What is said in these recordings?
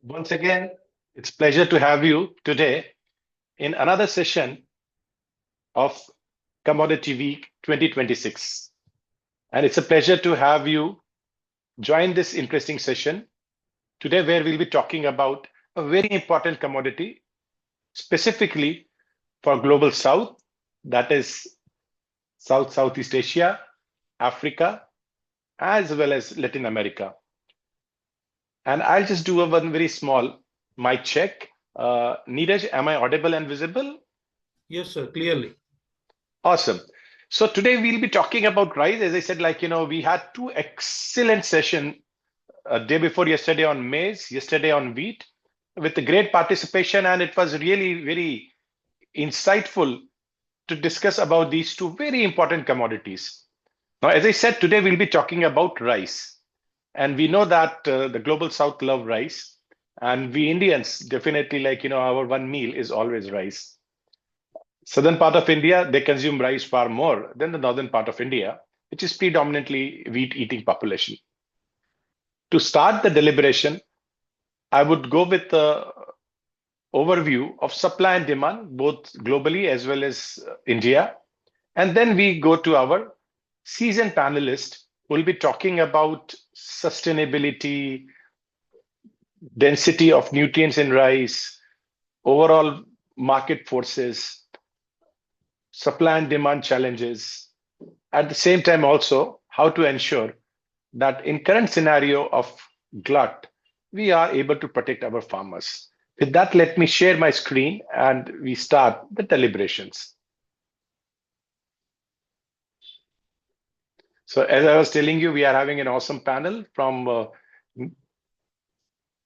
Once again, it's a pleasure to have you today in another session of Commodity Week 2026. And it's a pleasure to have you join this interesting session today, where we'll be talking about a very important commodity, specifically for Global South, that is Southeast Asia, Africa, as well as Latin America. And I'll just do one very small mic check. Neeraj, am I audible and visible? Yes, sir, clearly. Awesome. So today we'll be talking about rice. As I said, we had two excellent sessions day before yesterday on maize, yesterday on wheat, with a great participation. And it was really very insightful to discuss about these two very important commodities. Now, as I said, today we'll be talking about rice. And we know that the Global South love rice. And we Indians definitely our one meal is always rice. Southern part of India, they consume rice far more than the northern part of India, which is predominantly wheat-eating population. To start the deliberation, I would go with the overview of supply and demand, both globally as well as India. And then we go to our seasoned panelist who will be talking about sustainability, density of nutrients in rice, overall market forces, supply and demand challenges. At the same time, also how to ensure that in current scenario of glut, we are able to protect our farmers. With that, let me share my screen and we start the deliberations. So as I was telling you, we are having an awesome panel from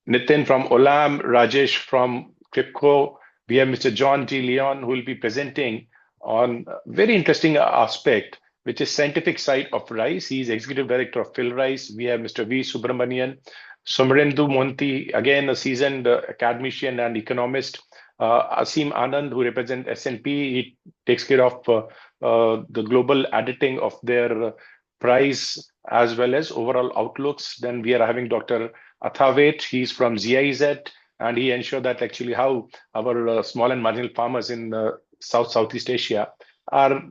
Nitin from Olam, Rajesh from Kribhco. We have Mr. John G. Leon, who will be presenting on a very interesting aspect, which is scientific side of rice. He is Executive Director of PhilRice. We have Mr. V. Subramanian, Samarendu Mohanty, again a seasoned academician and economist. Asim Anand, who represents S&P, he takes care of the global editing of their price as well as overall outlooks. Then we are having Dr. Athavet, he's from GIZ, and he ensures that actually how our small and marginal farmers in Southeast Asia are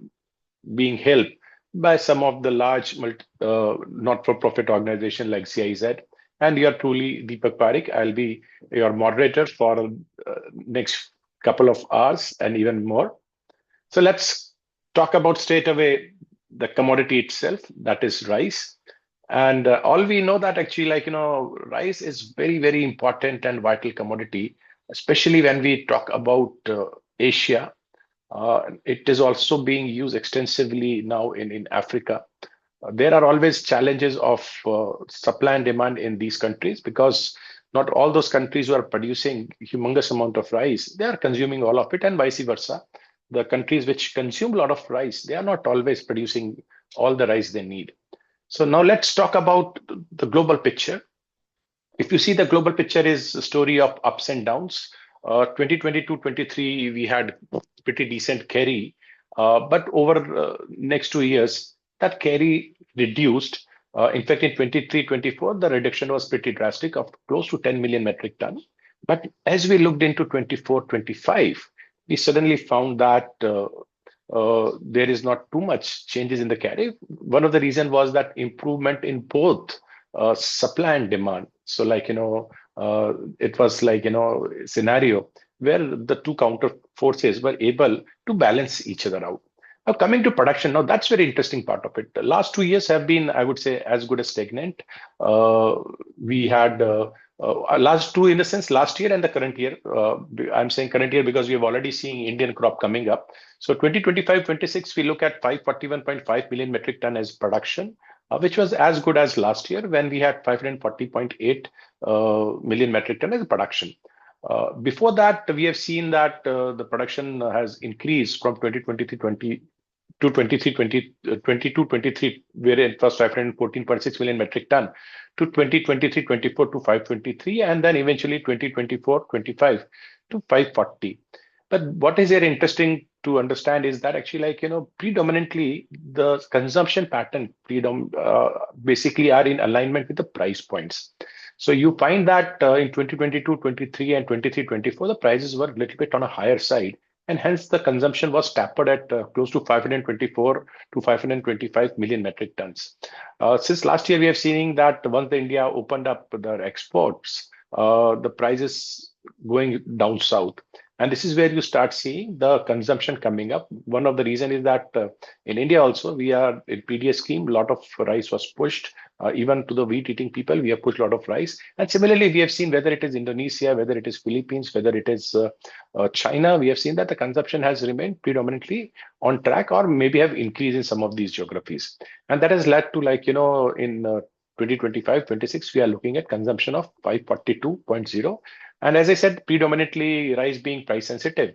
being helped by some of the large not-for-profit organizations like GIZ. And you are truly Deepak Pareek. I'll be your moderator for next couple of hours and even more. So let's talk about straight away the commodity itself, that is rice. And all we know that actually rice is very, very important and vital commodity, especially when we talk about Asia. It is also being used extensively now in Africa. There are always challenges of supply and demand in these countries, because not all those countries who are producing humongous amount of rice, they are consuming all of it, and vice versa. The countries which consume a lot of rice, they are not always producing all the rice they need. So now let's talk about the global picture. If you see, the global picture is a story of ups and downs. 2022-23, we had pretty decent carry, but over next 2 years, that carry reduced. In fact, in 23-24, the reduction was pretty drastic, of close to 10 million metric ton. But as we looked into 24-25, we suddenly found that there is not too much changes in the carry. One of the reasons was that improvement in both supply and demand. So it was scenario where the two counter forces were able to balance each other out. Now coming to production, now that's very interesting part of it. The last 2 years have been, I would say, as good as stagnant. We had last two, in a sense, last year and the current year. I'm saying current year because we have already seen Indian crop coming up. So 2025-26, we look at 541.5 million metric ton as production, which was as good as last year when we had 540.8 million metric ton as production. Before that, we have seen that the production has increased from 2023-20 to 22-23, where it was 514.6 million metric ton, to 2023-24 to 523, and then eventually 2024-25 to 540. But what is here interesting to understand is that actually, predominantly the consumption pattern basically are in alignment with the price points. So you find that in 2022, 23, and 23, 24, the prices were a little bit on a higher side. And hence the consumption was tapered at close to 524 to 525 million metric tons. Since last year, we have seen that once the India opened up their exports, the prices going down south. And this is where you start seeing the consumption coming up. One of the reasons is that in India also, we are in PDS scheme, a lot of rice was pushed. Even to the wheat eating people, we have pushed a lot of rice. And similarly, we have seen whether it is Indonesia, whether it is Philippines, whether it is China, we have seen that the consumption has remained predominantly on track or maybe have increased in some of these geographies. And that has led to in 2025, 26, we are looking at consumption of 542.0. And as I said, predominantly rice being price sensitive,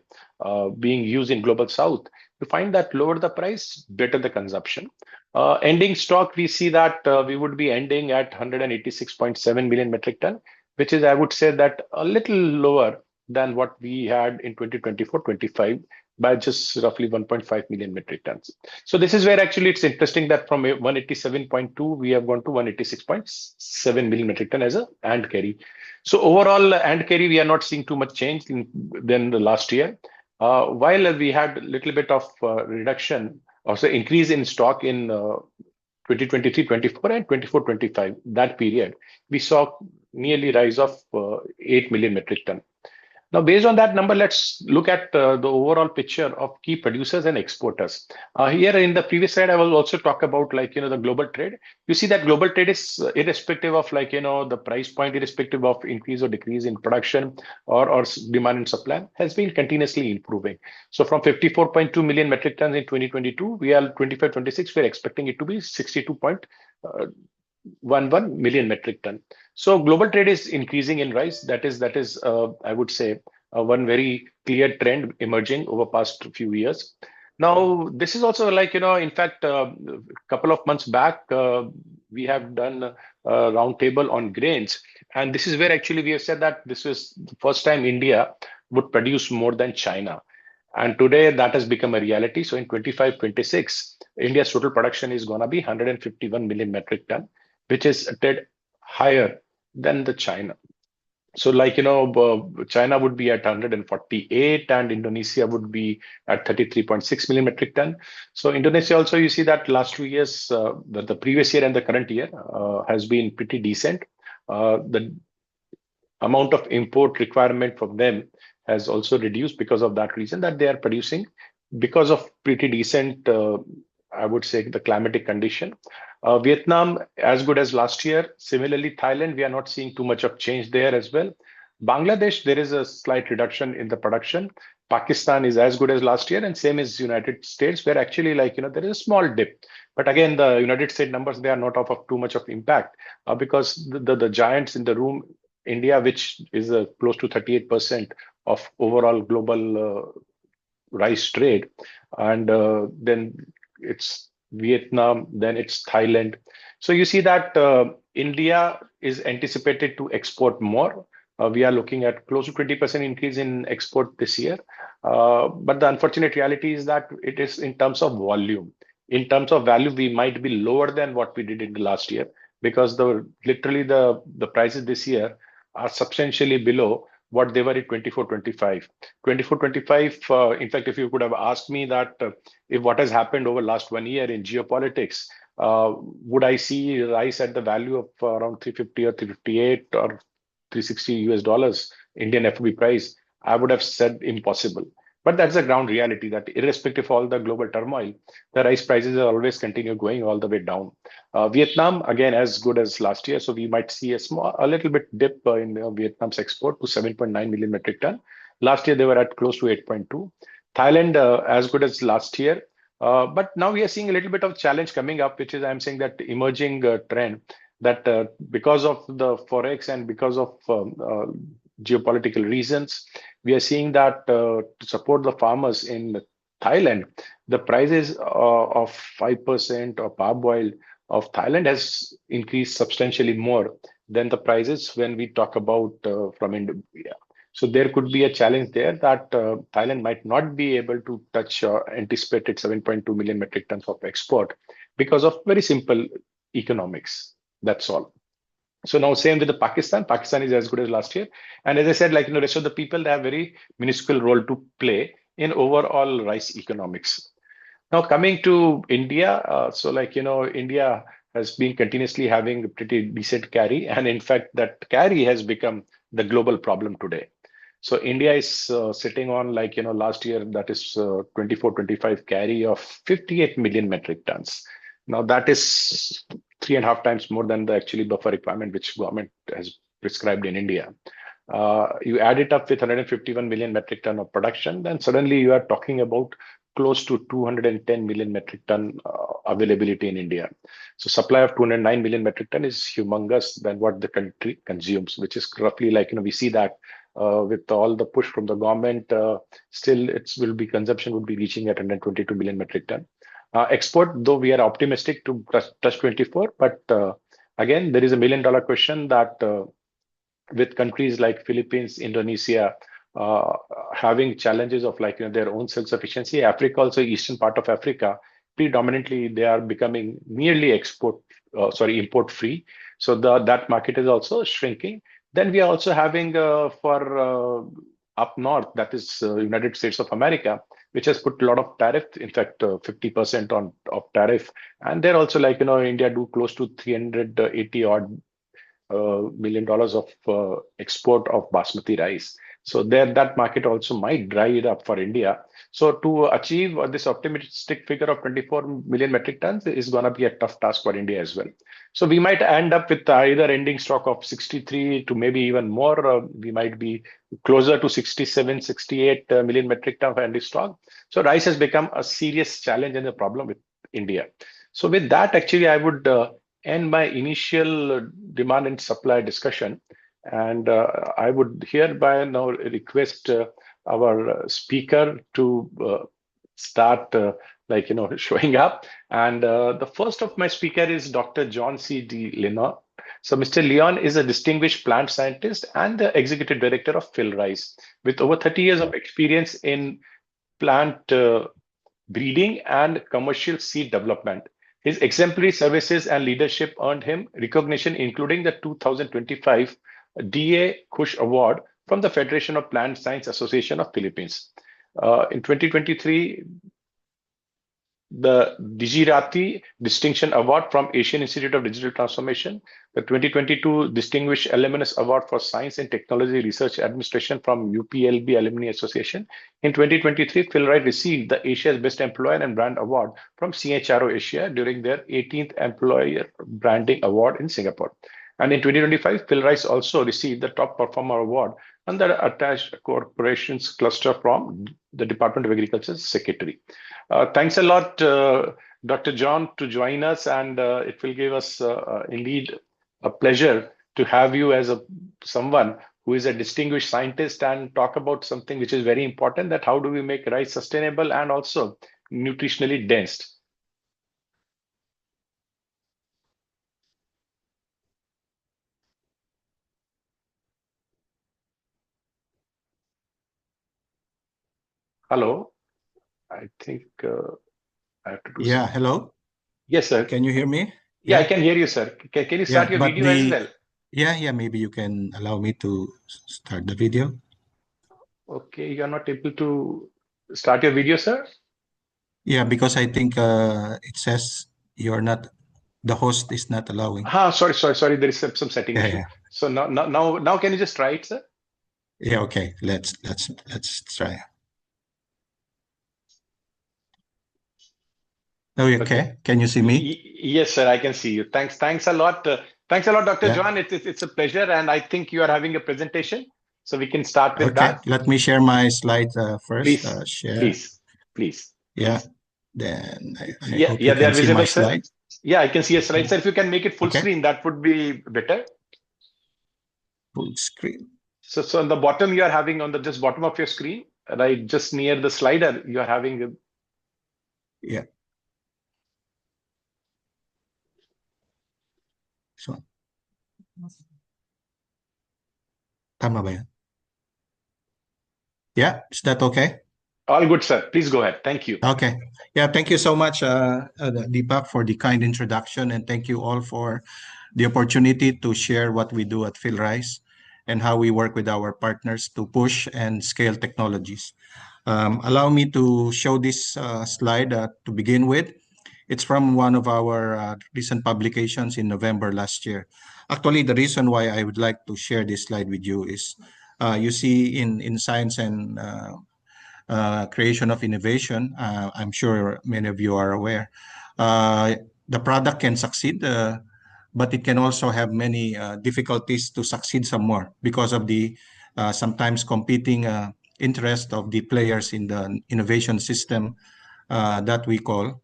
being used in global south, you find that lower the price, better the consumption. Ending stock, we see that we would be ending at 186.7 million metric ton, which is, I would say, that a little lower than what we had in 2024-25 by just roughly 1.5 million metric tons. So this is where actually it's interesting that from 187.2, we have gone to 186.7 million metric ton as a and carry. So overall, and carry, we are not seeing too much change than the last year. While we had a little bit of reduction, also increase in stock in 2023-24 and 24-25, that period, we saw nearly rise of 8 million metric ton. Now, based on that number, let's look at the overall picture of key producers and exporters. Here in the previous slide, I will also talk about the global trade. You see that global trade is irrespective of the price point, irrespective of increase or decrease in production or demand and supply, has been continuously improving. So from 54.2 million metric tons in 2022, we are 25-26, we're expecting it to be 62.11 million metric ton. So global trade is increasing in rice. That is, I would say, one very clear trend emerging over past few years. Now, this is also in fact, a couple of months back, we have done a roundtable on grains. And this is where actually we have said that this was the first time India would produce more than China. And today that has become a reality. So in 25-26, India's total production is going to be 151 million metric ton, which is a tad higher than the China. So China would be at 148 and Indonesia would be at 33.6 million metric ton. So Indonesia also, you see that last 2 years, the previous year and the current year has been pretty decent. The amount of import requirement from them has also reduced because of that reason, that they are producing because of pretty decent, I would say, the climatic condition. Vietnam, as good as last year. Similarly, Thailand, we are not seeing too much of change there as well. Bangladesh, there is a slight reduction in the production. Pakistan is as good as last year, and same as United States, where actually there is a small dip. But again, the United States numbers, they are not of too much of impact because the giants in the room, India, which is close to 38% of overall global rice trade, and then it's Vietnam, then it's Thailand. So you see that India is anticipated to export more. We are looking at close to 20% increase in export this year. But the unfortunate reality is that it is in terms of volume. In terms of value, we might be lower than what we did in the last year because literally the prices this year are substantially below what they were in 24-25. 24-25, in fact, if you could have asked me that if what has happened over last 1 year in geopolitics, would I see rice at the value of around 350 or 358 or 360 US dollars Indian FOB price, I would have said impossible. But that's the ground reality that irrespective of all the global turmoil, the rice prices are always continue going all the way down. Vietnam, again, as good as last year. So we might see a little bit dip in Vietnam's export to 7.9 million metric ton. Last year, they were at close to 8.2. Thailand, as good as last year. But now we are seeing a little bit of challenge coming up, which is I'm saying that emerging trend that because of the Forex and because of geopolitical reasons, we are seeing that to support the farmers in Thailand, the prices of 5% of parboiled of Thailand has increased substantially more than the prices when we talk about from India. So there could be a challenge there that Thailand might not be able to touch anticipated 7.2 million metric tons of export because of very simple economics. That's all. So now same with the Pakistan. Pakistan is as good as last year. And as I said, like, rest of the people, they have very minuscule role to play in overall rice economics. Now coming to India, so like, India has been continuously having a pretty decent carry. And in fact, that carry has become the global problem today. So India is sitting on like, last year, that is 24-25 carry of 58 million metric tons. Now that is 3.5 times more than the actually buffer requirement which government has prescribed in India. You add it up with 151 million metric ton of production, then suddenly you are talking about close to 210 million metric ton availability in India. So supply of 209 million metric ton is humongous than what the country consumes, which is roughly like, we see that with all the push from the government, still consumption would be reaching at 122 million metric ton. Export, though we are optimistic to touch 24, but again, there is a $1 million question that with countries like Philippines, Indonesia, having challenges of like their own self-sufficiency, Africa, also eastern part of Africa, predominantly they are becoming nearly import free. So that market is also shrinking. Then we are also having for up north, that is United States of America, which has put a lot of tariff, in fact, 50% of tariff. And they're also like, India do close to 380 odd $1 million of export of basmati rice. So that market also might dry it up for India. So to achieve this optimistic figure of 24 million metric tons is going to be a tough task for India as well. So we might end up with either ending stock of 63 to maybe even more. We might be closer to 67, 68 million metric ton of ending stock. So rice has become a serious challenge and a problem with India. So with that, actually, I would end my initial demand and supply discussion. And I would hereby now request our speaker to start showing up. And the first of my speaker is Dr. John C. D. Leon. So Mr. Leon is a distinguished plant scientist and the executive director of PhilRice, with over 30 years of experience in plant breeding and commercial seed development. His exemplary services and leadership earned him recognition, including the 2025 D.A. Kush Award from the Federation of Plant Science Association of Philippines. In 2023, the Digirati Distinction Award from Asian Institute of Digital Transformation, the 2022 Distinguished Alumnus Award for Science and Technology Research Administration from UPLB Alumni Association. In 2023, PhilRice received the Asia's Best Employer and Brand Award from CHRO Asia during their 18th Employer Branding Award in Singapore. And in 2025, PhilRice also received the Top Performer Award under the Attached Corporations Cluster from the Department of Agriculture's Secretary. Thanks a lot, Dr. John, to join us, and it will give us indeed a pleasure to have you as someone who is a distinguished scientist and talk about something which is very important, that how do we make rice sustainable and also nutritionally dense. Hello, I think I have to do Yeah, hello. Yes, sir. Can you hear me? Yeah, I can hear you, sir. Can you start your video as well? Yeah, maybe you can allow me to start the video. Okay, you're not able to start your video, sir? Yeah, because I think it says you're not, the host is not allowing. Sorry. There is some setting issue. Yeah. So now can you just try it, sir? Yeah, okay. Let's try. Oh, okay. Can you see me? Yes, sir. I can see you. Thanks a lot. Thanks a lot, Dr. John. It's a pleasure, and I think you are having a presentation, so we can start with that. Let me share my slides first. Please, share. Please. Yeah. Then I they hope you are can see visible, my sir. slides. Yeah, I can see a slide, sir. If you can make it full screen, that would be better. Full screen. So on the bottom, you are having on the just bottom of your screen, right, just near the slider, you are having. Yeah. So. Tama ba yan? Yeah, is that okay? All good, sir. Please go ahead. Thank you. Okay. Yeah, thank you so much, Deepak, for the kind introduction, and thank you all for the opportunity to share what we do at PhilRice and how we work with our partners to push and scale technologies. Allow me to show this slide to begin with. It's from one of our recent publications in November last year. Actually, the reason why I would like to share this slide with you is you see in science and creation of innovation, I'm sure many of you are aware, the product can succeed, but it can also have many difficulties to succeed some more because of the sometimes competing interest of the players in the innovation system that we call,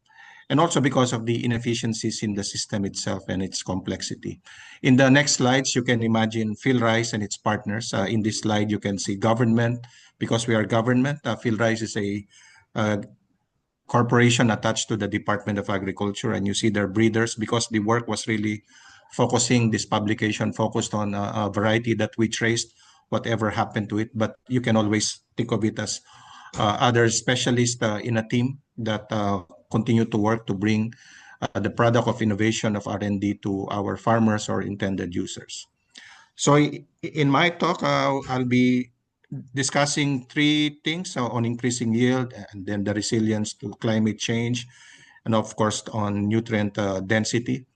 and also because of the inefficiencies in the system itself and its complexity. In the next slides, you can imagine PhilRice and its partners. In this slide, you can see government, because we are government. PhilRice is a corporation attached to the Department of Agriculture, and you see their breeders because the work was really focusing, this publication focused on a variety that we traced whatever happened to it, but you can always think of it as other specialists in a team that continue to work to bring the product of innovation of R&D to our farmers or intended users. So in my talk, I'll be discussing three things on increasing yield and then the resilience to climate change, and of course on nutrient density.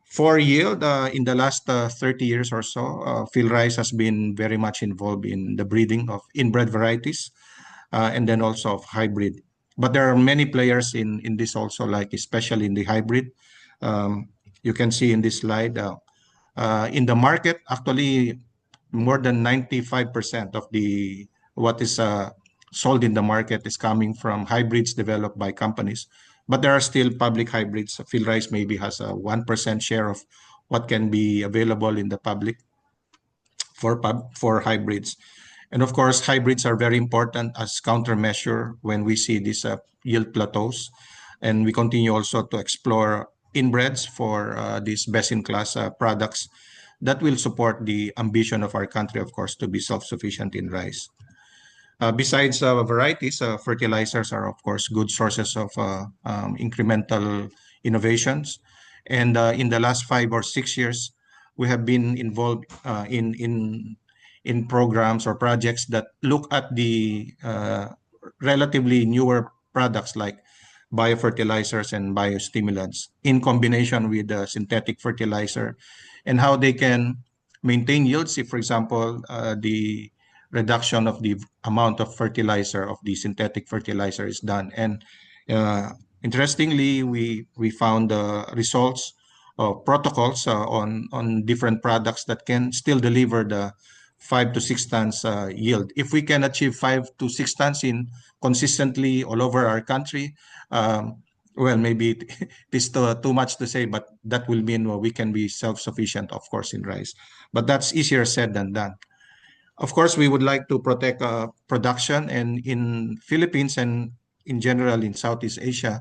For yield, in the last 30 years or so, PhilRice has been very much involved in the breeding of inbred varieties and then also of hybrid. But there are many players in this also, like especially in the hybrid. You can see in this slide, in the market, actually more than 95% of the what is sold in the market is coming from hybrids developed by companies. But there are still public hybrids. PhilRice maybe has a 1% share of what can be available in the public for hybrids. And of course, hybrids are very important as countermeasure when we see these yield plateaus. And we continue also to explore inbreds for these best-in-class products that will support the ambition of our country, of course, to be self-sufficient in rice. Besides varieties, fertilizers are, of course, good sources of incremental innovations. And in the last 5 or 6 years, we have been involved in programs or projects that look at the relatively newer products like biofertilizers and biostimulants in combination with the synthetic fertilizer and how they can maintain yields if, for example, the reduction of the amount of fertilizer of the synthetic fertilizer is done. And interestingly, we found results of protocols on different products that can still deliver the 5 to 6 tons yield. If we can achieve 5 to 6 tons in consistently all over our country, well, maybe it is too much to say, but that will mean we can be self-sufficient, of course, in rice. But that's easier said than done. Of course, we would like to protect production, and in Philippines and in general in Southeast Asia,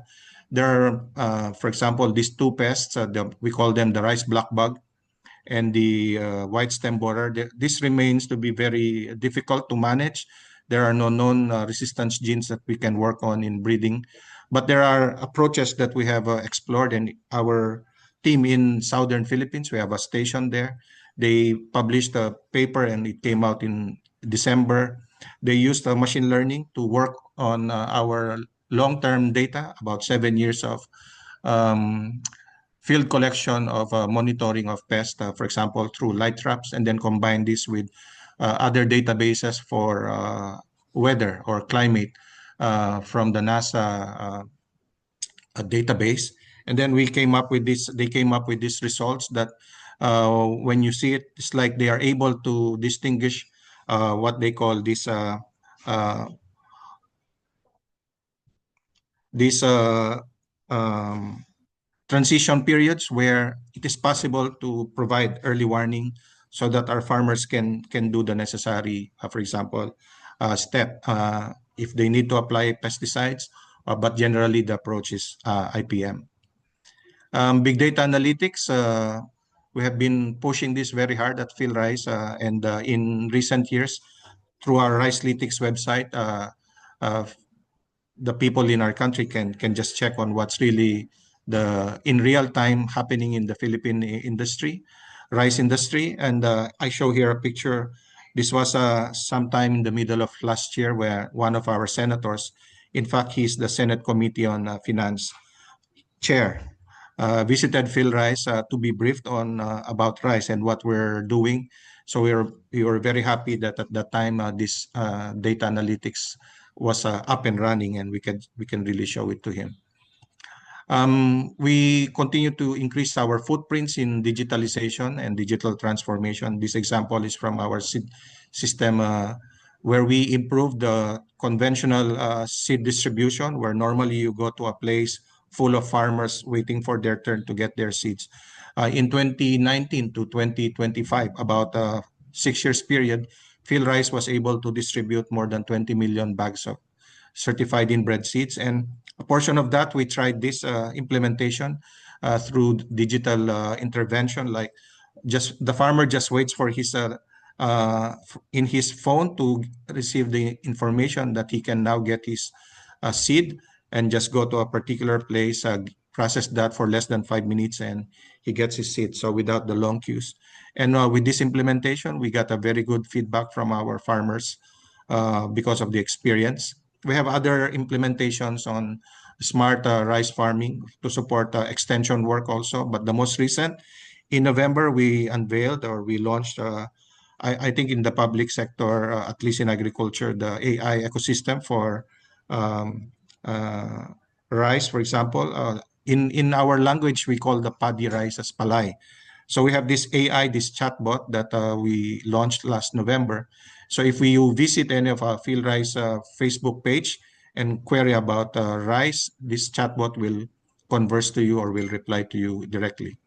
there are, for example, these two pests, we call them the rice black bug and the white stem borer. This remains to be very difficult to manage. There are no known resistance genes that we can work on in breeding, but there are approaches that we have explored, and our team in Southern Philippines, we have a station there. They published a paper and it came out in December. They used machine learning to work on our long-term data, about 7 years of field collection of monitoring of pests, for example, through light traps, and then combine this with other databases for weather or climate from the NASA database. And then we came up with this, they came up with these results that when you see it, it's like they are able to distinguish what they call this transition periods where it is possible to provide early warning so that our farmers can do the necessary, for example, step if they need to apply pesticides, but generally the approach is IPM. Big data analytics, we have been pushing this very hard at PhilRice, and in recent years, through our Ricelytics website, the people in our country can just check on what's really the in real time happening in the Philippine industry, rice industry. And I show here a picture. This was sometime in the middle of last year where one of our senators, in fact, he's the Senate Committee on Finance chair, visited PhilRice to be briefed on about rice and what we're doing. So we were very happy that at that time this data analytics was up and running, and we can really show it to him. We continue to increase our footprints in digitalization and digital transformation. This example is from our seed system where we improved the conventional seed distribution, where normally you go to a place full of farmers waiting for their turn to get their seeds. In 2019 to 2025, about a 6 years period, PhilRice was able to distribute more than 20 million bags of certified inbred seeds. And a portion of that, we tried this implementation through digital intervention, like just the farmer just waits for his in his phone to receive the information that he can now get his seed and just go to a particular place, process that for less than 5 minutes, and he gets his seed. So without the long queues. And with this implementation, we got a very good feedback from our farmers because of the experience. We have other implementations on smart rice farming to support extension work also. But the most recent, in November, we unveiled or we launched, I think in the public sector, at least in agriculture, the AI ecosystem for rice, for example. In our language, we call the paddy rice as palay. So we have this AI, this chatbot that we launched last November. So if you visit any of our PhilRice Facebook page and query about rice, this chatbot will converse to you or will reply to you directly.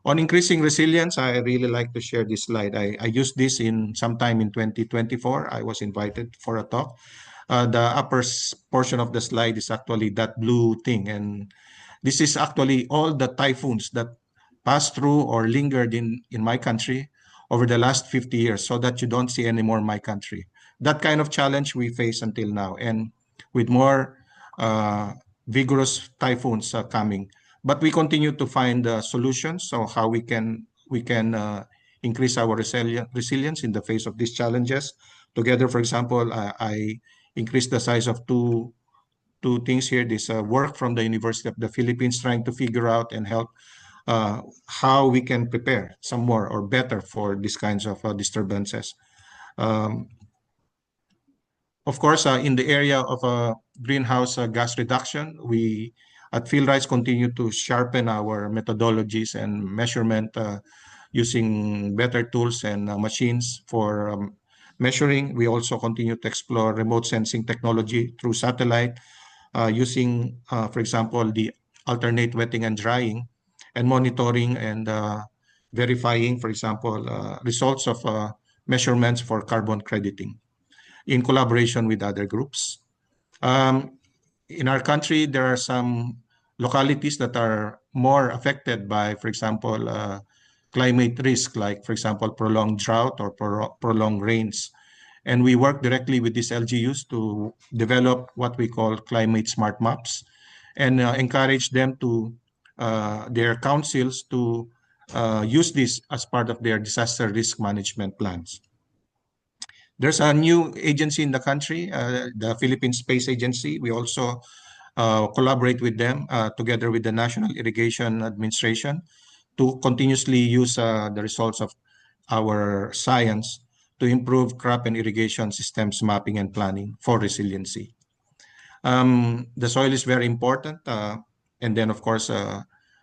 On increasing resilience, I really like to share this slide. I used this in sometime in 2024. I was invited for a talk. The upper portion of the slide is actually that blue thing. And this is actually all the typhoons that passed through or lingered in my country over the last 50 years, so that you don't see anymore my country. That kind of challenge we face until now, and with more vigorous typhoons coming. But we continue to find solutions, so how we can increase our resilience in the face of these challenges. Together, for example, I increased the size of two things here. This work from the University of the Philippines trying to figure out and help how we can prepare some more or better for these kinds of disturbances. Of course, in the area of greenhouse gas reduction, we at PhilRice continue to sharpen our methodologies and measurement using better tools and machines for measuring. We also continue to explore remote sensing technology through satellite using, for example, the alternate wetting and drying, and monitoring and verifying, for example, results of measurements for carbon crediting in collaboration with other groups. In our country, there are some localities that are more affected by, for example, climate risk, like, for example, prolonged drought or prolonged rains. And we work directly with these LGUs to develop what we call climate smart maps and encourage them to their councils to use this as part of their disaster risk management plans. There's a new agency in the country, the Philippine Space Agency. We also collaborate with them together with the National Irrigation Administration to continuously use the results of our science to improve crop and irrigation systems mapping and planning for resiliency. The soil is very important. And then, of course,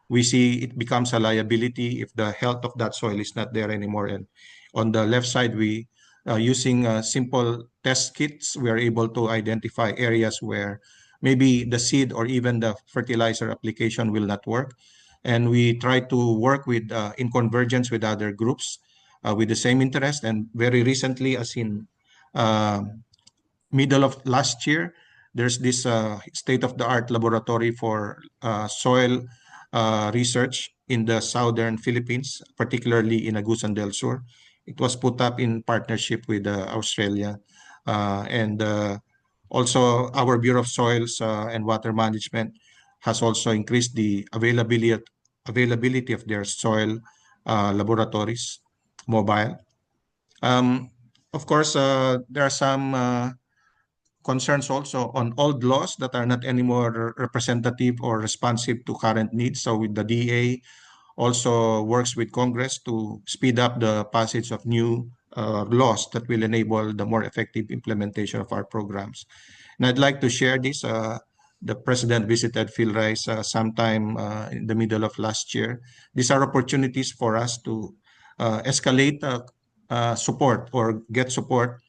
we see it becomes a liability if the health of that soil is not there anymore. And on the left side, we using simple test kits, we are able to identify areas where maybe the seed or even the fertilizer application will not work. And we try to work with in convergence with other groups with the same interest. And very recently, as in middle of last year, there's this state-of-the-art laboratory for soil research in the southern Philippines, particularly in Agusan del Sur. It was put up in partnership with Australia. And also our Bureau of Soils and Water Management has also increased the availability of their soil laboratories, mobile. Of course, there are some concerns also on old laws that are not anymore representative or responsive to current needs. So with the DA also works with Congress to speed up the passage of new laws that will enable the more effective implementation of our programs. And I'd like to share this. The president visited PhilRice sometime in the middle of last year. These are opportunities for us to escalate support or get support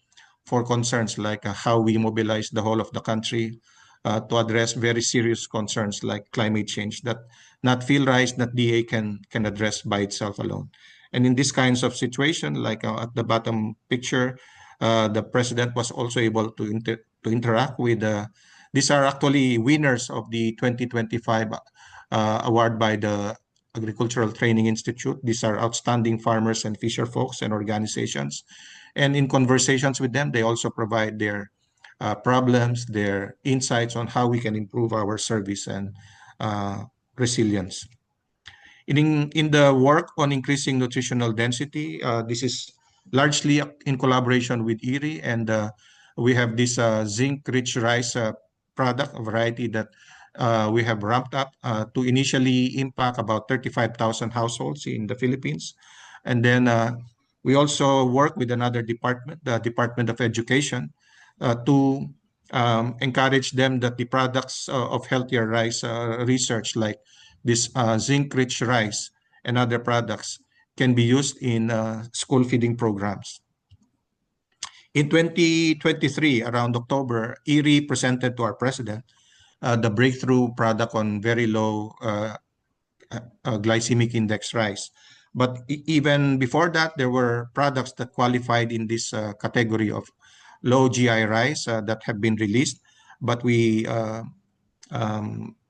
for concerns like how we mobilize the whole of the country to address very serious concerns like climate change that not PhilRice, not DA can address by itself alone. And in these kinds of situation, like at the bottom picture, the president was also able to interact with these are actually winners of the 2025 award by the Agricultural Training Institute. These are outstanding farmers and fisher folks and organizations. And in conversations with them, they also provide their problems, their insights on how we can improve our service and resilience. In the work on increasing nutritional density, this is largely in collaboration with IRI, and we have this zinc-rich rice product, a variety that we have ramped up to initially impact about 35,000 households in the Philippines. And then we also work with another department, the Department of Education, to encourage them that the products of healthier rice research like this zinc-rich rice and other products can be used in school feeding programs. In 2023, around October, IRI presented to our president the breakthrough product on very low glycemic index rice. But even before that, there were products that qualified in this category of low GI rice that have been released, but we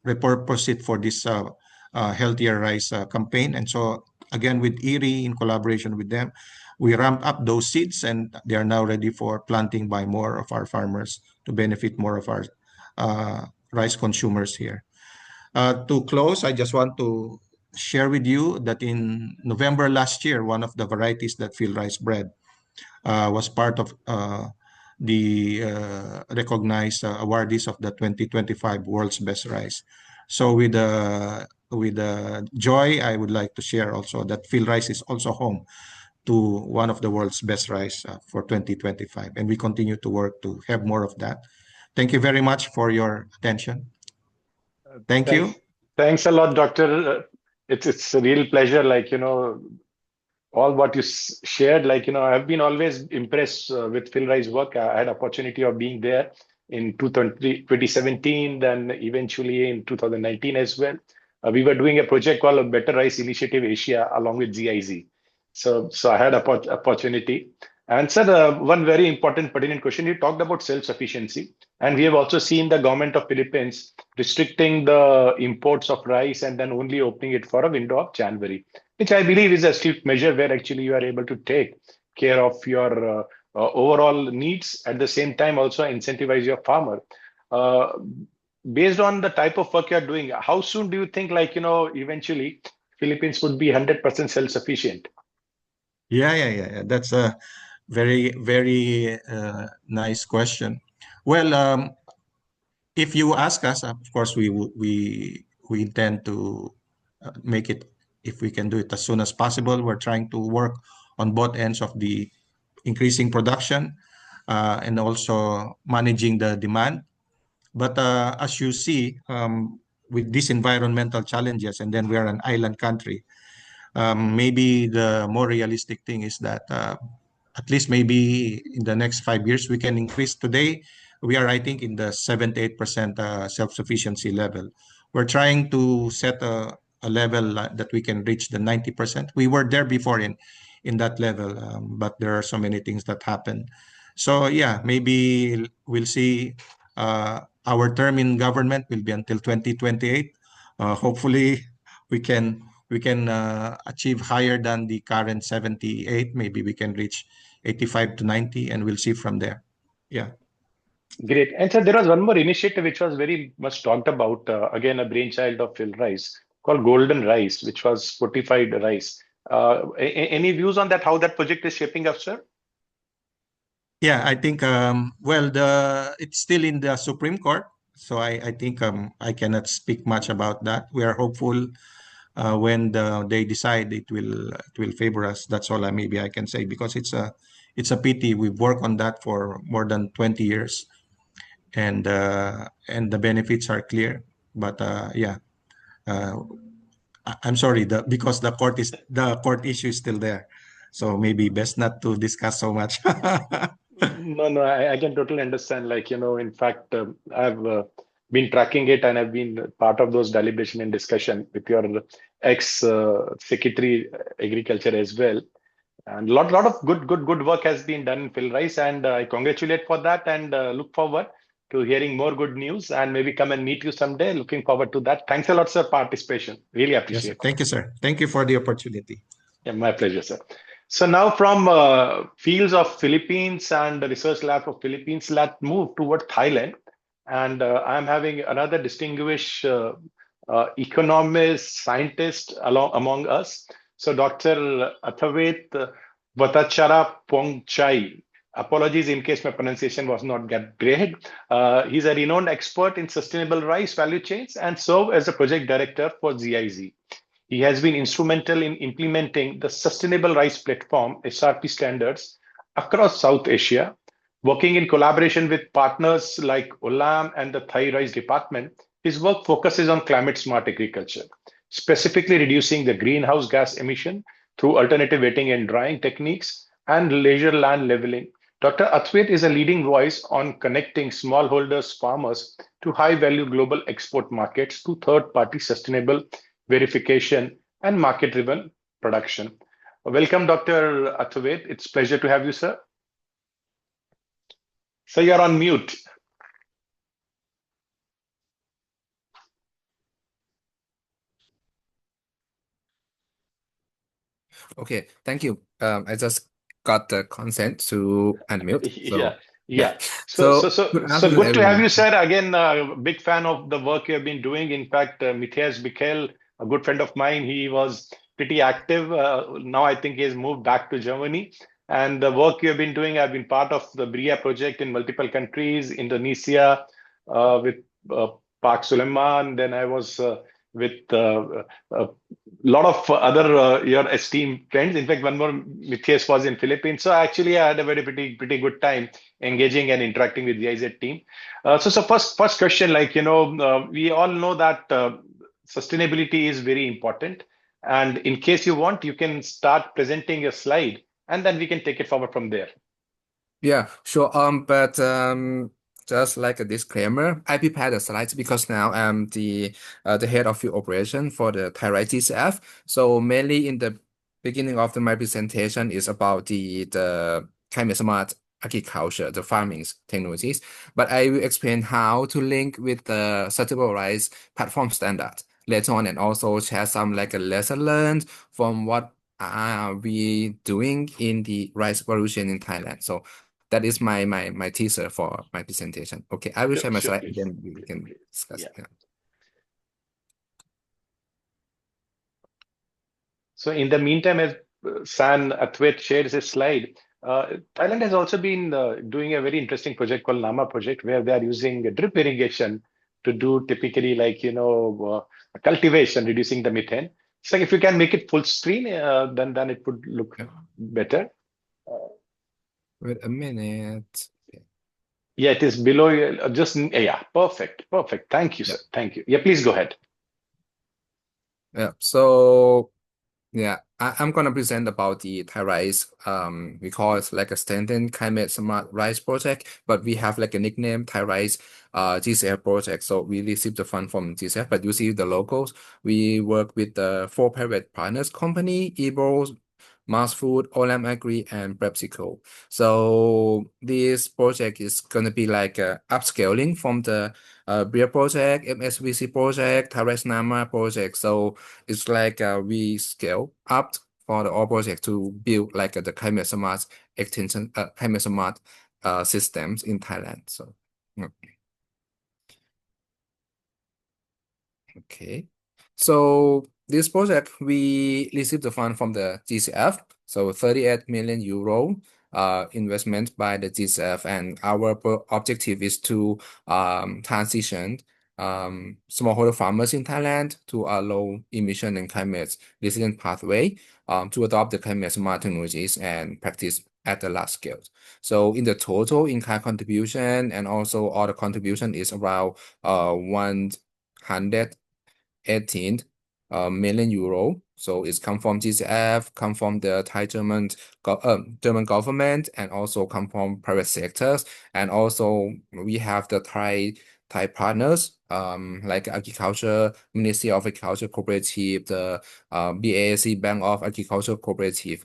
repurpose it for this healthier rice campaign. And so again, with IRI, in collaboration with them, we ramped up those seeds and they are now ready for planting by more of our farmers to benefit more of our rice consumers here. To close, I just want to share with you that in November last year, one of the varieties that PhilRice bred was part of the recognized awardees of the 2025 World's Best Rice. So with joy, I would like to share also that PhilRice is also home to one of the world's best rice for 2025. And we continue to work to have more of that. Thank you very much for your attention. Thank you. Thanks a lot, Doctor. It's a real pleasure. All what you shared, I've been always impressed with PhilRice work. I had opportunity of being there in 2017, then eventually in 2019 as well. We were doing a project called Better Rice Initiative Asia along with GIZ. So I had opportunity. And sir, one very important pertinent question, you talked about self-sufficiency. And we have also seen the government of Philippines restricting the imports of rice and then only opening it for a window of January, which I believe is a strict measure where actually you are able to take care of your overall needs, at the same time also incentivize your farmer. Based on the type of work you're doing, how soon do you think eventually Philippines would be 100% self-sufficient? Yeah. That's a very, very nice question. Well, if you ask us, of course, we intend to make it, if we can do it as soon as possible. We're trying to work on both ends of the increasing production and also managing the demand. But as you see, with these environmental challenges, and then we are an island country, maybe the more realistic thing is that at least maybe in the next 5 years, we can increase. Today, we are, I think, in the 78% self-sufficiency level. We're trying to set a level that we can reach the 90%. We were there before in that level, but there are so many things that happen. So yeah, maybe we'll see. Our term in government will be until 2028. Hopefully, we can achieve higher than the current 78. Maybe we can reach 85 to 90, and we'll see from there. Yeah. Great. And so there was one more initiative which was very much talked about, again, a brainchild of PhilRice called Golden Rice, which was fortified rice. Any views on that, how that project is shaping up, sir? Yeah, I think well, it's still in the Supreme Court, so I think I cannot speak much about that. We are hopeful when they decide it will favor us. That's all maybe I can say, because it's a pity. We've worked on that for more than 20 years, and the benefits are clear. But yeah, uh, I'm sorry, because the court issue is still there, so maybe best not to discuss so much. No, no, I can totally understand. Like, in fact, I've been tracking it and I've been part of those deliberation and discussion with your ex-secretary agriculture as well. And lot of good work has been done in PhilRice, and I congratulate for that and look forward to hearing more good news and maybe come and meet you someday. Looking forward to that. Thanks a lot, sir, participation. Really Yes, sir. appreciate it. Thank you, sir. Thank you for the opportunity. Yeah, my pleasure, sir. So now from fields of Philippines and the research lab of Philippines, let's move toward Thailand. And I'm having another distinguished economist, scientist among us. So Dr. Athavet Vatachara Pongchai. Apologies in case my pronunciation was not that great. He's a renowned expert in sustainable rice value chains and served as a project director for GIZ. He has been instrumental in implementing the Sustainable Rice Platform (SRP) standards across South Asia, working in collaboration with partners like Olam and the Thai Rice Department. His work focuses on climate smart agriculture, specifically reducing the greenhouse gas emission through alternative wetting and drying techniques and leisure land leveling. Dr. Athwait is a leading voice on connecting smallholders farmers to high value global export markets through third party sustainable verification, and market-driven production. Welcome, Dr. Athwait. It's a pleasure to have you, sir. So you're on mute. Okay, thank you. I just got the consent to unmute. So Yeah. So So good afternoon, good to have you, everyone. sir. Again, big fan of the work you have been doing. In fact, Matthias Bikel, a good friend of mine, he was pretty active. Now I think he has moved back to Germany. And the work you have been doing, I've been part of the BRIA project in multiple countries, Indonesia, with Park Suleiman. Then I was with a lot of other your esteemed friends. In fact, one more Matthias was in Philippines. So actually, I had a pretty good time engaging and interacting with the IZ team. So first question, like we all know that sustainability is very important. And in case you want, you can start presenting a slide, and then we can take it forward from there. Yeah, sure. But just like a disclaimer, I prepared the slides because now I'm the head of field operation for the Thai Rice TCF. So mainly in the beginning of my presentation is about the climate smart agriculture, the farming technologies. But I will explain how to link with the sustainable rice platform standard later on, and also share some like a lesson learned from what are we doing in the rice revolution in Thailand. So that is my teaser for my presentation. Okay, I will share my Sure, slide, please. then we can discuss. Yeah. So in the meantime, as San Athwait shares his slide, Thailand has also been doing a very interesting project called Nama project, where they are using drip irrigation to do typically like, cultivation, reducing the methane. So if you can make it full screen, then it would look better. Wait a minute. Yeah, it is below. Yeah, perfect. Thank you, sir. Thank you. Yeah, please go ahead. Yeah. So yeah, I'm gonna present about the Thai rice. We call it like a standard climate smart rice project, but we have like a nickname Thai rice GCF project. So we receive the fund from GCF, but you see the logos. We work with the 4 private partners company, Ebro, Mass Food, Olam Agri, and PepsiCo. So this project is gonna be like upscaling from the beer project, MSVC project, Thai Nama project. So it's like we scale up for the all project to build like the climate smart extension, climate smart systems in Thailand. So Okay. So this project, we received the fund from the GCF, so 38 million euro investment by the GCF, and our objective is to transition smallholder farmers in Thailand to a low emission and climate resilient pathway to adopt the climate smart technologies and practice at the large scale. So in the total in-kind contribution and also all the contribution is around 118 million euro. So it's come from GCF, come from the German government, and also come from private sectors. And also we have the Thai partners, like Agriculture, Ministry of Agriculture Cooperative, the BAC Bank of Agriculture Cooperative,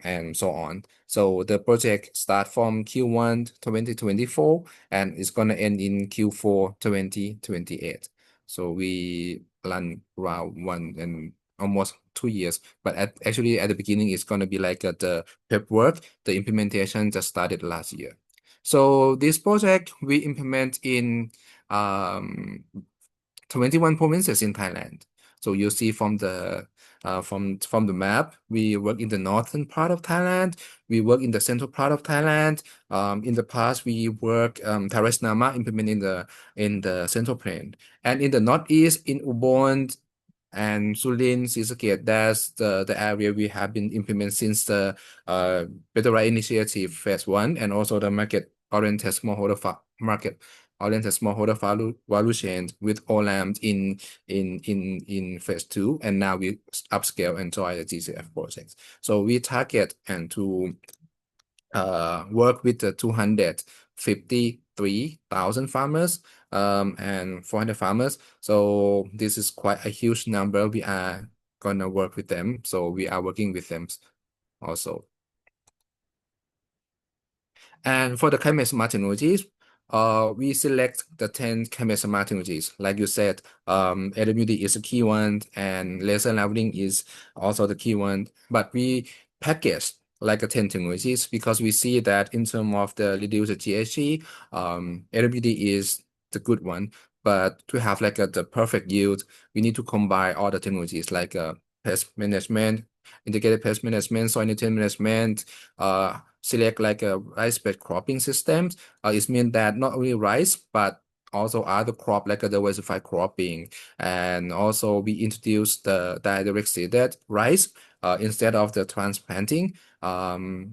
and so on. So the project start from Q1 2024 and it's gonna end in Q4 2028. So we run around 1 and almost 2 years, but actually at the beginning it's gonna be like the prep work. The implementation just started last year. So this project we implement in 21 provinces in Thailand. So you see from the map, we work in the northern part of Thailand. We work in the central part of Thailand. In the past, we work Terrace Nama implementing in the central plain, and in the northeast, in Ubon and Sulin, Sisaket, that's the area we have been implementing since the Better Right Initiative phase 1, and also the market-oriented smallholder value chain with Olam in phase 2, and now we upscale and join the GCF project. So we target and to work with the 253,000 farmers and 400 farmers. So this is quite a huge number. We are gonna work with them. So we are working with them also. And for the climate smart technologies, we select the 10 climate smart technologies. Like you said, AWD is a key one, and laser leveling is also the key one. But we package like a 10 technologies because we see that in terms of the reduced GHG, AWD is the good one. But to have like the perfect yield, we need to combine all the technologies like pest management, integrated pest management, soil nutrient management, select like a rice bed cropping systems. It means that not only rice, but also other crop like a diversified cropping. And also we introduce the direct seeded rice instead of the transplanting to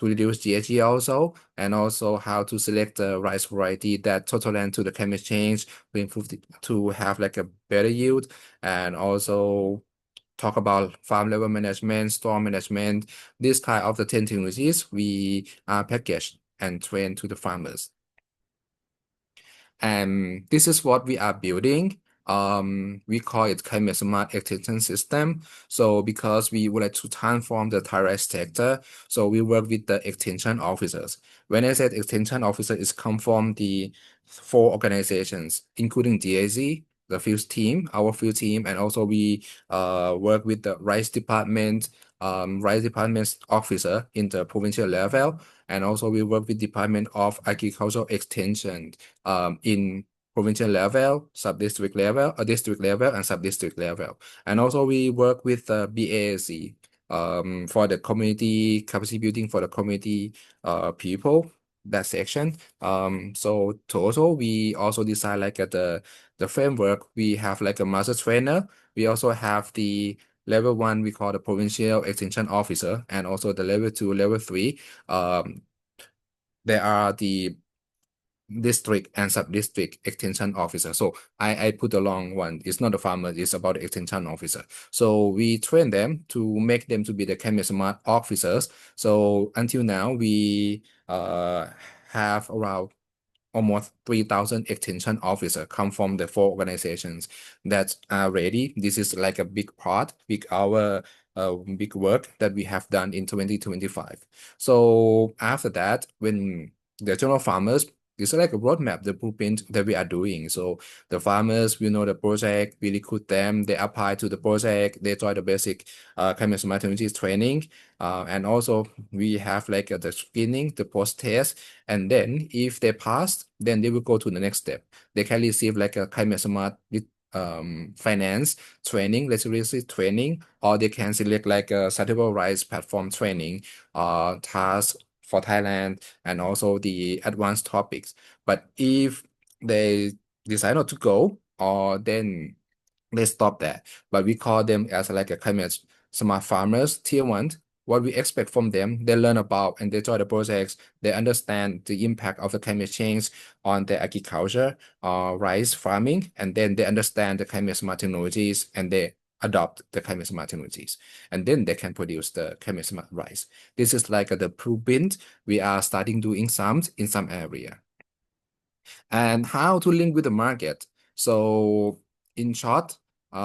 reduce GHG also, and also how to select the rice variety that tolerant to the climate change to improve to have like a better yield, and also talk about farm level management, storm management. This kind of the 10 technologies we package and train to the farmers. And this is what we are building. We call it climate smart extension system. So because we would like to transform the Thai sector, so we work with the extension officers. When I said extension officer, it's come from the 4 organizations, including DAZ, the field team, our field team, and also we work with the rice department officer in the provincial level, and also we work with Department of Agricultural Extension in provincial level, sub-district level, district level, and sub-district level. And also we work with BAC for the community capacity building for the community people, that section. So total, we also design like the framework. We have like a master trainer. We also have the level 1 we call the provincial extension officer, and also the level 2, level 3. There are the district and sub-district extension officer. So I put the long one. It's not a farmer, it's about the extension officer. So we train them to make them to be the climate smart officers. So until now, we have around almost 3,000 extension officers come from the 4 organizations that are ready. This is like a big part, big work that we have done in 2025. So after that, when the general farmers It's like a roadmap, the blueprint that we are doing. So the farmers will know the project, we recruit them, they apply to the project, they join the basic climate smart technologies training. And also we have like the screening, the post-test, and then if they pass, then they will go to the next step. They can receive like a climate smart finance training, literacy training, or they can select like a sustainable rice platform training, task for Thailand, and also the advanced topics. But if they decide not to go, or then they stop there. But we call them as like a climate smart farmers, tier 1. What we expect from them, they learn about and they join the projects, they understand the impact of the climate change on their agriculture, rice farming, and then they understand the climate smart technologies and they adopt the climate smart technologies. And then they can produce the climate smart rice. This is like the blueprint we are starting doing some in some area. And how to link with the market. So in short, there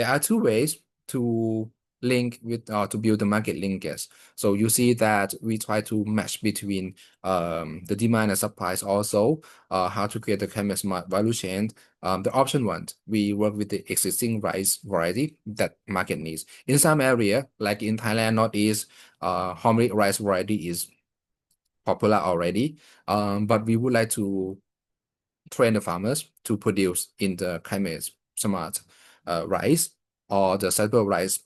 are two ways to link with to build the market linkage. So you see that we try to match between the demand and supplies, also how to create the climate smart value chain. The option 1, we work with the existing rice variety that market needs. In some area, like in Thailand, Northeast, HnyB rice variety is popular already, but we would like to train the farmers to produce in the climate smart rice or the sustainable rice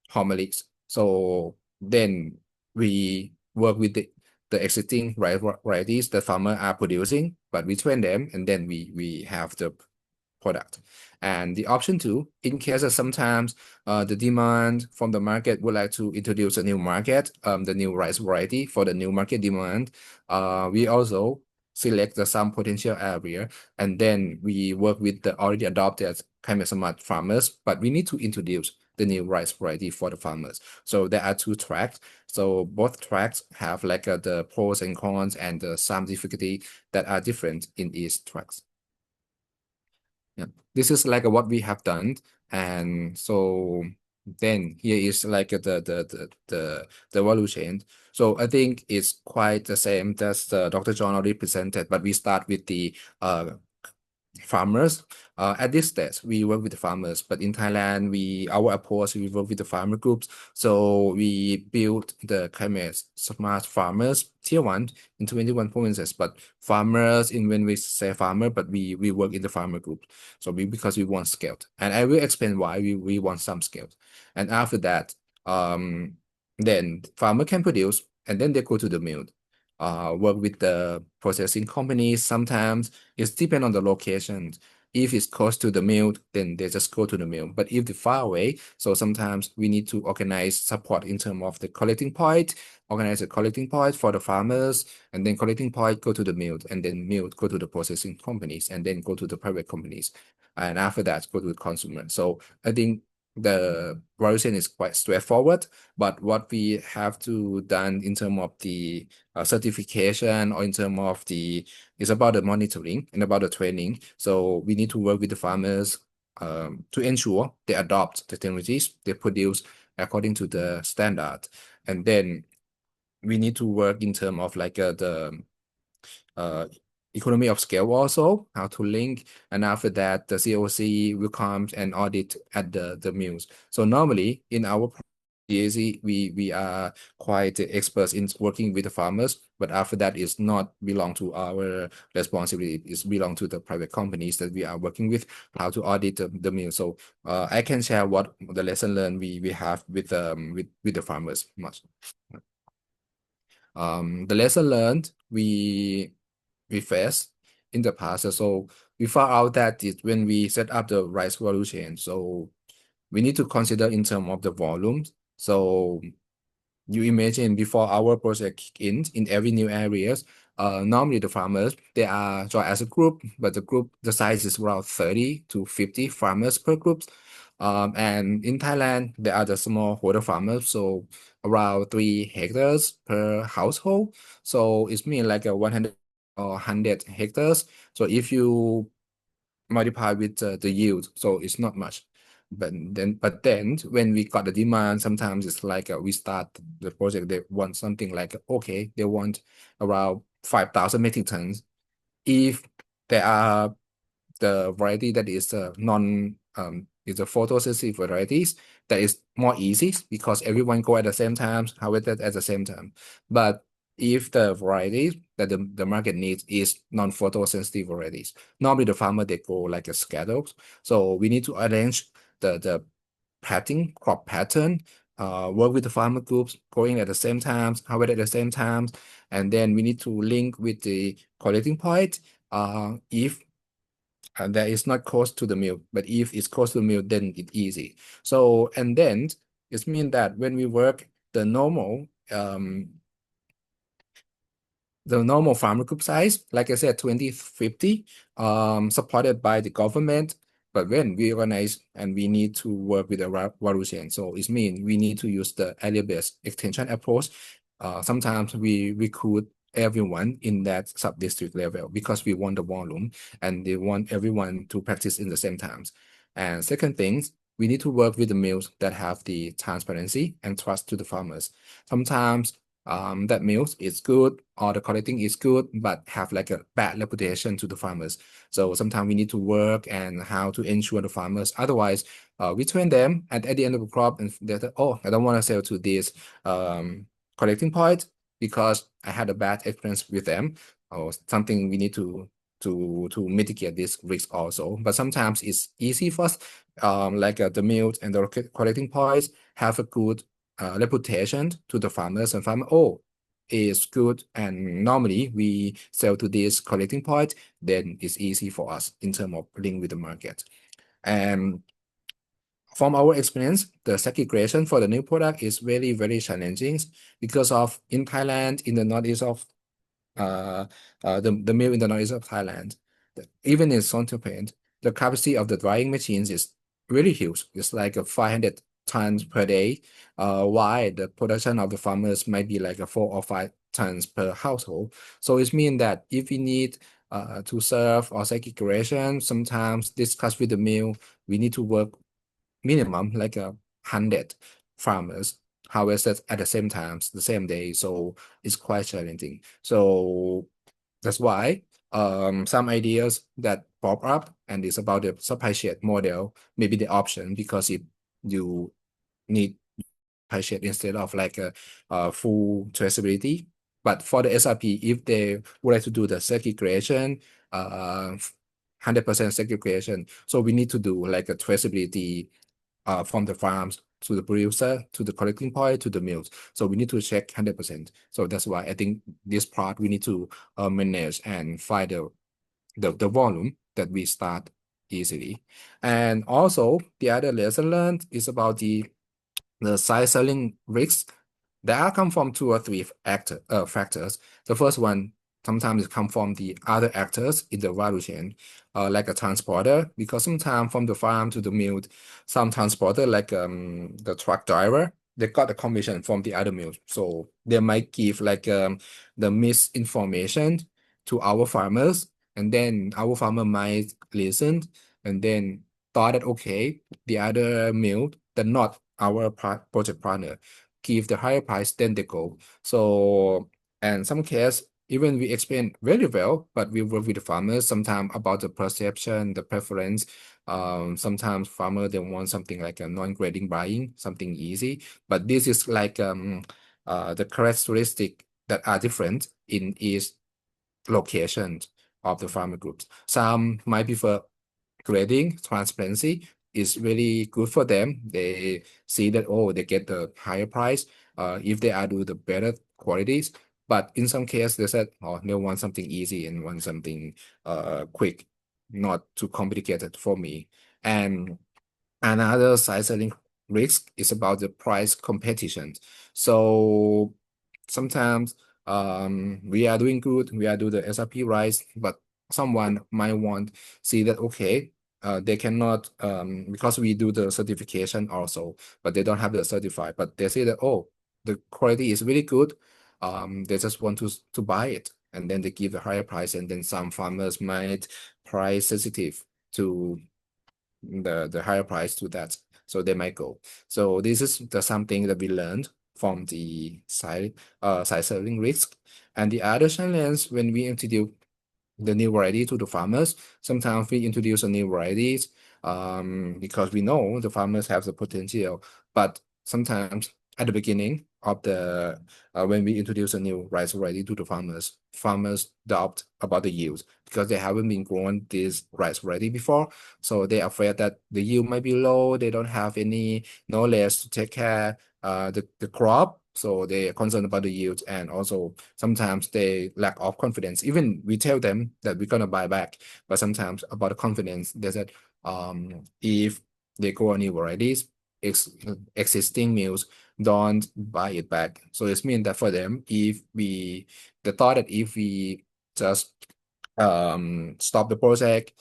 homilies. So then we work with the existing rice varieties the farmer are producing, but we train them and then we have the product. And the option 2, in case that sometimes the demand from the market would like to introduce a new market, the new rice variety for the new market demand, we also select some potential area, and then we work with the already adopted climate smart farmers, but we need to introduce the new rice variety for the farmers. So there are 2 tracks. So both tracks have like the pros and cons and some difficulty that are different in each tracks. Yeah, this is like what we have done, and so then here is like the value chain. So I think it's quite the same as Dr. John already presented, but we start with the farmers. At this stage, we work with the farmers, but in Thailand, our approach, we work with the farmer groups. So we built the climate smart farmers tier 1 in 21 provinces, but farmers, in when we say farmer, but we work in the farmer group. So because we want scale, and I will explain why we want some scale. And after that, then farmer can produce, and then they go to the mill. Work with the processing companies. Sometimes it's depend on the location. If it's close to the mill, then they just go to the mill. But if they're far away, so sometimes we need to organize support in terms of the collecting point, organize a collecting point for the farmers, and then collecting point go to the mill, and then mill go to the processing companies, and then go to the private companies. And after that, go to the consumer. So I think the version is quite straightforward, but what we have to done in terms of the certification or in terms of it's about the monitoring and about the training. So we need to work with the farmers to ensure they adopt the technologies, they produce according to the standard. And then we need to work in terms of like the economy of scale also, how to link, and after that the COC will come and audit at the mills. So normally in our DAC, we are quite experts in working with the farmers, but after that is not belong to our responsibility. It's belong to the private companies that we are working with, how to audit the mill. So I can share what the lesson learned we have with the farmers much. The lesson learned we faced in the past. So we found out that when we set up the rice value chain, so we need to consider in terms of the volumes. So you imagine before our project kick in every new areas, normally the farmers, they are joined as a group, but the size is around 30 to 50 farmers per group. And in Thailand, there are the small holder farmers, so around 3 hectares per household. So it means like a 100 or 100 hectares. So if you multiply with the yield, so it's not much. But then when we got the demand, sometimes it's like we start the project, they want something like, okay, they want around 5,000 metric tons. If there are the variety that is is a photosensitive varieties, that is more easy because everyone go at the same time, harvested at the same time. But if the variety that the market needs is non-photosensitive varieties, normally the farmer they go like a schedule. So we need to arrange the crop pattern, work with the farmer groups going at the same time, harvest at the same time, and then we need to link with the collecting point. If that is not close to the mill, but if it's close to the mill, then it's easy. So, and then it means that when we work the normal farmer group size, like I said, 2050, supported by the government. But when we organize and we need to work with the value chain, so it means we need to use the area-based extension approach. Sometimes we recruit everyone in that sub-district level because we want the volume and they want everyone to practice in the same times. And second things, we need to work with the mills that have the transparency and trust to the farmers. Sometimes that mills is good or the collecting is good, but have like a bad reputation to the farmers. So sometimes we need to work and how to ensure the farmers. Otherwise, we train them and at the end of the crop and they say, oh, I don't want to sell to this collecting point because I had a bad experience with them, or something we need to mitigate this risk also. But sometimes it's easy for us, like the mills and the collecting points have a good reputation to the farmers, and farmer, oh, it's good, and normally we sell to this collecting point, then it's easy for us in terms of link with the market. And from our experience, the segregation for the new product is very, very challenging because of in Thailand, in the northeast of the mill in the northeast of Thailand, even in Sontopane, the capacity of the drying machines is really huge. It's like a 500 tons per day, while the production of the farmers might be like a 4 or 5 tons per household. So it means that if we need to serve or segregation, sometimes discuss with the mill, we need to work minimum like 100 farmers harvested at the same time, the same day. So it's quite challenging. So that's why some ideas that pop up and it's about the supply chain model, maybe the option because if you need supply chain instead of like a full traceability. But for the SRP, if they would like to do the segregation, 100% segregation, so we need to do like a traceability from the farms to the producer, to the collecting point, to the mills. So we need to check 100%. So that's why I think this part we need to manage and find the volume that we start easily. And also the other lesson learned is about the size selling risk. That come from 2 or 3 factors. The first one sometimes it come from the other actors in the value chain, like a transporter, because sometimes from the farm to the mill, some transporter like the truck driver, they got the commission from the other mills. So they might give like the misinformation to our farmers, and then our farmer might listen and then thought that okay, the other mill that not our project partner give the higher price than they go. So, and some case, even we explain very well, but we work with the farmers sometimes about the perception, the preference. Sometimes farmer they want something like a non-grading buying, something easy. But this is like the characteristic that are different in each location of the farmer groups. Some might prefer grading, transparency is really good for them. They see that, oh, they get the higher price if they are do the better qualities. But in some cases, they said, oh, they want something easy and want something quick, not too complicated for me. And another side selling risk is about the price competition. So sometimes we are doing good, we are doing the SRP rise, but someone might want see that okay, they cannot because we do the certification also, but they don't have the certified, but they say that oh, the quality is really good, they just want to buy it, and then they give a higher price, and then some farmers might price sensitive to the higher price to that, so they might go. So this is something that we learned from the side selling risk. And the other challenge when we introduce the new variety to the farmers, sometimes we introduce a new varieties because we know the farmers have the potential, but sometimes at the beginning of the when we introduce a new rice variety to the farmers doubt about the yield because they haven't been grown this rice variety before, so they're afraid that the yield might be low. They don't have any knowledge to take care the crop, so they're concerned about the yield, and also sometimes they lack of confidence. Even we tell them that we're gonna buy back, but sometimes about the confidence, they said if they grow new varieties, existing mills don't buy it back. So it means that for them, the thought that if we just stop the project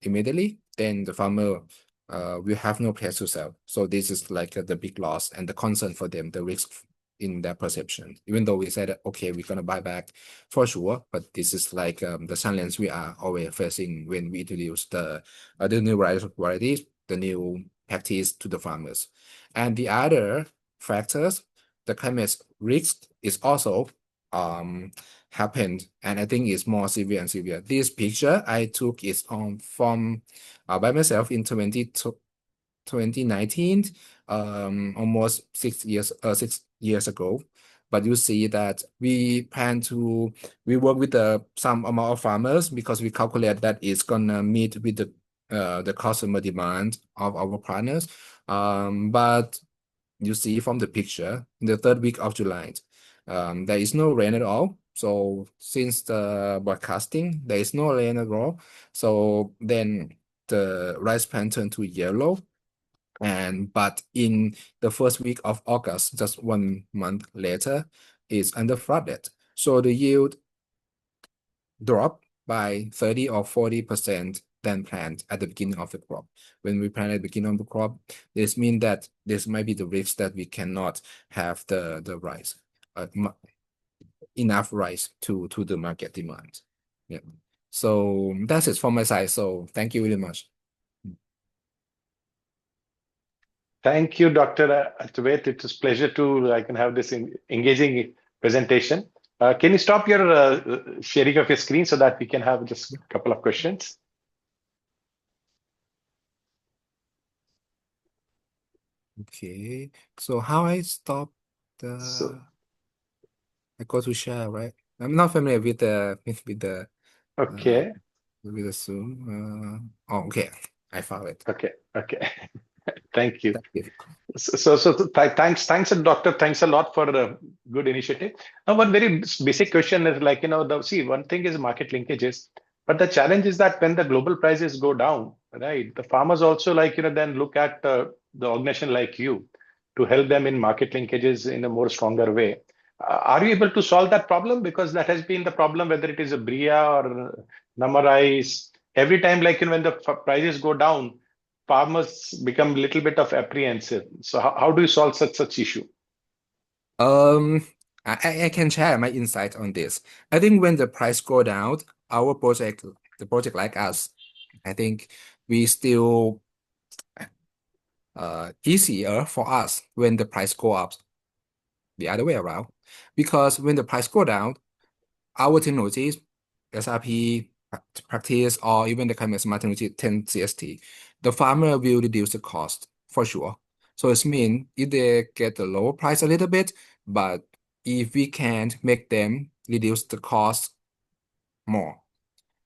immediately, then the farmer will have no place to sell. So this is like the big loss and the concern for them, the risk in their perception. Even though we said, okay, we're gonna buy back for sure, but this is like the challenge we are always facing when we introduce the new varieties, the new practice to the farmers. And the other factors, the climate risk is also happened, and I think it's more severe and severe. This picture I took is from by myself in 2019, almost 6 years ago. But you see that we work with some amount of farmers because we calculate that it's gonna meet with the customer demand of our partners. But you see from the picture, in the 3rd week of July, there is no rain at all. So since the broadcasting, there is no rain at all. So then the rice plant turned to yellow. But in the 1st week of August, just 1 month later, it's under flooded. So the yield dropped by 30 or 40% than planned at the beginning of the crop. When we plant at the beginning of the crop, this means that this might be the risk that we cannot have the rice, enough rice to the market demand. Yeah. So that's it from my side. So thank you very much. Thank you, Dr. Atwait. It was a pleasure to have this engaging presentation. Can you stop your sharing of your screen so that we can have just a couple of questions? Okay. So how I stop the? I go to share, right? I'm not familiar with the okay. With the Zoom. Oh, okay. I found it. Okay. Thank you. Thank you. Thanks, Doctor. Thanks a lot for the good initiative. Now, one very basic question is one thing is market linkages, but the challenge is that when the global prices go down, right, the farmers also then look at the organization like you to help them in market linkages in a more stronger way. Are you able to solve that problem? Because that has been the problem, whether it is a Bria or Namarice. Every time, when the prices go down, farmers become a little bit of apprehensive. So how do you solve such issue? I can share my insight on this. I think when the price go down, the project like us, I think we still easier for us when the price go up the other way around, because when the price go down, our technologies, SRP practice, or even the kind of smart technology 10 CST, the farmer will reduce the cost for sure. So it means if they get the lower price a little bit, but if we can make them reduce the cost more,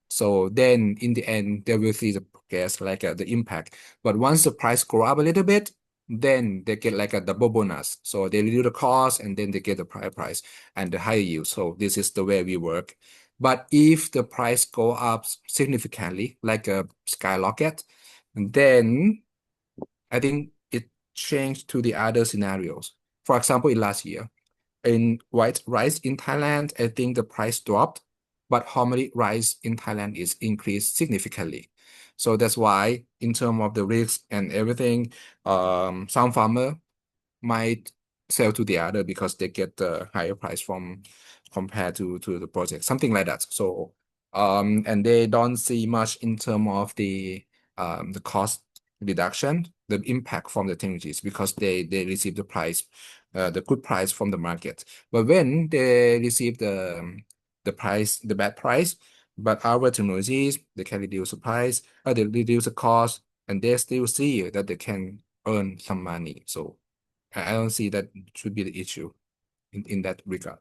so then in the end they will see the progress, the impact. But once the price go up a little bit, then they get like a double bonus. So they reduce the cost and then they get the price and the higher yield. So this is the way we work. But if the price go up significantly, like a skyrocket, then I think it changed to the other scenarios. For example, in last year, in white rice in Thailand, I think the price dropped, but homemade rice in Thailand is increased significantly. So that's why, in terms of the risk and everything, some farmer might sell to the other because they get the higher price from compared to the project, something like that. So and they don't see much in terms of the cost reduction, the impact from the technologies, because they receive the price, the good price from the market. But when they receive the bad price, but our technologies, they can reduce the price, or they reduce the cost, and they still see that they can earn some money. So I don't see that should be the issue in that regard.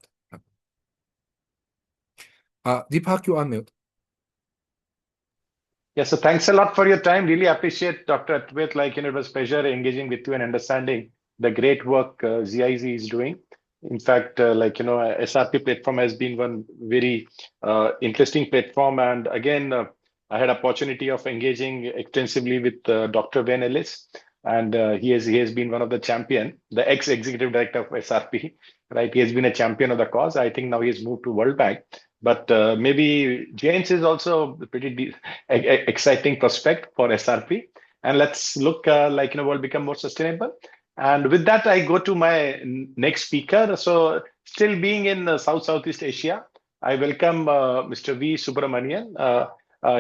Deepak, you are mute. Yeah, so thanks a lot for your time. Really appreciate Dr. Advait. Like, it was a pleasure engaging with you and understanding the great work ZIZ is doing. In fact, SRP platform has been one very interesting platform. And again, I had opportunity of engaging extensively with Dr. Ben Ellis, and he has been one of the champion, the ex-executive director of SRP, right? He has been a champion of the cause. I think now he has moved to World Bank. But maybe Jain's is also a pretty exciting prospect for SRP. And let's look world become more sustainable. And with that, I go to my next speaker. So still being in Southeast Asia, I welcome Mr. V. Subramanian.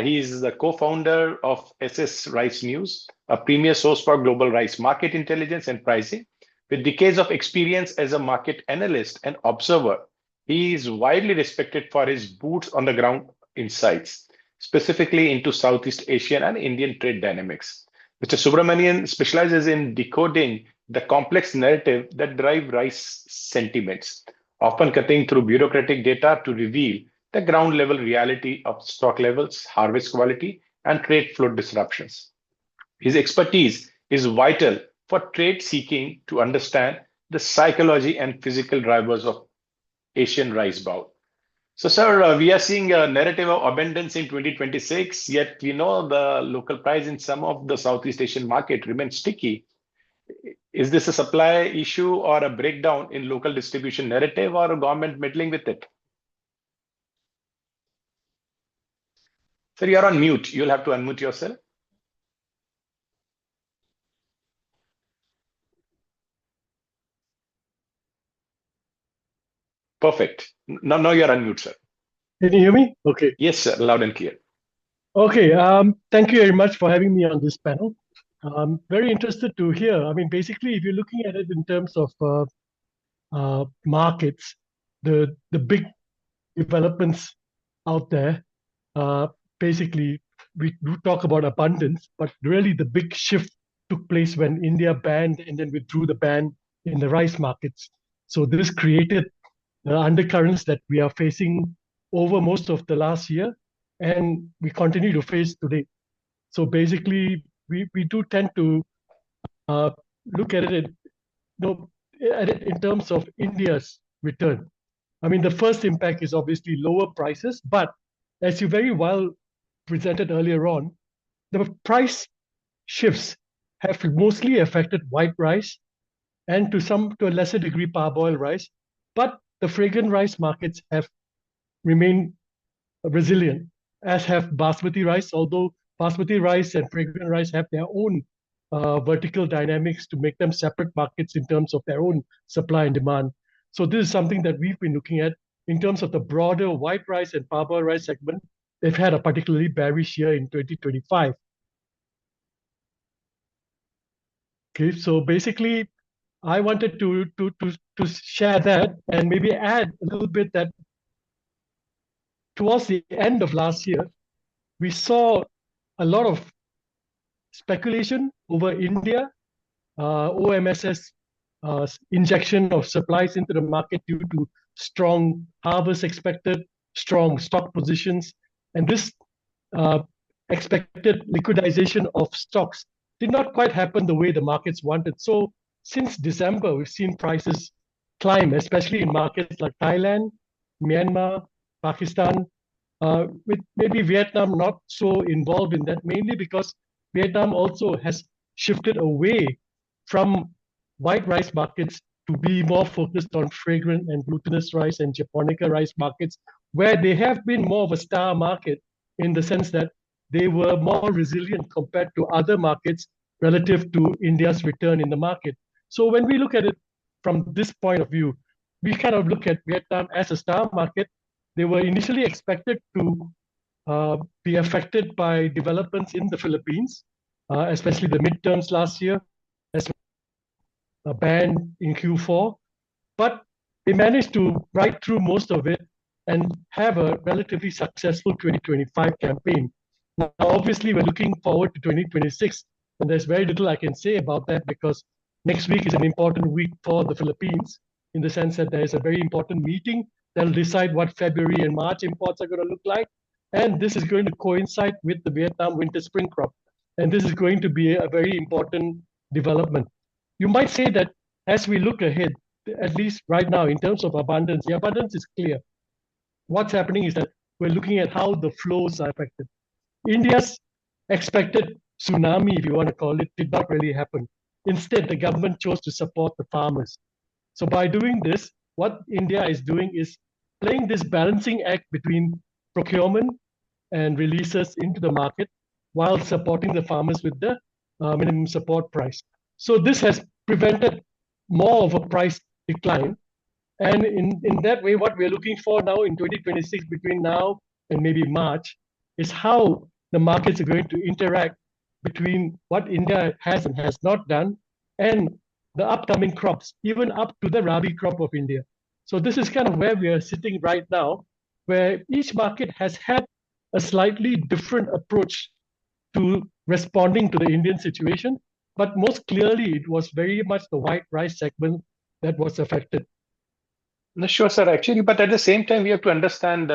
He is the co-founder of SS Rice News, a premier source for global rice market intelligence and pricing. With decades of experience as a market analyst and observer, he is widely respected for his boots on the ground insights, specifically into Southeast Asian and Indian trade dynamics. Mr. Subramanian specializes in decoding the complex narrative that drive rice sentiments, often cutting through bureaucratic data to reveal the ground level reality of stock levels, harvest quality, and trade flow disruptions. His expertise is vital for trade seeking to understand the psychology and physical drivers of Asian rice bowl. So, sir, we are seeing a narrative of abundance in 2026, yet we know the local price in some of the Southeast Asian market remains sticky. Is this a supply issue or a breakdown in local distribution narrative, or a government meddling with it? Sir, you're on mute. You'll have to unmute yourself. Perfect. Now you're unmute, sir. Can you hear me? Okay. Yes, sir. Loud and clear. Okay. Thank you very much for having me on this panel. I'm very interested to hear. I mean, basically, if you're looking at it in terms of markets, the big developments out there, basically, we do talk about abundance, but really the big shift took place when India banned and then withdrew the ban in the rice markets. So this created undercurrents that we are facing over most of the last year, and we continue to face today. So basically, we do tend to look at it, in terms of India's return. I mean, the first impact is obviously lower prices, but as you very well presented earlier on, the price shifts have mostly affected white rice and to a lesser degree parboiled rice, but the fragrant rice markets have remained resilient, as have basmati rice, although basmati rice and fragrant rice have their own vertical dynamics to make them separate markets in terms of their own supply and demand. So this is something that we've been looking at in terms of the broader white rice and parboiled rice segment. They've had a particularly bearish year in 2025. Okay, so basically, I wanted to share that and maybe add a little bit that towards the end of last year, we saw a lot of speculation over India, OMS's injection of supplies into the market due to strong harvest expected, strong stock positions, and this expected liquidization of stocks did not quite happen the way the markets wanted. So since December, we've seen prices climb, especially in markets like Thailand, Myanmar, Pakistan, with maybe Vietnam not so involved in that, mainly because Vietnam also has shifted away from white rice markets to be more focused on fragrant and glutinous rice and japonica rice markets, where they have been more of a star market in the sense that they were more resilient compared to other markets relative to India's return in the market. So when we look at it from this point of view, we kind of look at Vietnam as a star market. They were initially expected to be affected by developments in the Philippines, especially the midterms last year, as a ban in Q4. But they managed to ride through most of it and have a relatively successful 2025 campaign. Now, obviously, we're looking forward to 2026, and there's very little I can say about that because next week is an important week for the Philippines in the sense that there is a very important meeting that'll decide what February and March imports are going to look like. And this is going to coincide with the Vietnam winter spring crop. And this is going to be a very important development. You might say that as we look ahead, at least right now, in terms of abundance, the abundance is clear. What's happening is that we're looking at how the flows are affected. India's expected tsunami, if you want to call it, did not really happen. Instead, the government chose to support the farmers. So by doing this, what India is doing is playing this balancing act between procurement and releases into the market while supporting the farmers with the minimum support price. So this has prevented more of a price decline. And in that way, what we're looking for now in 2026, between now and maybe March, is how the markets are going to interact between what India has and has not done and the upcoming crops, even up to the Rabi crop of India. So this is kind of where we are sitting right now, where each market has had a slightly different approach to responding to the Indian situation. But most clearly, it was very much the white rice segment that was affected. No, sure, sir. Actually, but at the same time, we have to understand,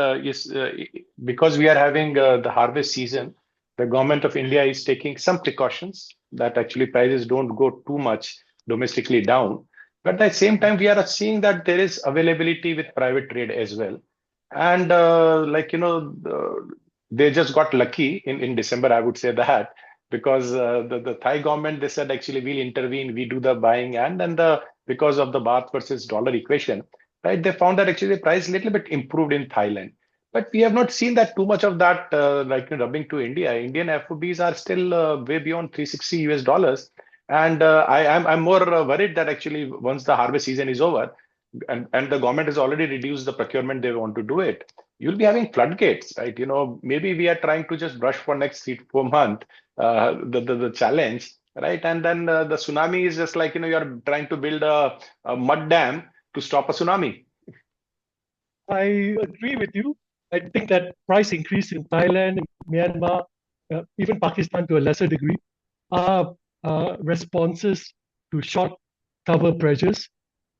because we are having the harvest season, the government of India is taking some precautions that actually prices don't go too much domestically down. But at the same time, we are seeing that there is availability with private trade as well. And they just got lucky in December, I would say that, because the Thai government, they said, actually, we'll intervene, we do the buying, and then because of the baht versus dollar equation, right, they found that actually the price a little bit improved in Thailand. But we have not seen that too much of that rubbing to India. Indian FOBs are still way beyond 360 US dollars. And I'm more worried that actually once the harvest season is over, and the government has already reduced the procurement they want to do it, you'll be having floodgates, right? Maybe we are trying to just brush for next 3 to 4 months the challenge, right? And then the tsunami is just like, you're trying to build a mud dam to stop a tsunami. I agree with you. I think that price increase in Thailand, Myanmar, even Pakistan to a lesser degree, are responses to short cover pressures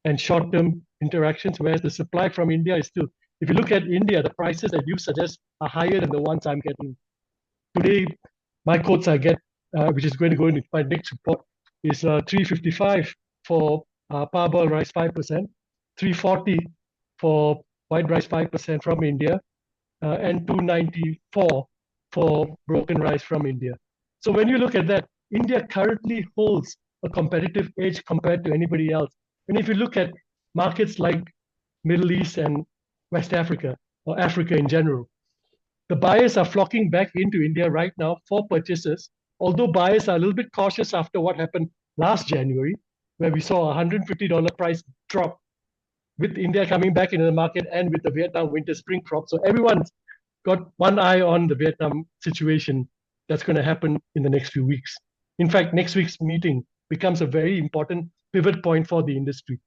and short-term interactions, whereas the supply from India is still, if you look at India, the prices that you suggest are higher than the ones I'm getting. Today, my quotes I get, which is going to go into my next report, is 355 for parboiled rice 5%, 340 for white rice 5% from India, and 294 for broken rice from India. So when you look at that, India currently holds a competitive edge compared to anybody else. And if you look at markets like Middle East and West Africa, or Africa in general, the buyers are flocking back into India right now for purchases, although buyers are a little bit cautious after what happened last January, where we saw a $150 price drop with India coming back into the market and with the Vietnam winter spring crop. So everyone's got one eye on the Vietnam situation that's going to happen in the next few weeks. In fact, next week's meeting becomes a very important pivot point for the industry.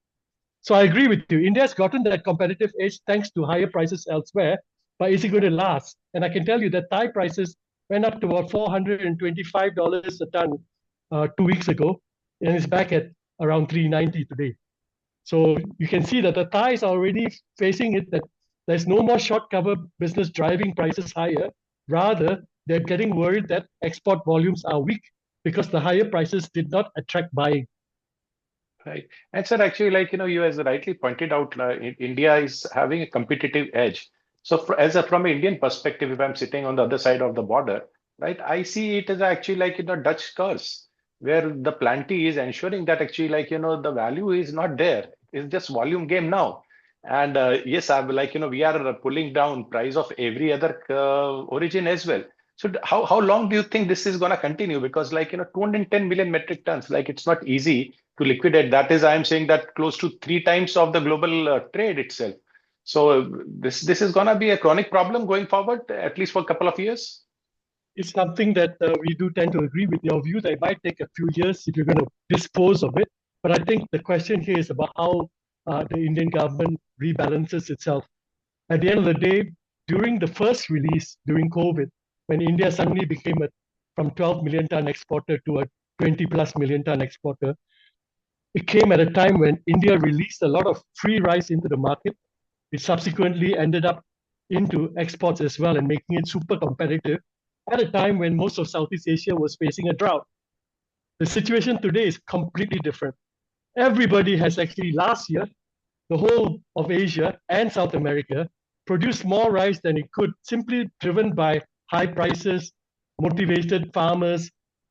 So I agree with you. India's gotten that competitive edge thanks to higher prices elsewhere, but is it going to last? And I can tell you that Thai prices went up to about $425 a ton 2 weeks ago, and it's back at around $390 today. So you can see that the Thais are already facing it, that there's no more short cover business driving prices higher. Rather, they're getting worried that export volumes are weak because the higher prices did not attract buying. Right. And sir, actually, you as rightly pointed out, India is having a competitive edge. So from an Indian perspective, if I'm sitting on the other side of the border, right, I see it as actually like, Dutch curse, where the plenty is ensuring that actually the value is not there. It's just volume game now. And yes, we are pulling down price of every other origin as well. So how long do you think this is going to continue? Because 210 million metric tons, it's not easy to liquidate. That is, I'm saying that close to 3 times of the global trade itself. So this is going to be a chronic problem going forward, at least for a couple of years. it's something that we do tend to agree with your view that it might take a few years if you're going to dispose of it. But I think the question here is about how the Indian government rebalances itself. At the end of the day, during the first release during COVID, when India suddenly became from 12 million ton exporter to a 20 plus million ton exporter, it came at a time when India released a lot of free rice into the market. It subsequently ended up into exports as well and making it super competitive at a time when most of Southeast Asia was facing a drought. The situation today is completely different. Everybody has actually last year, the whole of Asia and South America produced more rice than it could, simply driven by high prices, motivated farmers,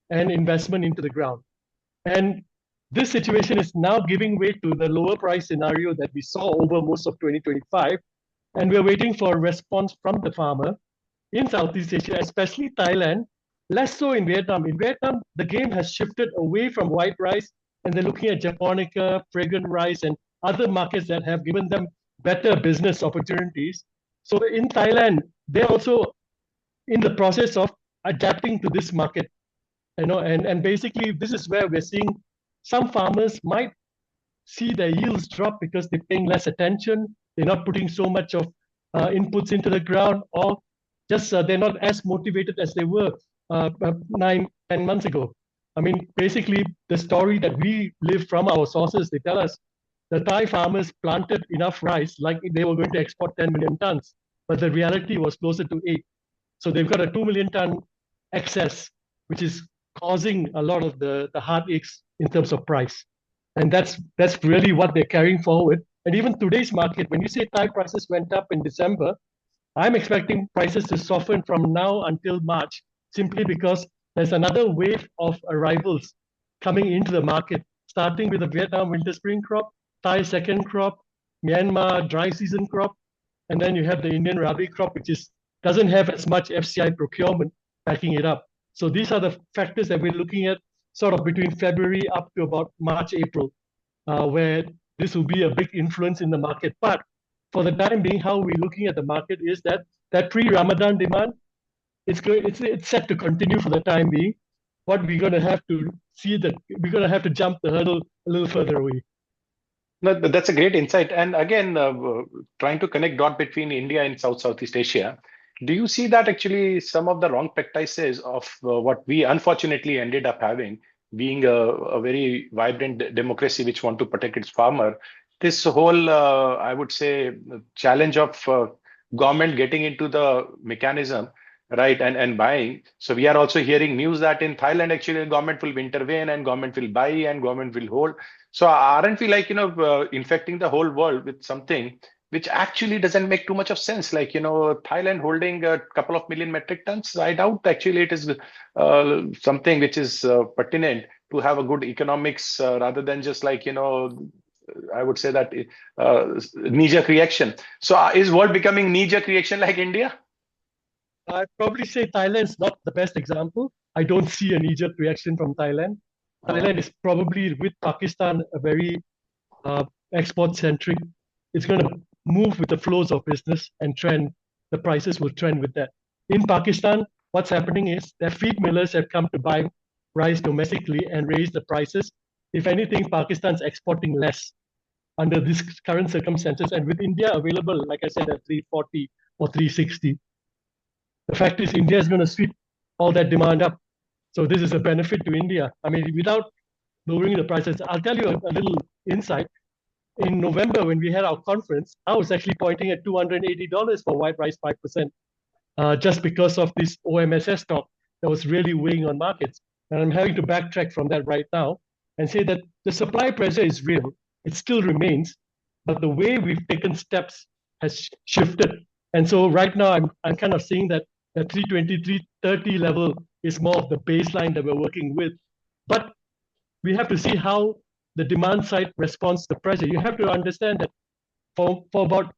and investment into the ground. And this situation is now giving way to the lower price scenario that we saw over most of 2025. And we're waiting for a response from the farmer in Southeast Asia, especially Thailand, less so in Vietnam. In Vietnam, the game has shifted away from white rice, and they're looking at Japonica, fragrant rice, and other markets that have given them better business opportunities. So in Thailand, they're also in the process of adapting to this market. And basically this is where we're seeing some farmers might see their yields drop because they're paying less attention, they're not putting so much of inputs into the ground, or just they're not as motivated as they were 9-10 months ago. I mean, basically the story that we live from our sources, they tell us the Thai farmers planted enough rice like they were going to export 10 million tons, but the reality was closer to 8. So they've got a 2 million ton excess, which is causing a lot of the heartaches in terms of price. And that's really what they're carrying forward. And even today's market, when you say Thai prices went up in December, I'm expecting prices to soften from now until March, simply because there's another wave of arrivals coming into the market, starting with the Vietnam winter spring crop, Thai second crop, Myanmar dry season crop, and then you have the Indian Rabi crop, which doesn't have as much FCI procurement backing it up. So these are the factors that we're looking at sort of between February up to about March, April, where this will be a big influence in the market. But for the time being, how we're looking at the market is that pre-Ramadan demand, it's set to continue for the time being. What we're going to have to see that we're going to have to jump the hurdle a little further away. No, that's a great insight. And again, trying to connect dot between India and Southeast Asia, do you see that actually some of the wrong practices of what we unfortunately ended up having, being a very vibrant democracy which want to protect its farmer, this whole, I would say, challenge of government getting into the mechanism, right, and buying. So we are also hearing news that in Thailand, actually, the government will intervene and government will buy and government will hold. So aren't we infecting the whole world with something which actually doesn't make too much of sense? Thailand holding a couple of million metric tons. I doubt actually it is something which is pertinent to have a good economics rather than just I would say that knee-jerk reaction. So is world becoming knee-jerk reaction like India? I'd probably say Thailand's not the best example. I don't see a knee-jerk reaction from Thailand. Thailand is probably, with Pakistan, a very export-centric. It's going to move with the flows of business and trend. The prices will trend with that. In Pakistan, what's happening is that feed millers have come to buy rice domestically and raise the prices. If anything, Pakistan's exporting less under these current circumstances. And with India available, like I said, at 340 or 360, the fact is India is going to sweep all that demand up. So this is a benefit to India. I mean, without lowering the prices, I'll tell you a little insight. In November, when we had our conference, I was actually pointing at $280 for white rice 5%, just because of this OMSS stock that was really weighing on markets. And I'm having to backtrack from that right now and say that the supply pressure is real. It still remains, but the way we've taken steps has shifted. And so right now, I'm kind of seeing that the 320, 330 level is more of the baseline that we're working with. But we have to see how the demand side responds to pressure. You have to understand that for about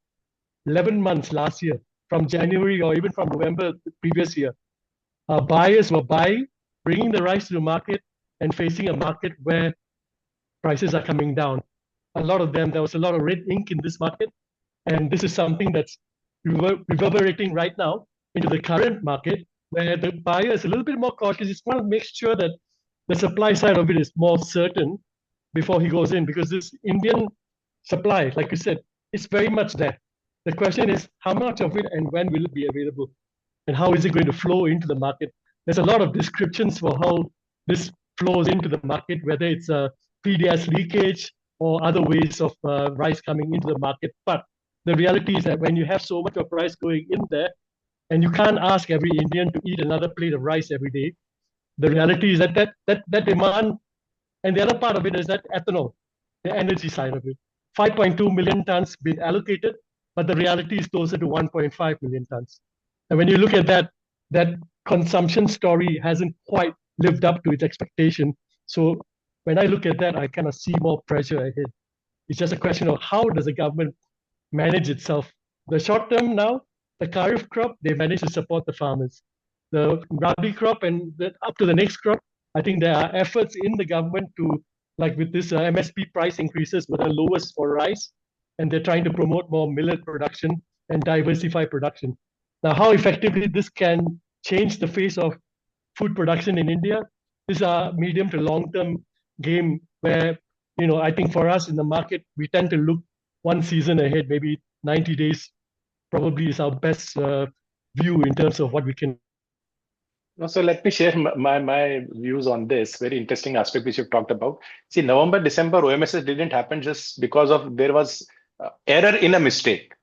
11 months last year, from January or even from November the previous year, buyers were buying, bringing the rice to the market and facing a market where prices are coming down. A lot of them, there was a lot of red ink in this market. And this is something that's reverberating right now into the current market, where the buyer is a little bit more cautious. He's want to make sure that the supply side of it is more certain before he goes in, because this Indian supply, like you said, is very much there. The question is how much of it and when will it be available, and how is it going to flow into the market? There's a lot of descriptions for how this flows into the market, whether it's a PDS leakage or other ways of rice coming into the market. But the reality is that when you have so much of rice going in there, and you can't ask every Indian to eat another plate of rice every day, the reality is that demand, and the other part of it is that ethanol, the energy side of it. 5.2 million tons been allocated, but the reality is closer to 1.5 million tons. And when you look at that, that consumption story hasn't quite lived up to its expectation. So when I look at that, I kind of see more pressure ahead. It's just a question of how does the government manage itself. The short term now, the Kharif crop, they manage to support the farmers. The Rabi crop and up to the next crop, I think there are efforts in the government to, like with this MSP price increases were the lowest for rice, and they're trying to promote more millet production and diversify production. Now, how effectively this can change the face of food production in India is a medium to long-term game where, I think for us in the market, we tend to look one season ahead, maybe 90 days probably is our best view in terms of what we can. So let me share my views on this very interesting aspect which you've talked about. See, November, December, OMSS didn't happen just because of there was error in a mistake.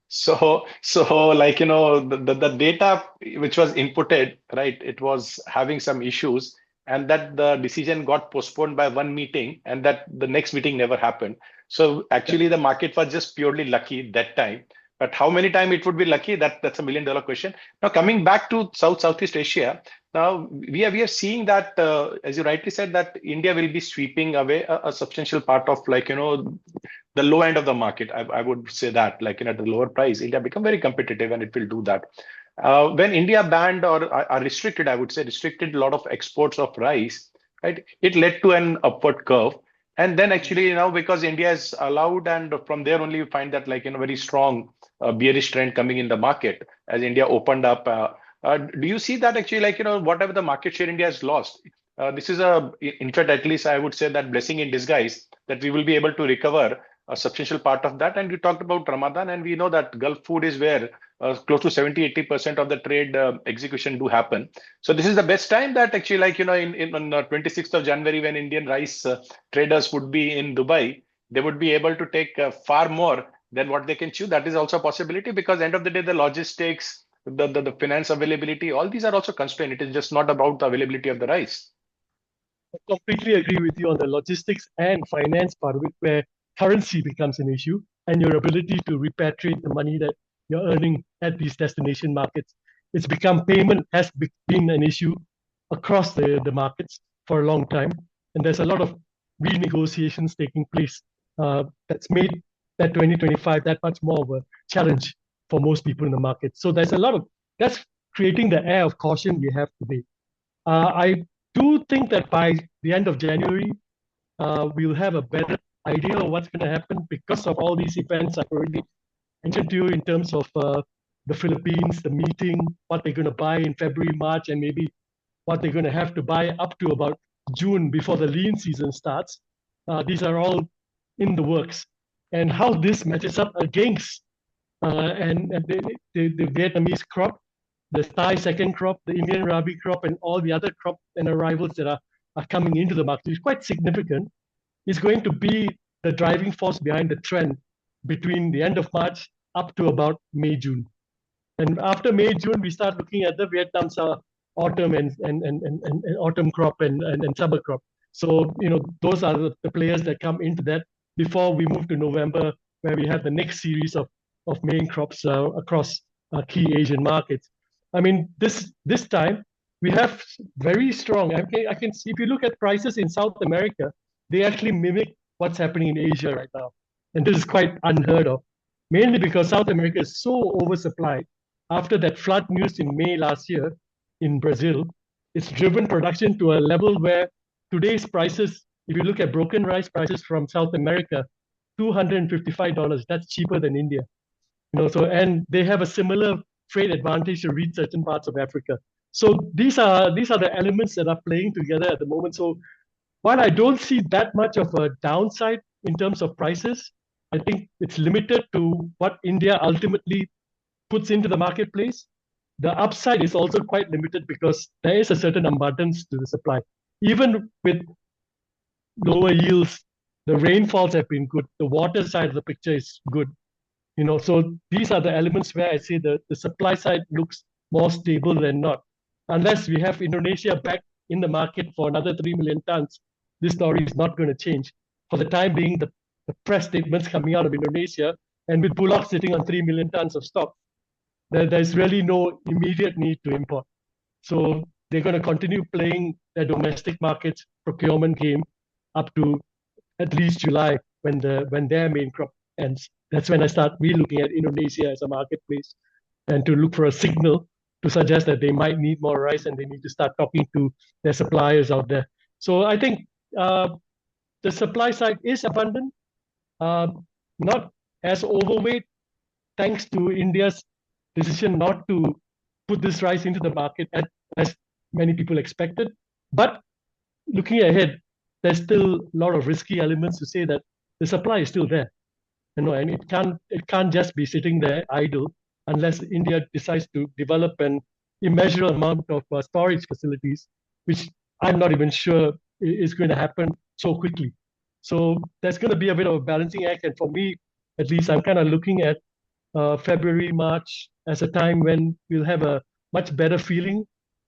So like, the data which was inputted, right, it was having some issues, and that the decision got postponed by one meeting, and that the next meeting never happened. So actually the market was just purely lucky that time. But how many times it would be lucky, that's $1 million question. Now coming back to Southeast Asia, now we are seeing that, as you rightly said, that India will be sweeping away a substantial part of, like, the low end of the market. I would say that, like, at the lower price, India become very competitive, and it will do that. When India banned or are restricted, I would say restricted a lot of exports of rice, right? It led to an upward curve. And then actually now, because India is allowed, and from there only you find that, like, very strong bearish trend coming in the market as India opened up. Do you see that actually, like, whatever the market share India has lost, this is in fact, at least I would say that blessing in disguise, that we will be able to recover a substantial part of that. And you talked about Ramadan, and we know that Gulf food is where close to 70-80% of the trade execution do happen. So this is the best time that actually, like, on 26th of January, when Indian rice traders would be in Dubai, they would be able to take far more than what they can chew. That is also a possibility, because end of the day, the logistics, the finance availability, all these are also constrained. It is just not about the availability of the rice. I completely agree with you on the logistics and finance part of it, where currency becomes an issue, and your ability to repatriate the money that you're earning at these destination markets. It's become payment has been an issue across the markets for a long time. And there's a lot of renegotiations taking place that's made that 2025 that much more of a challenge for most people in the market. So there's a lot of, that's creating the air of caution we have today. I do think that by the end of January, we'll have a better idea of what's going to happen because of all these events I've already mentioned to you in terms of the Philippines, the meeting, what they're going to buy in February, March, and maybe what they're going to have to buy up to about June before the lean season starts. These are all in the works. And how this matches up against and the Vietnamese crop, the Thai second crop, the Indian Rabi crop, and all the other crop and arrivals that are coming into the market is quite significant. Is going to be the driving force behind the trend between the end of March up to about May, June. And after May, June, we start looking at the Vietnam's autumn and autumn crop and summer crop. So, those are the players that come into that before we move to November, where we have the next series of main crops across key Asian markets. I mean, this time we have very strong, I can see, if you look at prices in South America, they actually mimic what's happening in Asia right now. And this is quite unheard of, mainly because South America is so oversupplied. After that flood news in May last year in Brazil, it's driven production to a level where today's prices, if you look at broken rice prices from South America, $255, that's cheaper than India. And they have a similar trade advantage to reach certain parts of Africa. So these are the elements that are playing together at the moment. So while I don't see that much of a downside in terms of prices, I think it's limited to what India ultimately puts into the marketplace. The upside is also quite limited because there is a certain abundance to the supply. Even with lower yields, the rainfalls have been good. The water side of the picture is good. So these are the elements where I say the supply side looks more stable than not. Unless we have Indonesia back in the market for another 3 million tons, this story is not going to change. For the time being, the press statements coming out of Indonesia, and with Bullock sitting on 3 million tons of stock, there's really no immediate need to import. So they're going to continue playing their domestic markets procurement game up to at least July when their main crop ends. That's when I start re-looking at Indonesia as a marketplace and to look for a signal to suggest that they might need more rice and they need to start talking to their suppliers out there. So I think the supply side is abundant, not as overweight, thanks to India's decision not to put this rice into the market as many people expected. But looking ahead, there's still a lot of risky elements to say that the supply is still there, and it can't just be sitting there idle unless India decides to develop an immeasurable amount of storage facilities, which I'm not even sure is going to happen so quickly. So there's going to be a bit of a balancing act, and for me, at least, I'm kind of looking at February, March as a time when we'll have a much better feeling,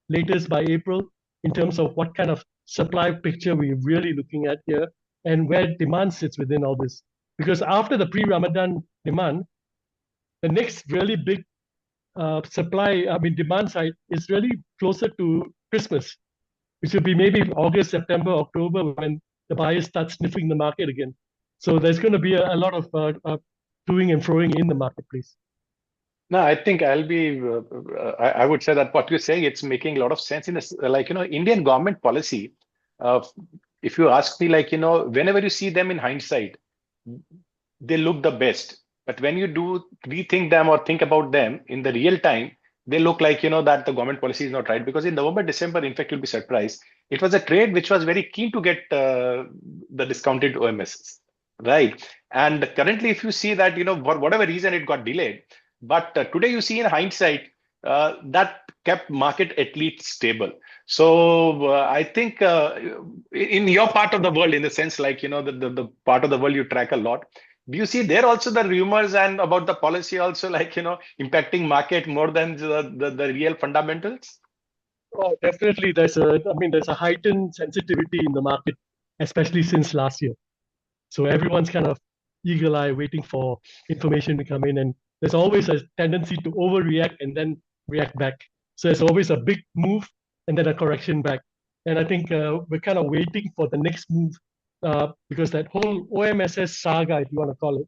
latest by April, in terms of what kind of supply picture we're really looking at here and where demand sits within all this. Because after the pre-Ramadan demand, the next really big demand side is really closer to Christmas, which will be maybe August, September, October, when the buyers start sniffing the market again. So there's going to be a lot of doing and throwing in the marketplace. No, I think I would say that what you're saying, it's making a lot of sense in this, Indian government policy. If you ask me, whenever you see them in hindsight, they look the best. But when you do rethink them or think about them in the real time, they look like, that the government policy is not right. Because in November, December, in fact, you'll be surprised. It was a trade which was very keen to get the discounted OMSs, right? And currently, if you see that, for whatever reason, it got delayed. But today you see in hindsight, that kept market at least stable. So I think in your part of the world, in the sense the part of the world you track a lot, do you see there also the rumors and about the policy also impacting market more than the real fundamentals? Oh, definitely. There's a heightened sensitivity in the market, especially since last year. So everyone's kind of eagle eye waiting for information to come in, and there's always a tendency to overreact and then react back. So there's always a big move and then a correction back. And I think we're kind of waiting for the next move because that whole OMSS saga, if you want to call it,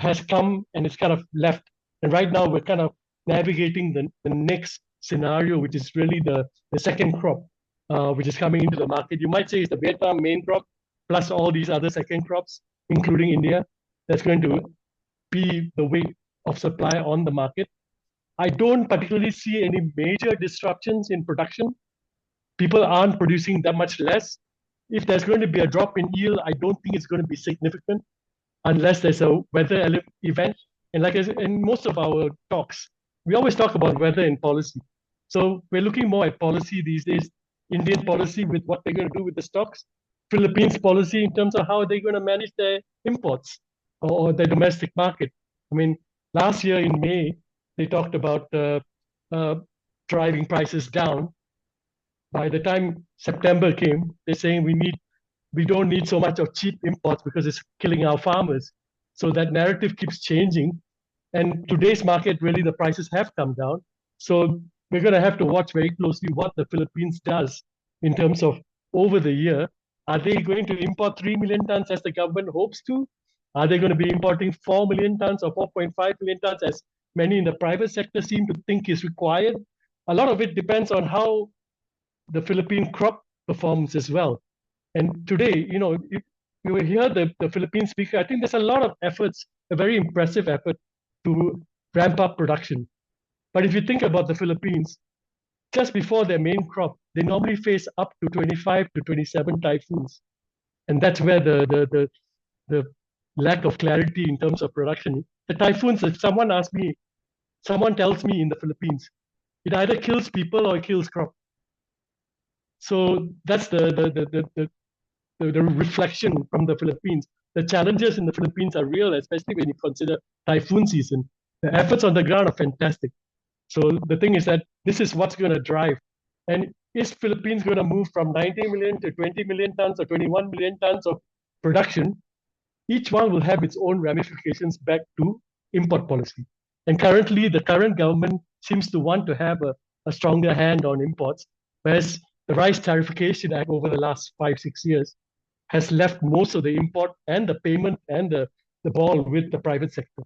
has come and it's kind of left. And right now we're kind of navigating the next scenario, which is really the second crop, which is coming into the market. You might say it's the Vietnam main crop, plus all these other second crops, including India, that's going to be the weight of supply on the market. I don't particularly see any major disruptions in production. People aren't producing that much less. If there's going to be a drop in yield, I don't think it's going to be significant unless there's a weather event. And like I said, in most of our talks, we always talk about weather and policy. So we're looking more at policy these days, Indian policy with what they're going to do with the stocks, Philippines policy in terms of how they're going to manage their imports or their domestic market. I mean, last year in May, they talked about driving prices down. By the time September came, they're saying we don't need so much of cheap imports because it's killing our farmers. So that narrative keeps changing. And today's market, really, the prices have come down. So we're going to have to watch very closely what the Philippines does in terms of over the year. Are they going to import 3 million tons as the government hopes to? Are they going to be importing 4 million tons or 4.5 million tons as many in the private sector seem to think is required? A lot of it depends on how the Philippine crop performs as well. And today, if you will hear the Philippine speaker, I think there's a lot of efforts, a very impressive effort to ramp up production. But if you think about the Philippines, just before their main crop, they normally face up to 25 to 27 typhoons. And that's where the lack of clarity in terms of production. The typhoons, if someone tells me in the Philippines, it either kills people or it kills crop. So that's the reflection from the Philippines. The challenges in the Philippines are real, especially when you consider typhoon season. The efforts on the ground are fantastic. So the thing is that this is what's going to drive. And is Philippines going to move from 90 million to 20 million tons or 21 million tons of production? Each one will have its own ramifications back to import policy. And currently, the current government seems to want to have a stronger hand on imports, whereas the Rice Tarification Act over the last 5-6 years has left most of the import and the payment and the ball with the private sector.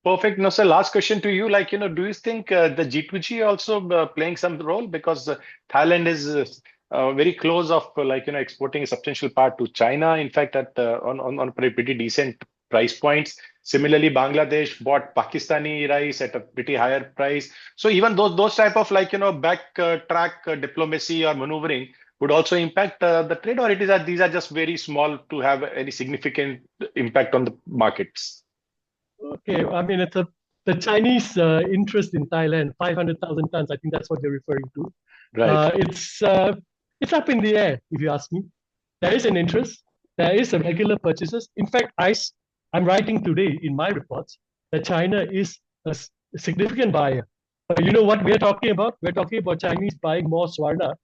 Perfect. Now, sir, last question to you. Do you think the G2G also playing some role? Because Thailand is very close of exporting a substantial part to China. In fact, on pretty decent price points. Similarly, Bangladesh bought Pakistani rice at a pretty higher price. So even those type of backtrack diplomacy or maneuvering would also impact the trade, or it is that these are just very small to have any significant impact on the markets. Okay, I mean, the Chinese interest in Thailand, 500,000 tons. I think that's what they're referring to. Right. It's up in the air, if you ask me. There is an interest. There is a regular purchases. In fact, I'm writing today in my reports that China is a significant buyer. But you know what we're talking about? We're talking about Chinese buying more swarna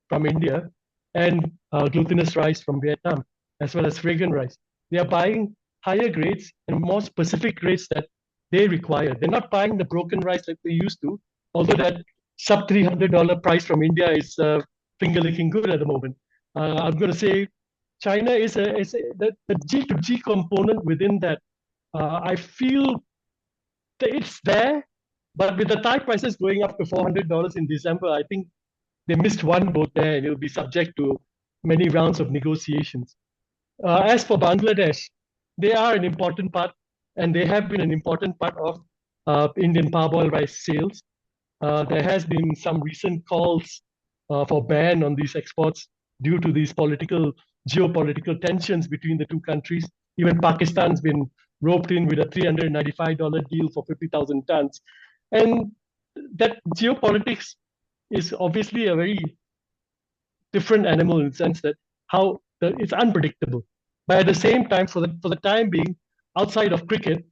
from India and glutinous rice from Vietnam, as well as fragrant rice. They are buying higher grades and more specific grades that they require. They're not buying the broken rice like they used to, although that sub $300 price from India is finger licking good at the moment. I'm going to say China is the G2G component within that. I feel that it's there, but with the Thai prices going up to $400 in December, I think they missed one boat there, and it'll be subject to many rounds of negotiations. As for Bangladesh, they are an important part, and they have been an important part of Indian parboiled rice sales. There has been some recent calls for ban on these exports due to these geopolitical tensions between the two countries. Even Pakistan's been roped in with a $395 deal for 50,000 tons. And that geopolitics is obviously a very different animal in the sense that it's unpredictable. But at the same time, for the time being, outside of cricket,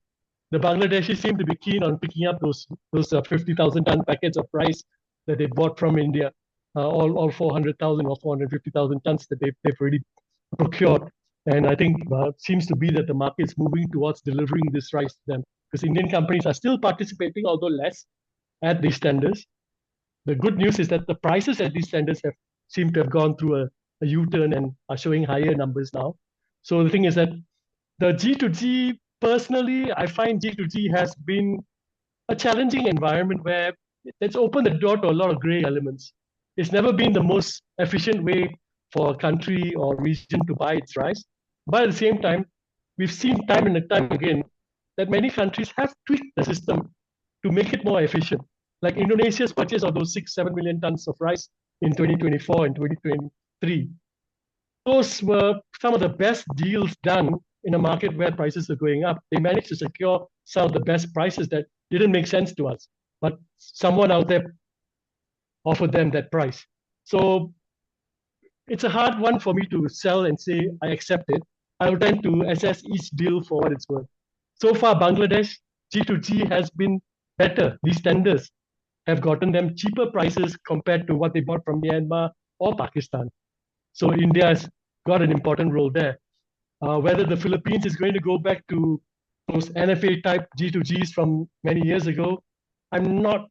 the Bangladeshis seem to be keen on picking up those 50,000 ton packets of rice that they bought from India, all 400,000 or 450,000 tons that they've already procured. And I think it seems to be that the market is moving towards delivering this rice to them, because Indian companies are still participating, although less, at these tenders. The good news is that the prices at these tenders seem to have gone through a U-turn and are showing higher numbers now. So the thing is that the G2G, personally, I find G2G has been a challenging environment where it's opened the door to a lot of gray elements. It's never been the most efficient way for a country or region to buy its rice. But at the same time, we've seen time and time again that many countries have tweaked the system to make it more efficient. Like Indonesia's purchase of those 6-7 million tons of rice in 2024 and 2023. Those were some of the best deals done in a market where prices are going up. They managed to secure some of the best prices that didn't make sense to us, but someone out there offered them that price. So it's a hard one for me to sell and say I accept it. I will tend to assess each deal for what it's worth. So far, Bangladesh G2G has been better. These tenders have gotten them cheaper prices compared to what they bought from Myanmar or Pakistan. So India has got an important role there. Whether the Philippines is going to go back to those NFA type G2Gs from many years ago, I'm not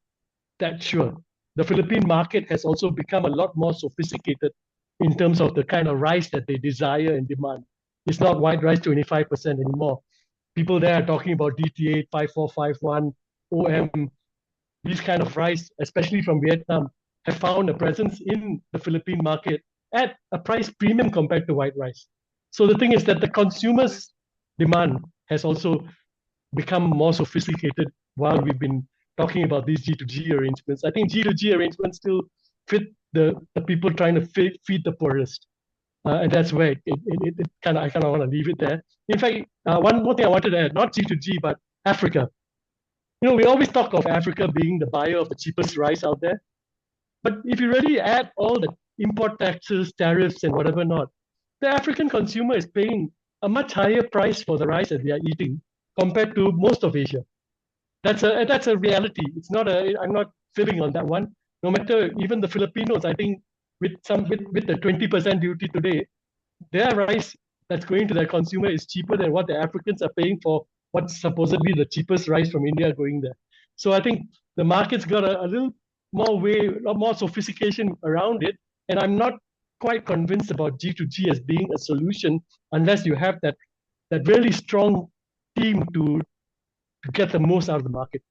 that sure. The Philippine market has also become a lot more sophisticated in terms of the kind of rice that they desire and demand. It's not white rice 25% anymore. People there are talking about DT8, 5451, OM. These kind of rice, especially from Vietnam, have found a presence in the Philippine market at a price premium compared to white rice. So the thing is that the consumer's demand has also become more sophisticated while we've been talking about these G2G arrangements. I think G2G arrangements still fit the people trying to feed the poorest. And that's where it kind of, I kind of want to leave it there. In fact, one more thing I wanted to add, not G2G, but Africa. We always talk of Africa being the buyer of the cheapest rice out there. But if you really add all the import taxes, tariffs, and whatever not, the African consumer is paying a much higher price for the rice that they are eating compared to most of Asia. That's a reality. It's not I'm not fibbing on that one. No matter, even the Filipinos, I think with the 20% duty today, their rice that's going to their consumer is cheaper than what the Africans are paying for what's supposedly the cheapest rice from India going there. So I think the market's got a little more sophistication around it, and I'm not quite convinced about G2G as being a solution unless you have that really strong team to get the most out of the market.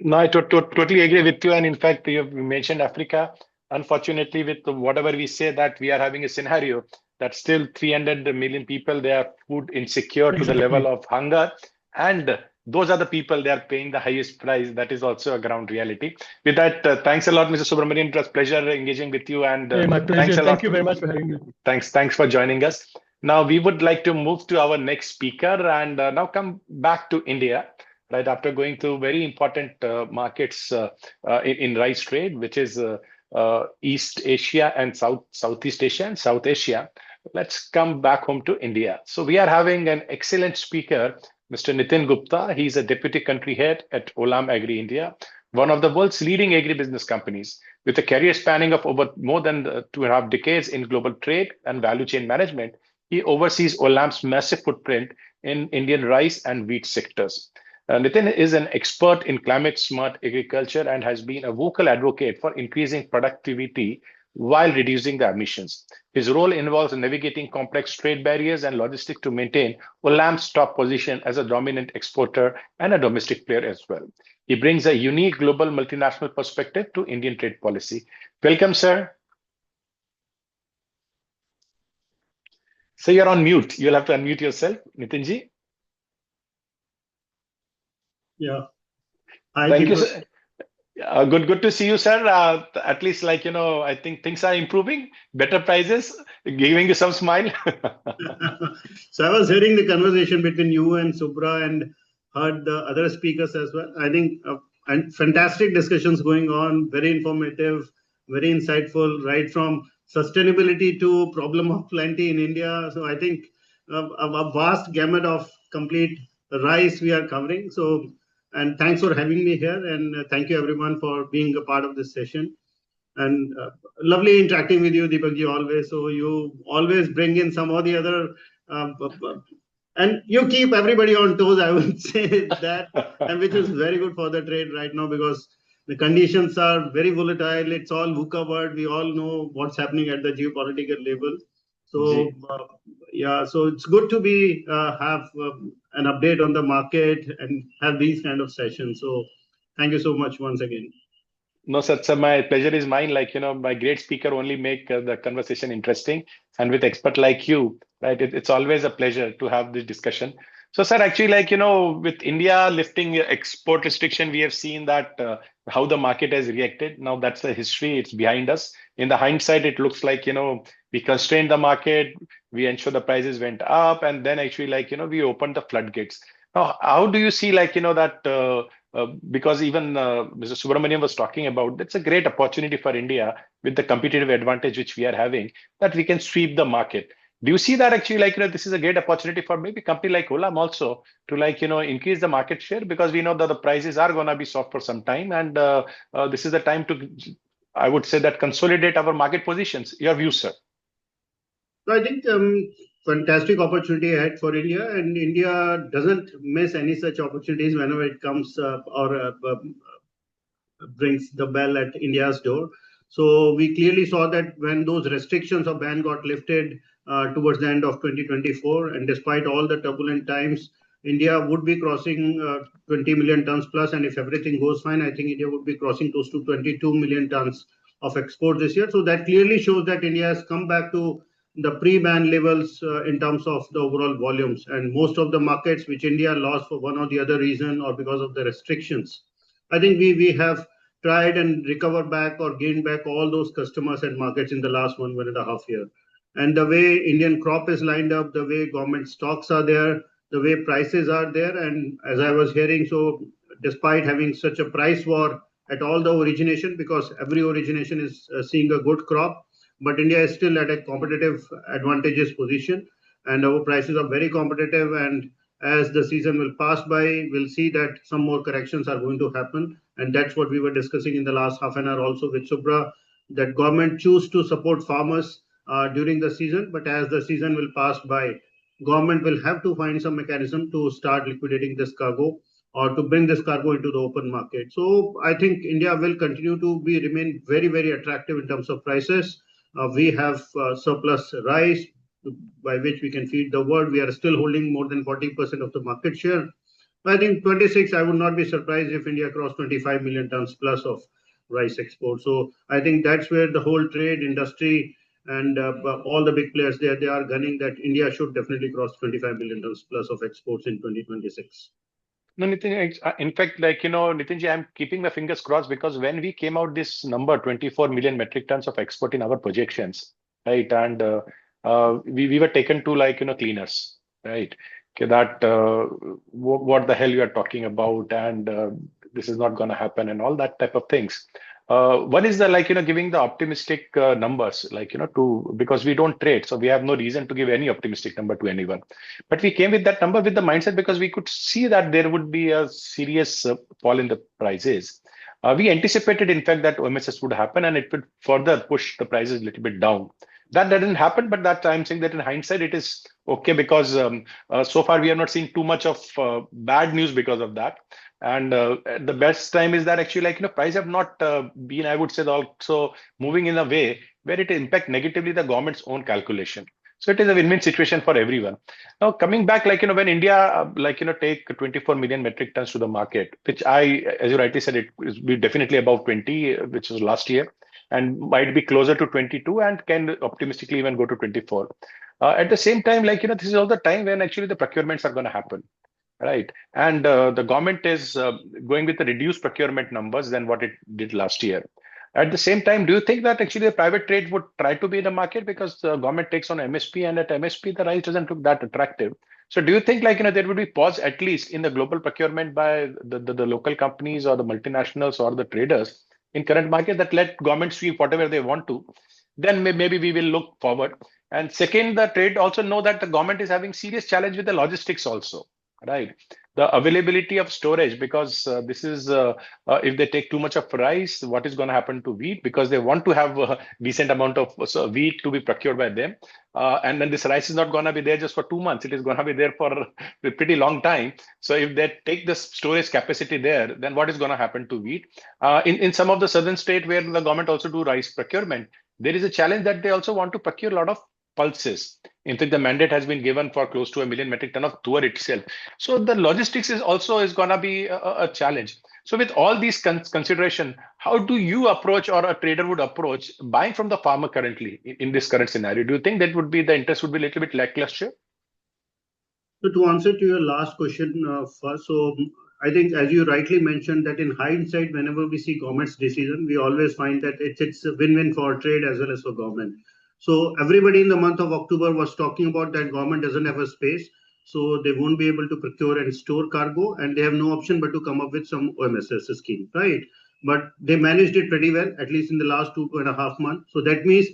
No, I totally agree with you. And in fact, you mentioned Africa. Unfortunately, with whatever we say, that we are having a scenario that still 300 million people, they are food insecure to the level of hunger. And those are the people, they are paying the highest price. That is also a ground reality. With that, thanks a lot, Mr. Subramanian. It was a pleasure engaging with you. And my pleasure. Thank you very much for having me. Thanks for joining us. Now, we would like to move to our next speaker and now come back to India, right after going through very important markets in rice trade, which is East Asia and Southeast Asia and South Asia. Let's come back home to India. So we are having an excellent speaker, Mr. Nitin Gupta. He's a deputy country head at Olam Agri India, one of the world's leading agribusiness companies, with a career spanning of over more than 2.5 decades in global trade and value chain management. He oversees Olam's massive footprint in Indian rice and wheat sectors. Nitin is an expert in climate-smart agriculture and has been a vocal advocate for increasing productivity while reducing the emissions. His role involves navigating complex trade barriers and logistics to maintain Olam's top position as a dominant exporter and a domestic player as well. He brings a unique global multinational perspective to Indian trade policy. Welcome, sir. So you're on mute. You'll have to unmute yourself, Nitinji. Yeah. Thank you, sir. Good to see you, sir. At least, I think things are improving. Better prices, giving you some smile. So I was hearing the conversation between you and Subra and heard the other speakers as well. I think and fantastic discussions going on, very informative, very insightful, right from sustainability to problem of plenty in India. So I think a vast gamut of complete rice we are covering. So, and thanks for having me here, and thank you everyone for being a part of this session. And lovely interacting with you, Deepak ji, always. So you always bring in some or the other, and you keep everybody on toes, I would say that, and which is very good for the trade right now because the conditions are very volatile. It's all VUCA word. We all know what's happening at the geopolitical level. So yeah, so it's good to be have an update on the market and have these kind of sessions. So thank you so much once again. No, sir, my pleasure is mine. My great speaker only make the conversation interesting, and with expert like you, right, it's always a pleasure to have this discussion. So, sir, actually, with India lifting export restriction, we have seen that how the market has reacted. Now that's the history; it's behind us. In the hindsight, it looks like we constrained the market, we ensure the prices went up, and then actually we opened the floodgates. Now, how do you see that? Because even Mr. Subramanian was talking about, that's a great opportunity for India with the competitive advantage which we are having, that we can sweep the market. Do you see that actually this is a great opportunity for maybe a company like Olam also to increase the market share, because we know that the prices are going to be soft for some time, and this is the time to, I would say, that consolidate our market positions. Your view, sir? So I think fantastic opportunity ahead for India, and India doesn't miss any such opportunities whenever it comes or brings the bell at India's door. So we clearly saw that when those restrictions or ban got lifted towards the end of 2024, and despite all the turbulent times, India would be crossing 20 million tons plus, and if everything goes fine, I think India would be crossing close to 22 million tons of export this year. So that clearly shows that India has come back to the pre-ban levels in terms of the overall volumes, and most of the markets which India lost for one or the other reason or because of the restrictions. I think we have tried and recovered back or gained back all those customers and markets in the last 1.5 year. And the way Indian crop is lined up, the way government stocks are there, the way prices are there, and as I was hearing, so despite having such a price war at all the origination, because every origination is seeing a good crop, but India is still at a competitive advantageous position, and our prices are very competitive. And as the season will pass by, we'll see that some more corrections are going to happen, and that's what we were discussing in the last half an hour also with Subra, that government choose to support farmers during the season, but as the season will pass by, government will have to find some mechanism to start liquidating this cargo or to bring this cargo into the open market. So I think India will continue to remain very, very attractive in terms of prices. We have surplus rice by which we can feed the world. We are still holding more than 40% of the market share. I think 26, I would not be surprised if India crossed 25 million tons plus of rice export. So I think that's where the whole trade industry and all the big players there, they are gunning that India should definitely cross 25 million tons plus of exports in 2026. No, Nitin, in fact, Nitinji, I'm keeping my fingers crossed because when we came out this number, 24 million metric tons of export in our projections, right? And we were taken to cleaners, right? Okay, that what the hell you are talking about, and this is not going to happen, and all that type of things. One is the giving the optimistic numbers, because we don't trade, so we have no reason to give any optimistic number to anyone. But we came with that number with the mindset because we could see that there would be a serious fall in the prices. We anticipated, in fact, that OMSS would happen and it would further push the prices a little bit down. That didn't happen, but that I'm saying that in hindsight it is okay because so far we have not seen too much of bad news because of that. And the best time is that actually price have not been, I would say, also moving in a way where it impact negatively the government's own calculation. So it is a win-win situation for everyone. Now coming back, when India take 24 million metric tons to the market, which as you rightly said, it will be definitely above 20, which was last year, and might be closer to 22 and can optimistically even go to 24. At the same time, this is all the time when actually the procurements are going to happen. Right. And the government is going with the reduced procurement numbers than what it did last year. At the same time, do you think that actually the private trade would try to be in the market because the government takes on MSP, and at MSP, the rice doesn't look that attractive? So do you think there would be pause at least in the global procurement by the local companies or the multinationals or the traders in current market that let government sweep whatever they want to? Then maybe we will look forward. And second, the trade also know that the government is having serious challenge with the logistics also. Right, the availability of storage, because this is if they take too much of rice, what is going to happen to wheat? Because they want to have a decent amount of wheat to be procured by them, and then this rice is not going to be there just for 2 months. It is going to be there for a pretty long time. So if they take the storage capacity there, then what is going to happen to wheat? In some of the southern state where the government also do rice procurement, there is a challenge that they also want to procure a lot of pulses. In fact, the mandate has been given for close to 1 million metric ton of tuor itself. So the logistics is going to be a challenge. So with all these consideration, how do you approach, or a trader would approach, buying from the farmer currently in this current scenario? Do you think that would be the interest would be a little bit lackluster? So to answer to your last question first, so I think as you rightly mentioned that in hindsight, whenever we see government's decision, we always find that it's a win-win for trade as well as for government. So everybody in the month of October was talking about that government doesn't have a space, so they won't be able to procure and store cargo, and they have no option but to come up with some OMSS scheme, right? But they managed it pretty well, at least in the last 2.5 months. So that means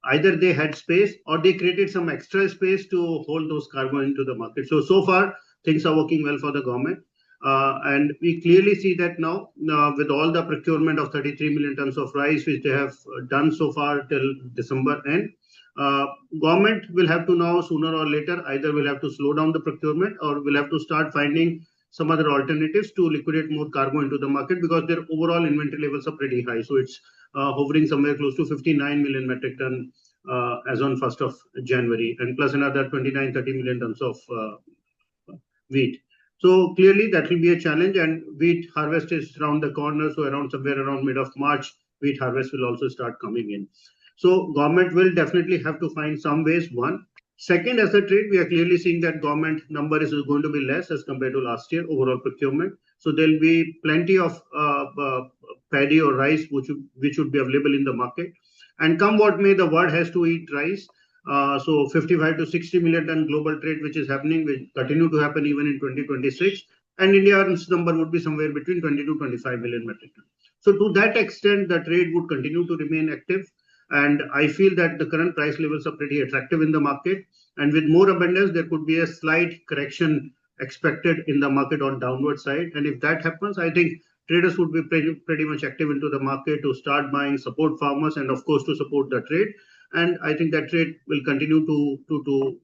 either they had space or they created some extra space to hold those cargo into the market. So far, things are working well for the government. And we clearly see that now with all the procurement of 33 million tons of rice, which they have done so far till December end, government will have to now sooner or later either will have to slow down the procurement or will have to start finding some other alternatives to liquidate more cargo into the market, because their overall inventory levels are pretty high. So it's hovering somewhere close to 59 million metric ton as on 1st of January, and plus another 29-30 million tons of wheat. So clearly that will be a challenge, and wheat harvest is around the corner. So somewhere around mid of March, wheat harvest will also start coming in. So government will definitely have to find some ways. One. Second, as a trade, we are clearly seeing that government number is going to be less as compared to last year, overall procurement. So there'll be plenty of paddy or rice which would be available in the market. And come what may, the world has to eat rice. So 55 to 60 million ton global trade, which is happening, will continue to happen even in 2026. And India's number would be somewhere between 20 to 25 million metric ton. So to that extent, the trade would continue to remain active. And I feel that the current price levels are pretty attractive in the market. And with more abundance, there could be a slight correction expected in the market on downward side. And if that happens, I think traders would be pretty much active into the market to start buying, support farmers, and of course to support the trade. And I think that trade will continue to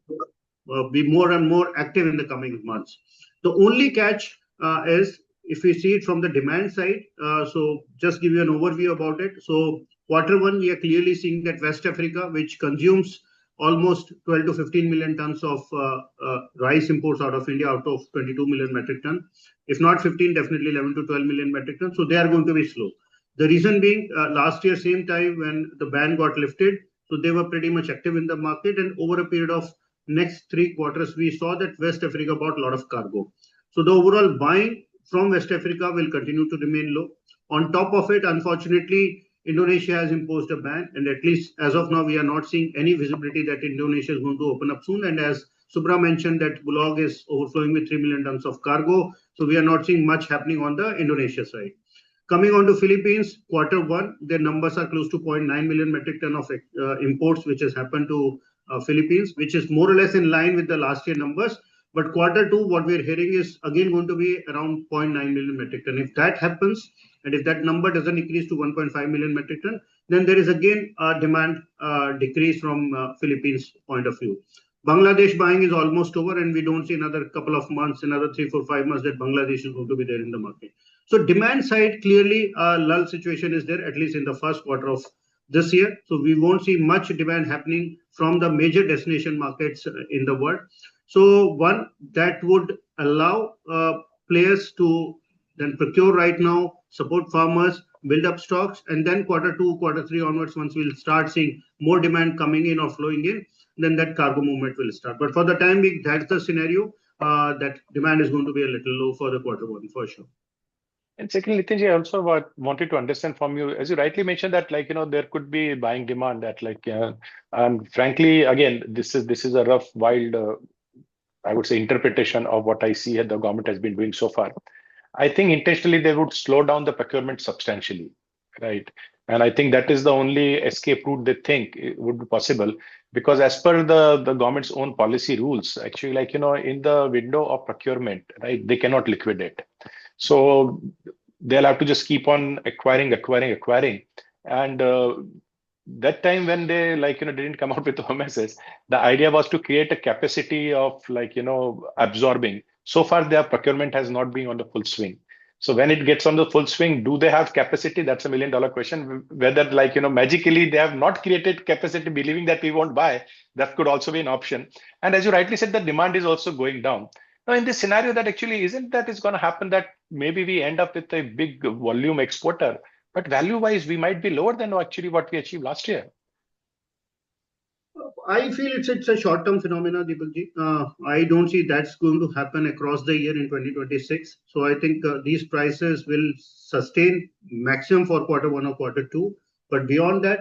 be more and more active in the coming months. The only catch is if we see it from the demand side. So just give you an overview about it. So Q1, we are clearly seeing that West Africa, which consumes almost 12 to 15 million tons of rice imports out of India, out of 22 million metric ton. If not 15, definitely 11 to 12 million metric ton. So they are going to be slow. The reason being, last year, same time when the ban got lifted, so they were pretty much active in the market. And over a period of next 3 quarters, we saw that West Africa bought a lot of cargo. So the overall buying from West Africa will continue to remain low. On top of it, unfortunately, Indonesia has imposed a ban, and at least as of now, we are not seeing any visibility that Indonesia is going to open up soon. And as Subra mentioned, that Bulog is overflowing with 3 million tons of cargo. So we are not seeing much happening on the Indonesia side. Coming on to Philippines, Q1, their numbers are close to 0.9 million metric ton of imports, which has happened to Philippines, which is more or less in line with the last year numbers. But Q2, what we're hearing is again going to be around 0.9 million metric ton. If that happens, and if that number doesn't increase to 1.5 million metric ton, then there is again a demand decrease from Philippines point of view. Bangladesh buying is almost over, and we don't see another couple of months, another 3, 4, 5 months that Bangladesh is going to be there in the market. So demand side, clearly a lull situation is there, at least in the first quarter of this year. So we won't see much demand happening from the major destination markets in the world. So one, that would allow players to then procure right now, support farmers, build up stocks, and then Q2, Q3 onwards, once we'll start seeing more demand coming in or flowing in, then that cargo movement will start. But for the time being, that's the scenario, that demand is going to be a little low for the Q1 for sure. And secondly, Nitin, I also wanted to understand from you, as you rightly mentioned that, like, there could be buying demand that, like, and frankly, again, this is a rough, wild, I would say, interpretation of what I see the government has been doing so far. I think intentionally they would slow down the procurement substantially, right? And I think that is the only escape route they think it would be possible, because as per the government's own policy rules, actually, like, in the window of procurement, right, they cannot liquidate. So they'll have to just keep on acquiring. And that time when they, like, didn't come out with OMSs, the idea was to create a capacity of, like, absorbing. So far, their procurement has not been on the full swing. So when it gets on the full swing, do they have capacity? That's $1 million question. Whether, like, magically they have not created capacity, believing that we won't buy, that could also be an option. And as you rightly said, the demand is also going down. Now, in this scenario, that actually isn't that it's going to happen that maybe we end up with a big volume exporter, but value-wise, we might be lower than actually what we achieved last year. I feel it's a short-term phenomenon, Deepakji. I don't see that's going to happen across the year in 2026. So I think these prices will sustain maximum for Q1 or Q2. But beyond that,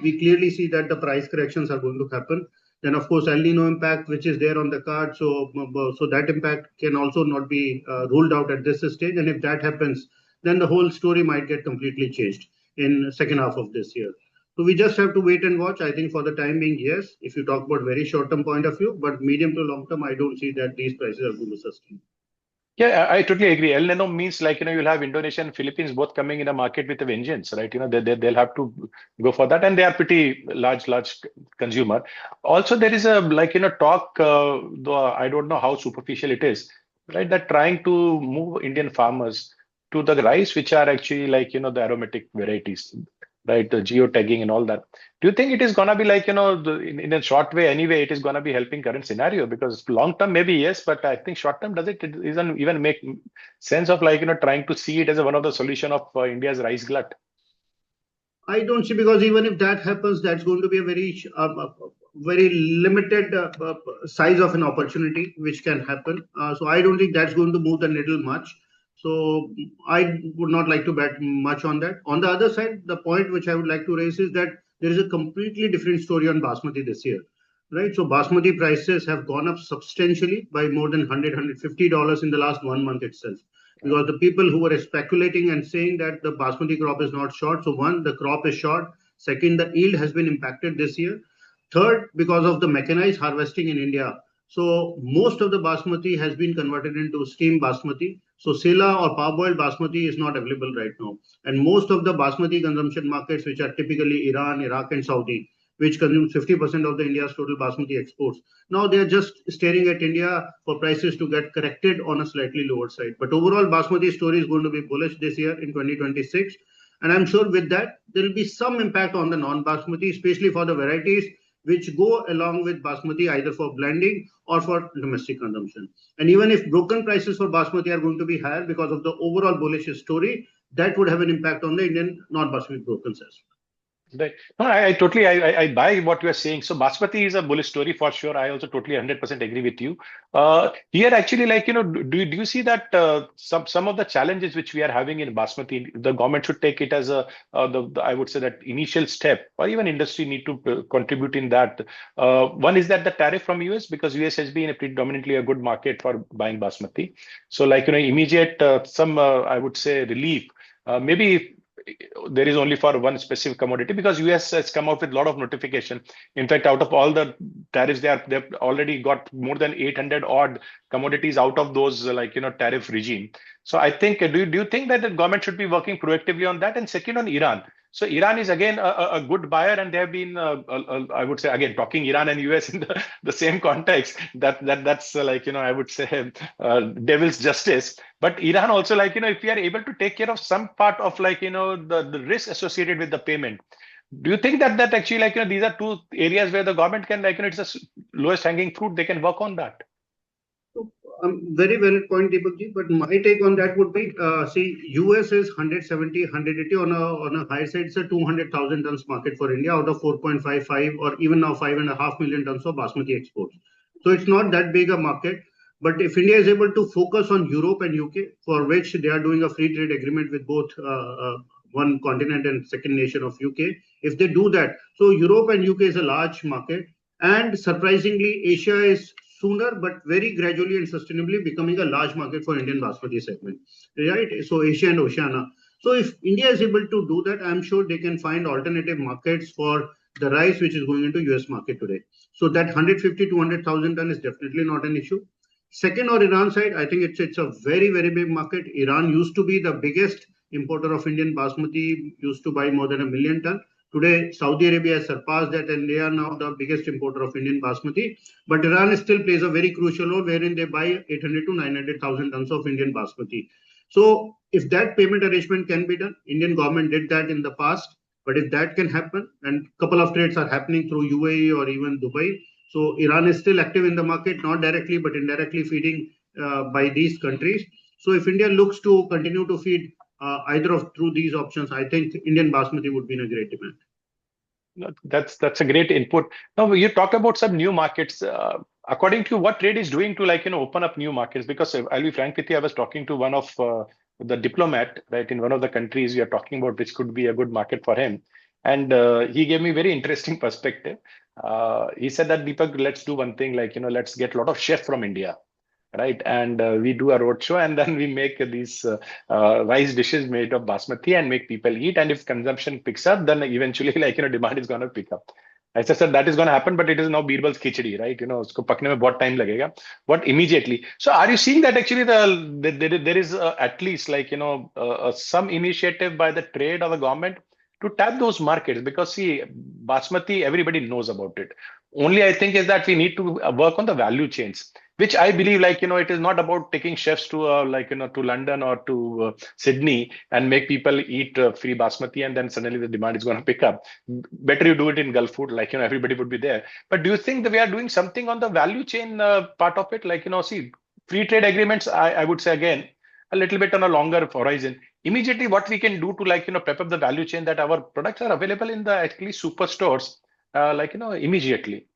we clearly see that the price corrections are going to happen. Then, of course, El Nino impact, which is there on the card. So that impact can also not be ruled out at this stage. And if that happens, then the whole story might get completely changed in the second half of this year. So we just have to wait and watch. I think for the time being, yes, if you talk about very short-term point of view, but medium to long-term, I don't see that these prices are going to sustain. Yeah, I totally agree. El Nino means, like, you'll have Indonesia and Philippines both coming in a market with a vengeance, right? They'll have to go for that, and they are pretty large consumer. Also, there is a, like, talk, though I don't know how superficial it is, right? That trying to move Indian farmers to the rice, which are actually, like, the aromatic varieties, right? The geotagging and all that. Do you think it is going to be, like, in a short way anyway, it is going to be helping current scenario? Because long term, maybe yes, but I think short term, it doesn't even make sense of, like, trying to see it as one of the solution of India's rice glut? I don't see, because even if that happens, that's going to be a very limited size of an opportunity which can happen. So I don't think that's going to move the needle much. So I would not like to bet much on that. On the other side, the point which I would like to raise is that there is a completely different story on basmati this year, right? So basmati prices have gone up substantially by more than $100, $150 in the last 1 month itself. Because the people who were speculating and saying that the basmati crop is not short. So one, the crop is short. Second, the yield has been impacted this year. Third, because of the mechanized harvesting in India. So most of the basmati has been converted into steam basmati. So Sela or parboiled basmati is not available right now. And most of the basmati consumption markets, which are typically Iran, Iraq, and Saudi, which consume 50% of the India's total basmati exports. Now they are just staring at India for prices to get corrected on a slightly lower side. But overall, basmati story is going to be bullish this year in 2026. And I'm sure with that, there will be some impact on the non-basmati, especially for the varieties which go along with basmati either for blending or for domestic consumption. And even if broken prices for basmati are going to be higher because of the overall bullish story, that would have an impact on the Indian non-basmati brokens as well. Right. No, I totally I buy what you are saying. So basmati is a bullish story for sure. I also totally 100% agree with you. Here actually, do you see that some of the challenges which we are having in basmati, the government should take it as I would say that initial step, or even industry need to contribute in that. One is that the tariff from US, because US has been a predominantly a good market for buying basmati. So immediate I would say relief. Maybe there is only for one specific commodity, because US has come out with a lot of notification. In fact, out of all the tariffs, they've already got more than 800 odd commodities out of those tariff regime. So I think, do you think that the government should be working proactively on that? And second, on Iran. So Iran is again a good buyer, and they have been, I would say, again, talking Iran and US in the same context. That's I would say devil's justice. But Iran also, if we are able to take care of some part of the risk associated with the payment, do you think that actually these are two areas where the government can it's the lowest hanging fruit, they can work on that? Very valid point, Deepak. But my take on that would be, see, US is 170, 180 on a high side. It's a 200,000 tons market for India out of 4.55 or even now 5.5 million tons of basmati exports. So it's not that big a market. But if India is able to focus on Europe and UK, for which they are doing a free trade agreement with both one continent and second nation of UK, if they do that, so Europe and UK is a large market. And surprisingly, Asia is sooner but very gradually and sustainably becoming a large market for Indian basmati segment, right? So Asia and Oceania. So if India is able to do that, I'm sure they can find alternative markets for the rice which is going into US market today. So that 150 200,000 ton is definitely not an issue. Second, on Iran side, I think it's a very, very big market. Iran used to be the biggest importer of Indian basmati, used to buy more than 1 million ton. Today, Saudi Arabia has surpassed that, and they are now the biggest importer of Indian basmati. But Iran still plays a very crucial role, wherein they buy 800 to 900,000 tons of Indian basmati. So if that payment arrangement can be done, Indian government did that in the past. But if that can happen, and a couple of trades are happening through UAE or even Dubai, so Iran is still active in the market, not directly, but indirectly feeding by these countries. So if India looks to continue to feed either of through these options, I think Indian basmati would be in a great demand. That's a great input. Now you talked about some new markets. According to you, what trade is doing to open up new markets? Because I'll be frank with you, I was talking to one of the diplomat, right, in one of the countries we are talking about, which could be a good market for him. And he gave me very interesting perspective. He said that, Deepak, let's do one thing, let's get a lot of chefs from India, right? And we do a roadshow, and then we make these rice dishes made of basmati and make people eat. And if consumption picks up, then eventually, demand is going to pick up. I said that is going to happen, but it is now Birbal's khichdi, right? Usko pakne mein bahut time lagega. What immediately? So are you seeing that actually there is at least some initiative by the trade or the government to tap those markets? Because see, basmati, everybody knows about it. Only I think is that we need to work on the value chains, which I believe it is not about taking chefs to to London or to Sydney and make people eat free basmati and then suddenly the demand is going to pick up. Better you do it in Gulf food, everybody would be there. But do you think that we are doing something on the value chain part of it? See, free trade agreements, I would say again, a little bit on a longer horizon. Immediately what we can do to pep up the value chain, that our products are available in the actually superstores, immediately.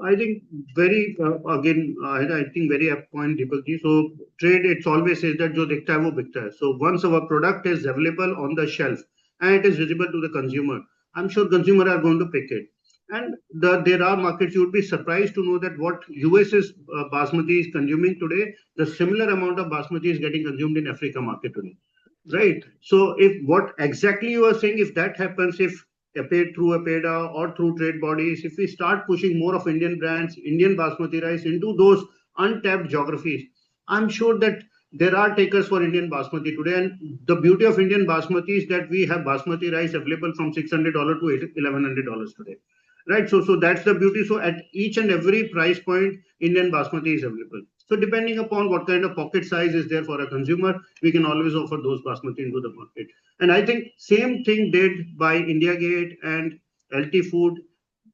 I think I think very apt point, Deepakji. So trade, it's always says that jo dikhta hai wo bikta hai. So once our product is available on the shelf and it is visible to the consumer, I'm sure consumer are going to pick it. And there are markets, you would be surprised to know that what US is basmati is consuming today, the similar amount of basmati is getting consumed in Africa market today. Right. So if what exactly you are saying, if that happens, if through APEDA or through trade bodies, if we start pushing more of Indian brands, Indian basmati rice into those untapped geographies, I'm sure that there are takers for Indian basmati today. And the beauty of Indian basmati is that we have basmati rice available from $600 to $1,100 today. Right. So that's the beauty. So at each and every price point, Indian basmati is available. So depending upon what kind of pocket size is there for a consumer, we can always offer those basmati into the market. And I think same thing did by India Gate and LT Food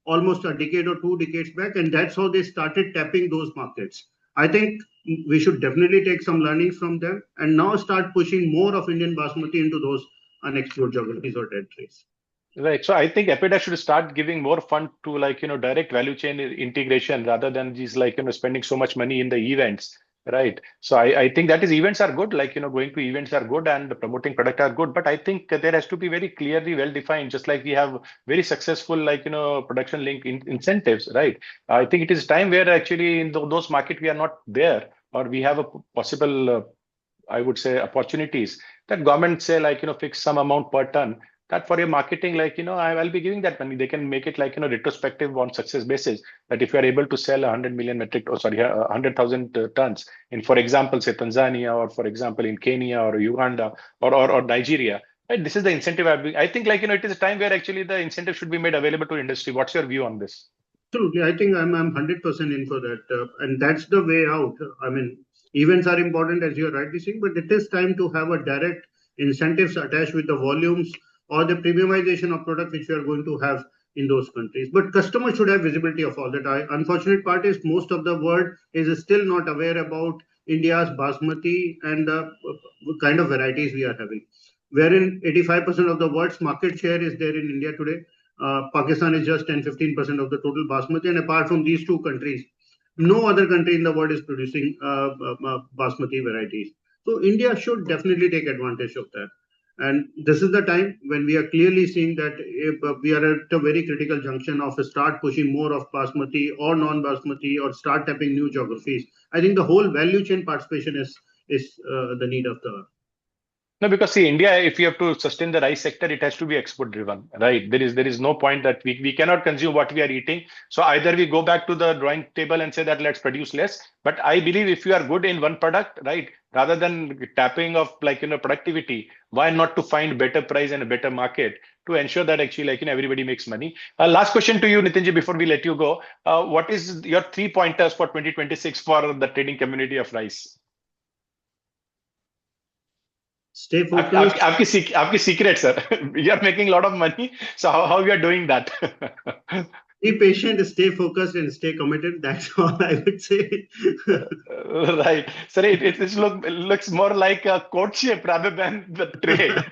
almost a decade or 2 decades back, and that's how they started tapping those markets. I think we should definitely take some learnings from them and now start pushing more of Indian basmati into those unexplored geographies or territories. Right. So I think APEDA should start giving more fund to direct value chain integration rather than these spending so much money in the events. Right. So I think that is events are good, going to events are good and promoting product are good. But I think there has to be very clearly well defined, just like we have very successful, production link incentives. Right. I think it is time where actually in those markets we are not there or we have a possible, I would say, opportunities that government say fix some amount per ton. That for your marketing, I'll be giving that money. They can make it retrospective on success basis. That if you are able to sell 100 million 100,000 tons in, for example, say Tanzania, or for example in Kenya or Uganda or Nigeria, right? This is the incentive. I think it is a time where actually the incentive should be made available to industry. What's your view on this? Absolutely, I think I'm 100% in for that, and that's the way out. I mean, events are important as you're rightly saying, but it is time to have a direct incentives attached with the volumes or the premiumization of product which we are going to have in those countries. But customers should have visibility of all that. Unfortunate part is most of the world is still not aware about India's basmati and the kind of varieties we are having. Wherein 85% of the world's market share is there in India today. Pakistan is just 10-15% of the total basmati, and apart from these two countries, no other country in the world is producing basmati varieties. So India should definitely take advantage of that. And this is the time when we are clearly seeing that we are at a very critical junction of start pushing more of basmati or non-basmati or start tapping new geographies. I think the whole value chain participation is the need of the hour. No, because see, India, if you have to sustain the rice sector, it has to be export driven, right? There is no point that we cannot consume what we are eating. So either we go back to the drawing table and say that let's produce less. But I believe if you are good in one product, right, rather than tapping of productivity, why not to find better price and a better market to ensure that actually everybody makes money? Last question to you, Nitinji, before we let you go. What is your 3 pointers for 2026 for the trading community of rice? Stay focused. आपकी secret, sir. You are making a lot of money. So how you are doing that? Be patient, stay focused, and stay committed. That's all I would say. Right. So it looks more like a courtship rather than the trade.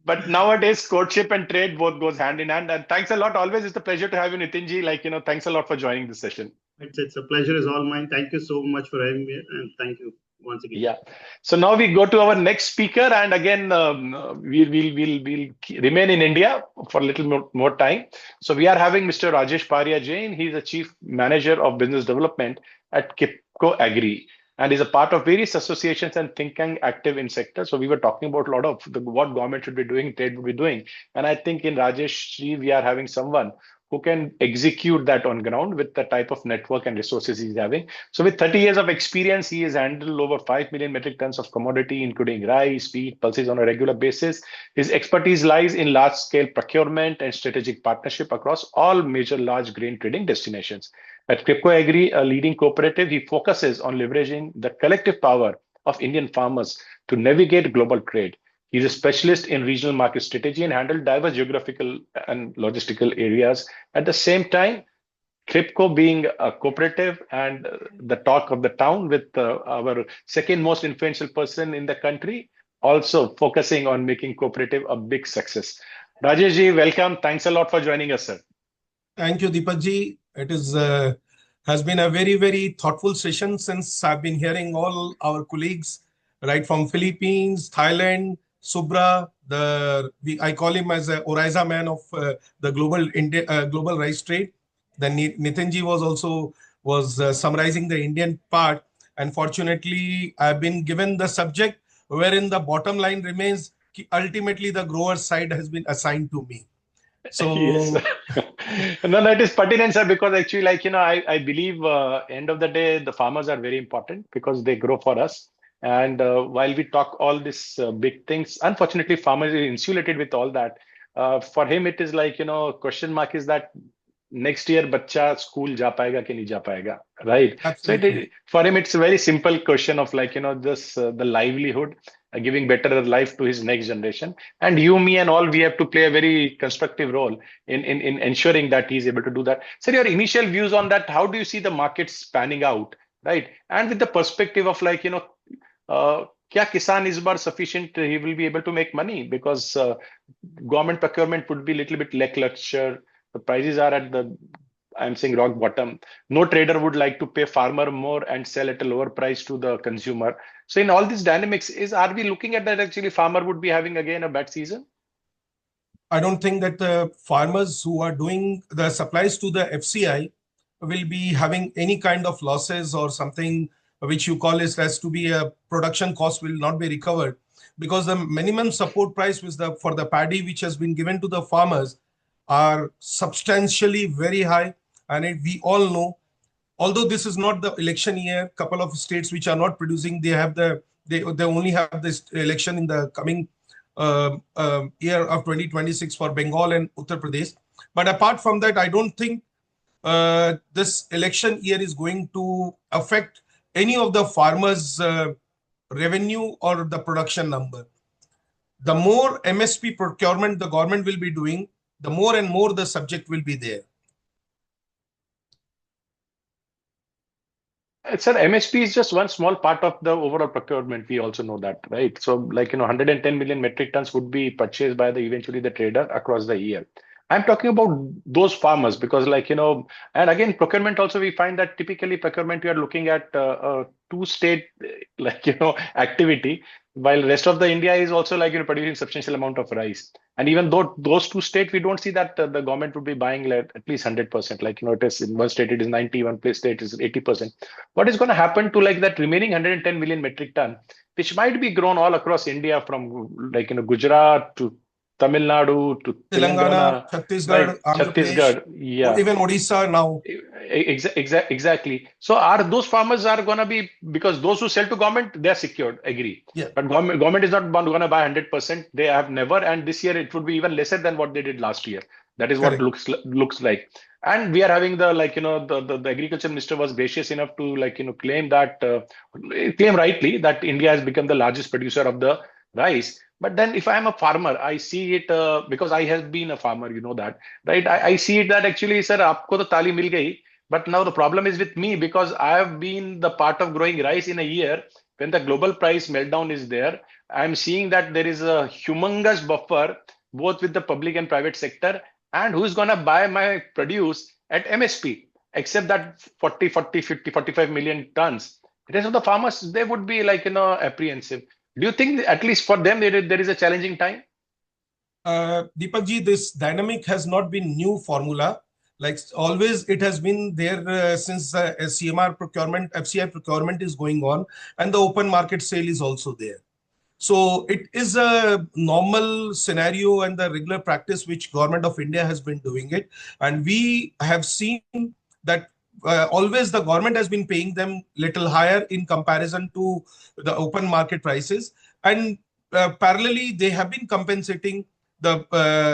But nowadays, courtship and trade both goes hand in hand. And thanks a lot. Always it's a pleasure to have you, Nitinji. Thanks a lot for joining this session. It's a pleasure is all mine. Thank you so much for having me, and thank you once again. Yeah. So now we go to our next speaker, and again we'll remain in India for a little more time. So we are having Mr. Rajesh Paharia Jain. He's the Chief Manager of Business Development at Kribhco Agri, and is a part of various associations and think tank active in sector. So we were talking about a lot of what government should be doing, trade would be doing, and I think in Rajesh we are having someone who can execute that on ground with the type of network and resources he's having. So with 30 years of experience, he has handled over 5 million metric tons of commodity, including rice, wheat, pulses on a regular basis. His expertise lies in large-scale procurement and strategic partnership across all major large grain trading destinations. At Kribhco Agri, a leading cooperative, he focuses on leveraging the collective power of Indian farmers to navigate global trade. He's a specialist in regional market strategy and handled diverse geographical and logistical areas. At the same time, Kribhco being a cooperative and the talk of the town with our second most influential person in the country, also focusing on making cooperative a big success. Rajesh ji, welcome. Thanks a lot for joining us, sir. Thank you, Deepak ji. It is Has been a very, very thoughtful session since I've been hearing all our colleagues, right from Philippines, Thailand, Subra, I call him as a Oriza man of the global rice trade. Then Nitinji was also summarizing the Indian part. And fortunately, I've been given the subject wherein the bottom line remains ultimately the grower side has been assigned to me. So Yes. No, that is pertinent, sir, because actually, I believe end of the day, the farmers are very important because they grow for us. And while we talk all these big things, unfortunately, farmers is insulated with all that. For him, it is question mark is that next year बच्चा school जा पाएगा कि नहीं जा पाएगा, right? So for him it's a very simple question of this the livelihood, giving better life to his next generation, and you, me, and all, we have to play a very constructive role in ensuring that he's able to do that. So your initial views on that, how do you see the markets panning out, right? And with the perspective of क्या किसान इस बार sufficient he will be able to make money, because government procurement would be a little bit lackluster. The prices are at I'm saying rock bottom. No trader would like to pay farmer more and sell at a lower price to the consumer. So in all these dynamics, are we looking at that actually farmer would be having again a bad season? I don't think that the farmers who are doing the supplies to the FCI will be having any kind of losses or something which you call as to be a production cost will not be recovered, because the minimum support price for the paddy which has been given to the farmers are substantially very high. And we all know, although this is not the election year, couple of states which are not producing, they only have this election in the coming year of 2026 for Bengal and Uttar Pradesh. But apart from that, I don't think this election year is going to affect any of the farmers' revenue or the production number. The more MSP procurement the government will be doing, the more and more the subject will be there. Sir, MSP is just one small part of the overall procurement. We also know that, right? So 110 million metric tons would be purchased by eventually the trader across the year. I'm talking about those farmers because and again, procurement also, we find that typically procurement, we are looking at two-state, activity, while rest of the India is also producing substantial amount of rice. And even though those two states, we don't see that the government would be buying at least 100%. It is in one state, it is 90, one place state is 80%. What is going to happen to that remaining 110 million metric ton, which might be grown all across India from Gujarat to Tamil Nadu to Telangana, Chhattisgarh, right, Chhattisgarh, yeah, even Odisha now. Exactly. So are those farmers are going to be, because those who sell to government, they are secured, agree. Yeah. But government is not going to buy 100%. They have never, and this year it would be even lesser than what they did last year. That is what looks like. And we are having the agriculture minister was gracious enough to claim rightly that India has become the largest producer of the rice. But then if I'm a farmer, I see it because I have been a farmer, you know that, right? I see it that actually, sir, aapko to tali mil gayi. But now the problem is with me because I have been the part of growing rice in a year when the global price meltdown is there. I'm seeing that there is a humongous buffer both with the public and private sector, and who's going to buy my produce at MSP, except that 40, 50, 45 million tons. The rest of the farmers, they would be apprehensive. Do you think at least for them there is a challenging time? Deepak ji, this dynamic has not been new formula. Like always, it has been there since CMR procurement, FCI procurement is going on, and the open market sale is also there. So it is a normal scenario and the regular practice which Government of India has been doing it. And we have seen that always the government has been paying them little higher in comparison to the open market prices. And parallelly, they have been compensating the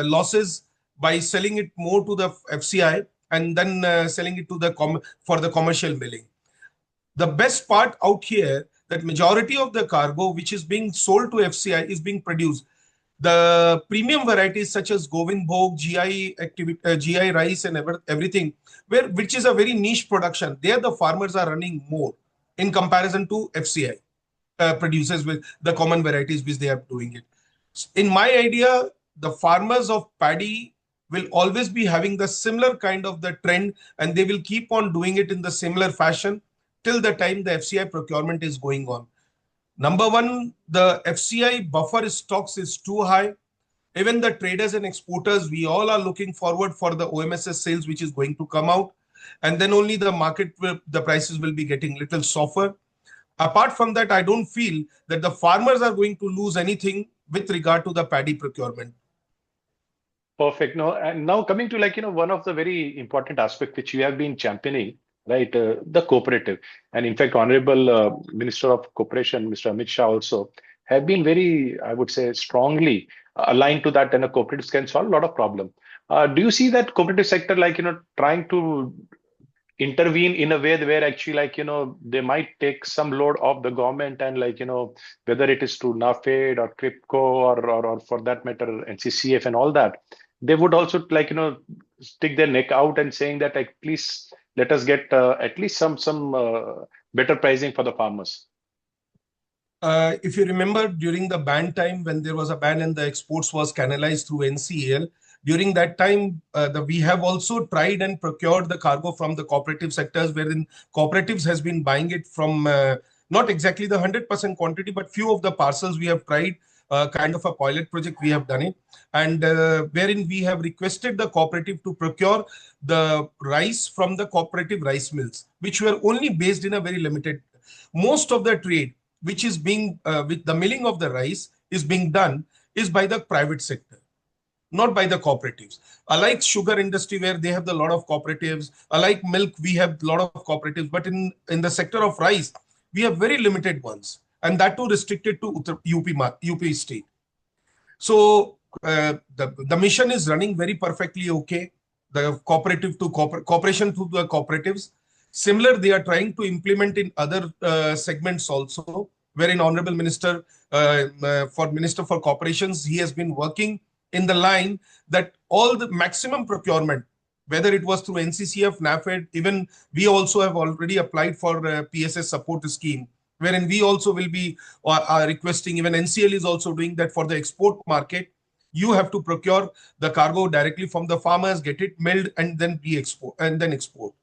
losses by selling it more to the FCI and then selling it to for the commercial milling. The best part out here, that majority of the cargo which is being sold to FCI is being produced. The premium varieties such as Govind Bhog, GI rice and everything, which is a very niche production, there the farmers are running more in comparison to FCI producers with the common varieties which they are doing it. In my idea, the farmers of paddy will always be having the similar kind of the trend, and they will keep on doing it in the similar fashion till the time the FCI procurement is going on. Number one, the FCI buffer stocks is too high. Even the traders and exporters, we all are looking forward for the OMSS sales, which is going to come out. And then only the market, the prices will be getting little softer. Apart from that, I don't feel that the farmers are going to lose anything with regard to the paddy procurement. Perfect. No, and now coming to one of the very important aspects which you have been championing, right? The cooperative. And in fact, Honorable Minister of Cooperation, Mr. Amit Shah also have been very, I would say, strongly aligned to that, and the cooperatives can solve a lot of problems. Do you see that cooperative sector trying to intervene in a way where actually they might take some load off the government, and whether it is to NAFED or Kribhco or for that matter NCCF and all that, they would also stick their neck out and saying that at least let us get at least some better pricing for the farmers. If you remember during the ban time, when there was a ban and the exports was canalized through NCL, during that time, we have also tried and procured the cargo from the cooperative sectors, wherein cooperatives has been buying it from not exactly the 100% quantity, but few of the parcels we have tried, kind of a pilot project we have done it, and wherein we have requested the cooperative to procure the rice from the cooperative rice mills, which were only based in a very limited. Most of the trade, which is being with the milling of the rice is being done is by the private sector, not by the cooperatives. Unlike sugar industry where they have a lot of cooperatives, unlike milk we have a lot of cooperatives, but in the sector of rice we have very limited ones, and that too restricted to UP state. So the mission is running very perfectly okay. The cooperative to cooperation to the cooperatives. Similar, they are trying to implement in other segments also, wherein Honorable Minister for Corporations, he has been working in the line that all the maximum procurement, whether it was through NCCF, NAFED, even we also have already applied for PSS support scheme, wherein we also will be requesting, even NCL is also doing that for the export market. You have to procure the cargo directly from the farmers, get it milled, and then export.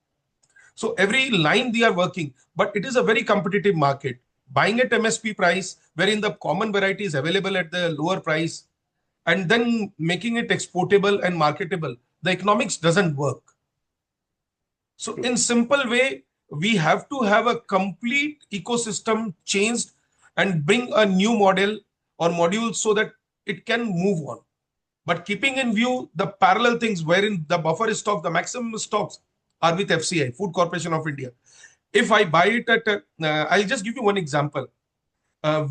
So every line they are working, but it is a very competitive market. Buying at MSP price, wherein the common variety is available at the lower price, and then making it exportable and marketable, the economics doesn't work. So in simple way, we have to have a complete ecosystem changed and bring a new model or module so that it can move on. But keeping in view the parallel things wherein the buffer stock, the maximum stocks are with FCI, Food Corporation of India. If I buy it at, I'll just give you one example.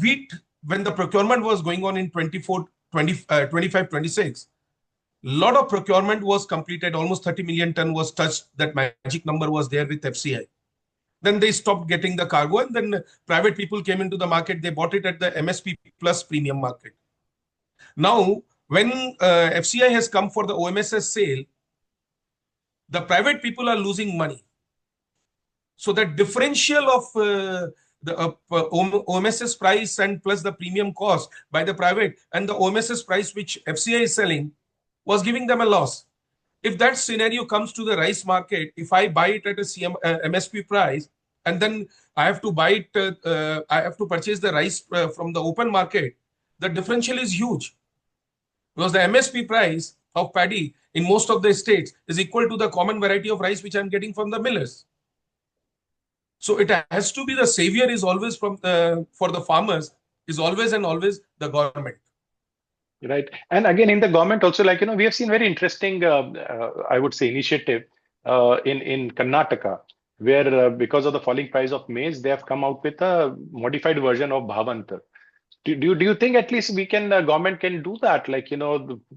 Wheat, when the procurement was going on in 25, 26, a lot of procurement was completed, almost 30 million ton was touched, that magic number was there with FCI. Then they stopped getting the cargo, and then private people came into the market, they bought it at the MSP plus premium market. Now, when FCI has come for the OMSS sale, the private people are losing money. So that differential of the OMSS price and plus the premium cost by the private and the OMSS price which FCI is selling was giving them a loss. If that scenario comes to the rice market, if I buy it at a MSP price and then I have to buy it, I have to purchase the rice from the open market, the differential is huge. Because the MSP price of paddy in most of the states is equal to the common variety of rice which I'm getting from the millers. So it has to be the savior is always from for the farmers is always and always the government. Right. And again, in the government also, we have seen very interesting, I would say, initiative in Karnataka, where because of the falling price of maize, they have come out with a modified version of Bhavantar. Do you think at least we can, government can do that?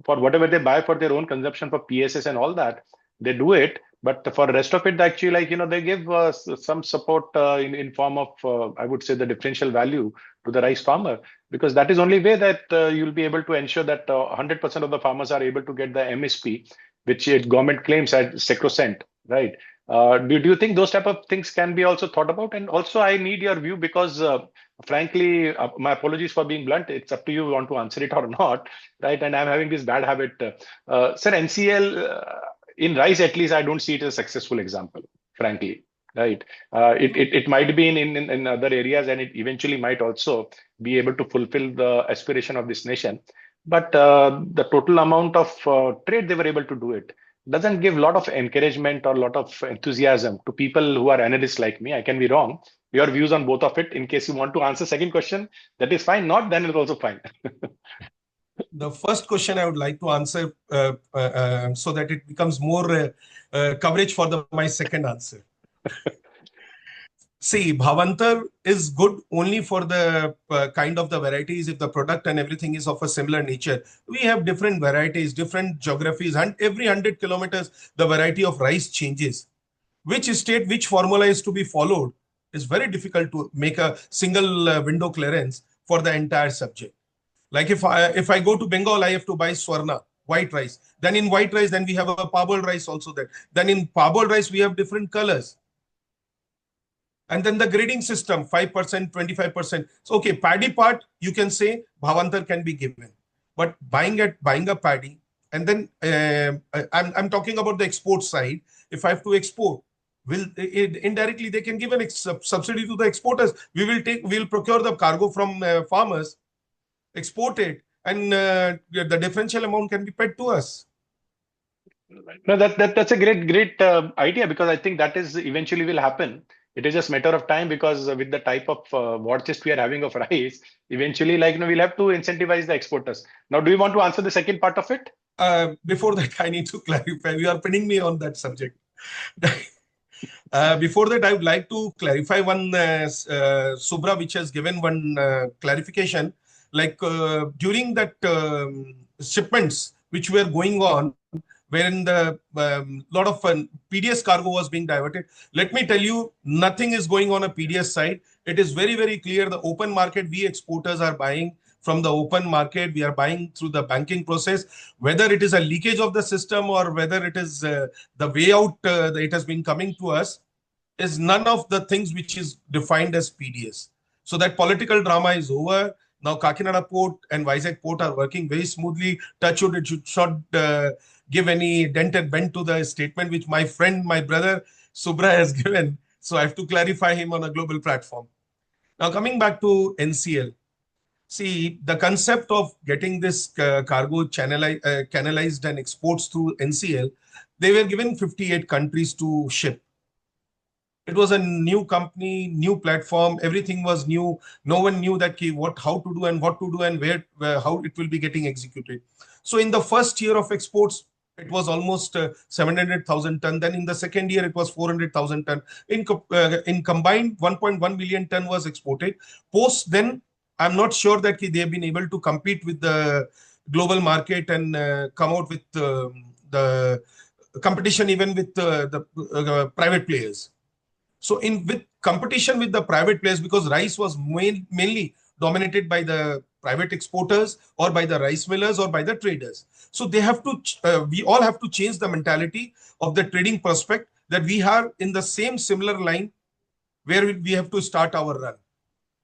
For whatever they buy for their own consumption for PSS and all that, they do it. But for the rest of it, actually, they give some support in form of, I would say, the differential value to the rice farmer, because that is only way that you'll be able to ensure that 100% of the farmers are able to get the MSP, which government claims at sacrosanct, right? Do you think those type of things can be also thought about? And also, I need your view because frankly, my apologies for being blunt. It's up to you want to answer it or not, right? And I'm having this bad habit. Sir, NCL, in rice at least, I don't see it as a successful example, frankly, right? It might be in other areas, and it eventually might also be able to fulfill the aspiration of this nation. But the total amount of trade they were able to do it doesn't give a lot of encouragement or a lot of enthusiasm to people who are analysts like me. I can be wrong. Your views on both of it. In case you want to answer second question, that is fine. Not, then it's also fine. The first question I would like to answer so that it becomes more coverage for my second answer. See, Bhavantar is good only for the kind of the varieties if the product and everything is of a similar nature. We have different varieties, different geographies, and every 100 kilometers, the variety of rice changes. Which state, which formula is to be followed is very difficult to make a single window clearance for the entire subject. Like if I go to Bengal, I have to buy Swarna, white rice. Then in white rice, then we have a parboiled rice also there. Then in parboiled rice, we have different colors. And then the grading system, 5%, 25%. So, okay, paddy part, you can say Bhavantar can be given. But buying a paddy, and then I'm talking about the export side. If I have to export, indirectly they can give an subsidy to the exporters. We'll procure the cargo from farmers, export it, and the differential amount can be paid to us. No, that's a great idea, because I think that is eventually will happen. It is just a matter of time, because with the type of war chest we are having of rice, eventually, we'll have to incentivize the exporters. Now, do you want to answer the second part of it? Before that, I need to clarify. You are pinning me on that subject. Before that, I would like to clarify one Subra, which has given one clarification. During that shipments which were going on, wherein the lot of PDS cargo was being diverted. Let me tell you, nothing is going on a PDS side. It is very, very clear. The open market, we exporters are buying from the open market. We are buying through the banking process. Whether it is a leakage of the system or whether it is the way out that it has been coming to us, is none of the things which is defined as PDS. So that political drama is over. Now Kakinada Port and Vizag Port are working very smoothly. Touch wood, it should not give any dent and bend to the statement which my friend, my brother Subra has given. So I have to clarify him on a global platform. Now coming back to NCL. See, the concept of getting this cargo canalized and exports through NCL, they were given 58 countries to ship. It was a new company, new platform. Everything was new. No one knew that how to do and what to do and how it will be getting executed. So in the first year of exports, it was almost 700,000 ton. Then in the second year, it was 400,000 ton. In combined, 1.1 million ton was exported. Post then, I'm not sure that they have been able to compete with the global market and come out with the competition even with the private players. So with competition with the private players, because rice was mainly dominated by the private exporters or by the rice millers or by the traders. So they have to, we all have to change the mentality of the trading prospect that we are in the similar line where we have to start our run.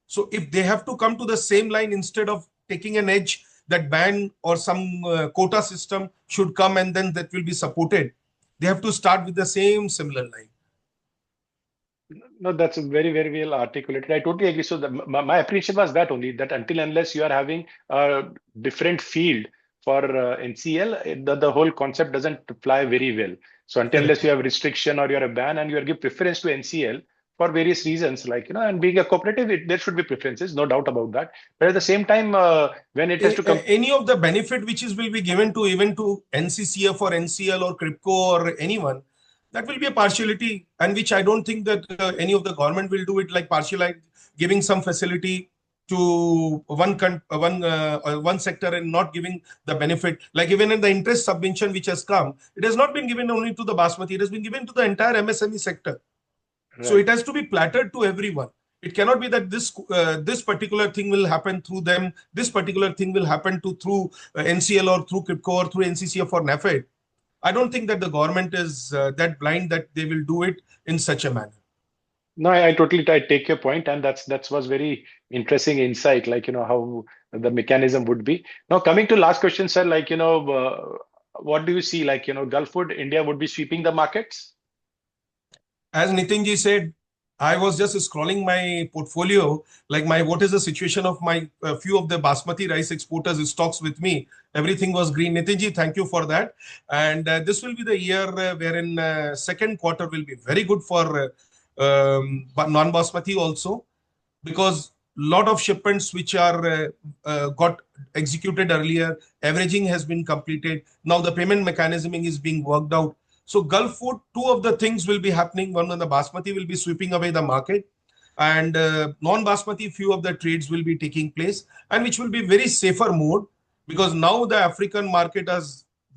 So if they have to come to the same line, instead of taking an edge that ban or some quota system should come and then that will be supported, they have to start with the similar line. No, that's very, very well articulated. I totally agree. So my appreciation was that only, that until unless you are having a different field for NCL, the whole concept doesn't fly very well. So until unless you have restriction or you are a ban and you are give preference to NCL for various reasons, and being a cooperative, there should be preferences, no doubt about that. But at the same time, when it has to come, any of the benefit which will be given to even to NCCF or NCL or Kribhco or anyone, that will be a partiality, and which I don't think that any of the government will do it, like giving some facility to one sector and not giving the benefit. Like even in the interest subvention which has come, it has not been given only to the basmati, it has been given to the entire MSME sector. Right. So it has to be plattered to everyone. It cannot be that this particular thing will happen through them, this particular thing will happen through NCL or through Kribhco or through NCCF or NAFED. I don't think that the government is that blind that they will do it in such a manner. No, I totally take your point, and that was very interesting insight, like how the mechanism would be. Now, coming to last question, sir, like what do you see, like Gulf food, India would be sweeping the markets? As Nitin ji said, I was just scrolling my portfolio, like what is the situation of my few of the basmati rice exporters stocks with me. Everything was green. Nitin ji, thank you for that. And this will be the year wherein second quarter will be very good for non-basmati also, because lot of shipments which are got executed earlier, averaging has been completed. Now the payment mechanism is being worked out. So Gulf food, two of the things will be happening. One, the basmati will be sweeping away the market, and non-basmati, few of the trades will be taking place, and which will be very safer mode, because now the African market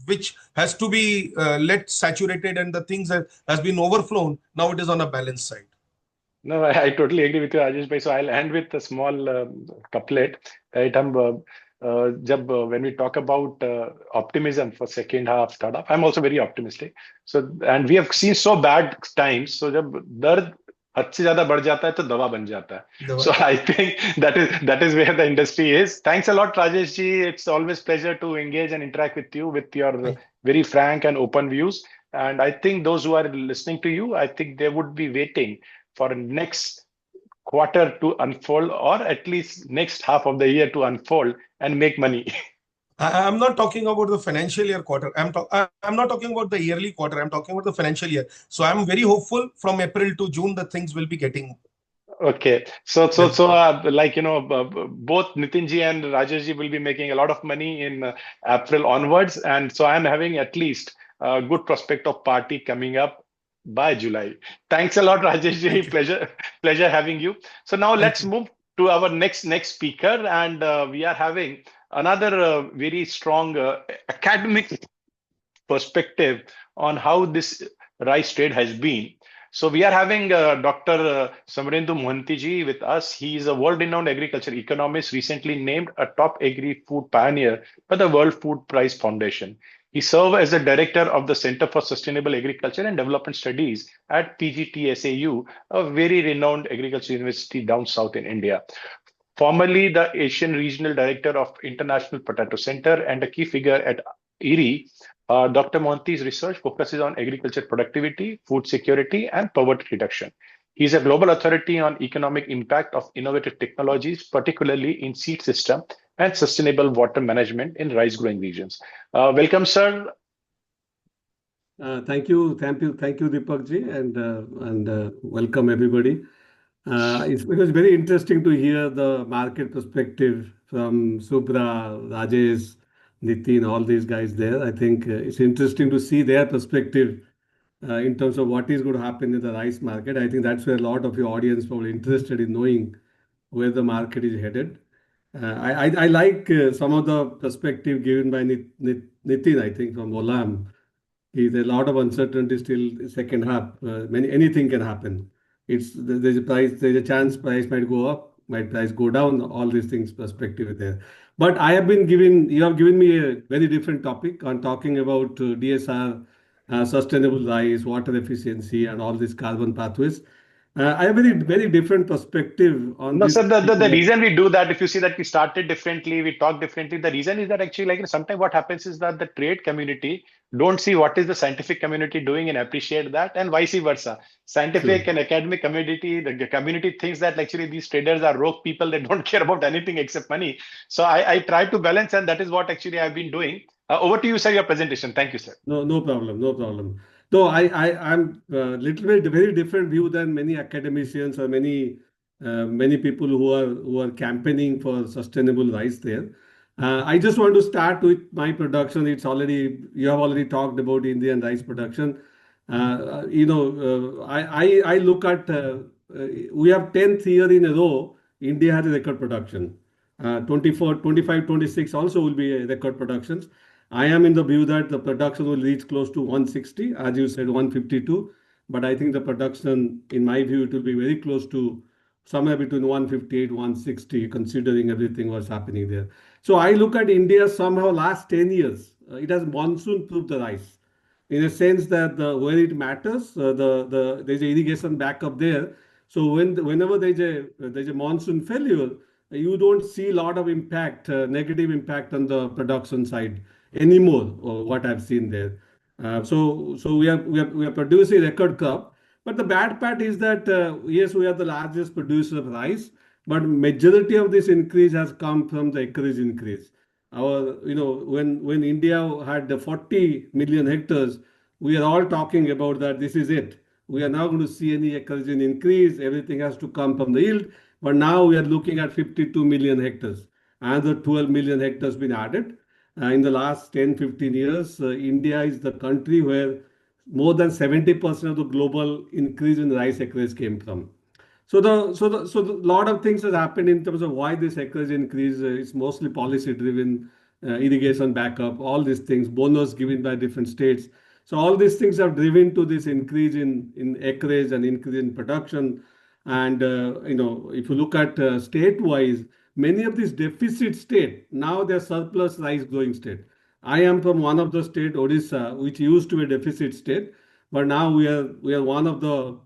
which has to be let saturated, and the things has been overflown. Now it is on a balanced side. No, I totally agree with you, Rajesh bhai. So I'll end with a small couplet. Right? When we talk about optimism for second half, third half, I'm also very optimistic. So, and we have seen so bad times. So जब दर्द हद से ज्यादा बढ़ जाता है तो दवा बन जाता है. So I think that is where the industry is. Thanks a lot, Rajesh ji. It's always pleasure to engage and interact with you with your very frank and open views. And I think those who are listening to you, I think they would be waiting for next quarter to unfold, or at least next half of the year to unfold and make money. I'm not talking about the financial year quarter. I'm not talking about the yearly quarter. I'm talking about the financial year. So I'm very hopeful from April to June the things will be getting. Okay, so like both Nitin ji and Rajesh ji will be making a lot of money in April onwards, and so I'm having at least a good prospect of party coming up by July. Thanks a lot, Rajesh ji. Pleasure having you. So now let's move to our next speaker, and we are having another very strong academic perspective on how this rice trade has been. So we are having Dr. Samarendu Mohanty ji with us. He is a world-renowned agriculture economist, recently named a top agri-food pioneer by the World Food Prize Foundation. He served as the director of the Center for Sustainable Agriculture and Development Studies at PGTSAU, a very renowned agriculture university down south in India. Formerly the Asian Regional Director of International Potato Center and a key figure at Agri, Dr. Mohanty's research focuses on agriculture productivity, food security, and poverty reduction. He is a global authority on economic impact of innovative technologies, particularly in seed system and sustainable water management in rice-growing regions. Welcome, sir. Thank you, Deepak ji, and welcome everybody. It was very interesting to hear the market perspective from Subra, Rajesh, Nitin, all these guys there. I think it's interesting to see their perspective in terms of what is going to happen in the rice market. I think that's where a lot of your audience probably interested in knowing where the market is headed. I like some of the perspective given by Nitin, I think, from Olam. There's a lot of uncertainty still second half. Anything can happen. There's a chance price might go up, might price go down, all these things perspective there. But you have given me a very different topic on talking about DSR, sustainable rice, water efficiency, and all these carbon pathways. I have a very different perspective on No, this. sir, the reason we do that, if you see that we started differently, we talk differently, the reason is that actually, like sometimes what happens is that the trade community don't see what is the scientific community doing and appreciate that, and vice versa. Scientific and academic community, the community thinks that actually these traders are rogue people, they don't care about anything except money. So I try to balance, and that is what actually I've been doing. Over to you, sir, your presentation. Thank you, sir. No problem. So I'm little bit very different view than many academicians or many people who are campaigning for sustainable rice there. I just want to start with my production. You have already talked about Indian rice production. I look at we have 10th year in a row India has a record production. 24, 25, 26 also will be a record productions. I am in the view that the production will reach close to 160, as you said, 152. But I think the production, in my view, it will be very close to somewhere between 158, 160, considering everything was happening there. So I look at India somehow last 10 years, it has monsoon-proofed the rice. In a sense that where it matters, there's irrigation backup there. So whenever there's a monsoon failure, you don't see a lot of impact, negative impact on the production side anymore, or what I've seen there. So we are producing record crop. But the bad part is that yes, we are the largest producer of rice, but majority of this increase has come from the acreage increase. When India had the 40 million hectares, we are all talking about that. This is it. We are now going to see any acreage increase. Everything has to come from the yield. But now we are looking at 52 million hectares. Another 12 million hectares been added. In the last 10, 15 years, India is the country where more than 70% of the global increase in rice acreage came from. So the lot of things has happened in terms of why this acreage increase. It's mostly policy driven, irrigation backup, all these things, bonus given by different states. So all these things have driven to this increase in acreage and increase in production. And if you look at state-wise, many of these deficit state now they're surplus rice growing state. I am from one of the state, Odisha, which used to be a deficit state, but now we are one of the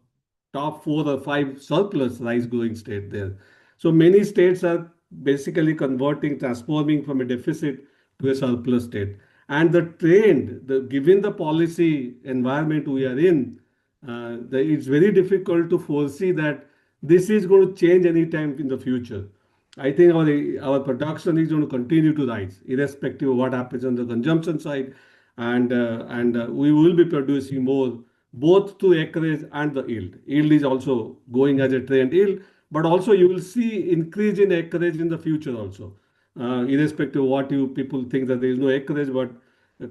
top 4 or 5 surplus rice growing state there. So many states are basically transforming from a deficit to a surplus state. And the trend, given the policy environment we are in, it's very difficult to foresee that this is going to change anytime in the future. I think our production is going to continue to rise, irrespective of what happens on the consumption side, and we will be producing more, both through acreage and the yield. Yield is also going as a trend yield, but also you will see increase in acreage in the future also, irrespective of what you people think that there is no acreage, but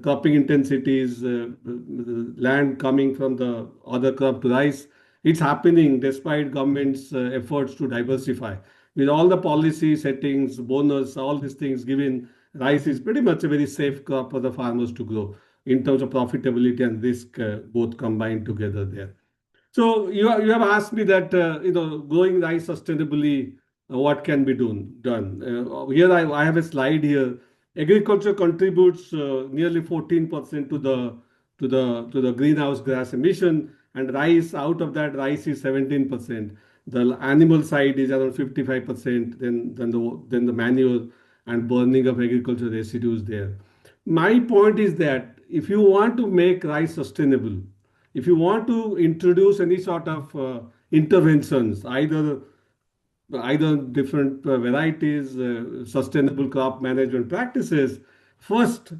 cropping intensities, land coming from the other crop to rice, it's happening despite government's efforts to diversify. With all the policy settings, bonus, all these things given, rice is pretty much a very safe crop for the farmers to grow in terms of profitability and risk, both combined together there. So you have asked me that growing rice sustainably, what can be done? Here I have a slide here. Agriculture contributes nearly 14% to the greenhouse gas emission, and rice, out of that, rice is 17%. The animal side is around 55%. Then the manure and burning of agricultural residues there. My point is that if you want to make rice sustainable, if you want to introduce any sort of interventions, either different varieties, sustainable crop management practices, first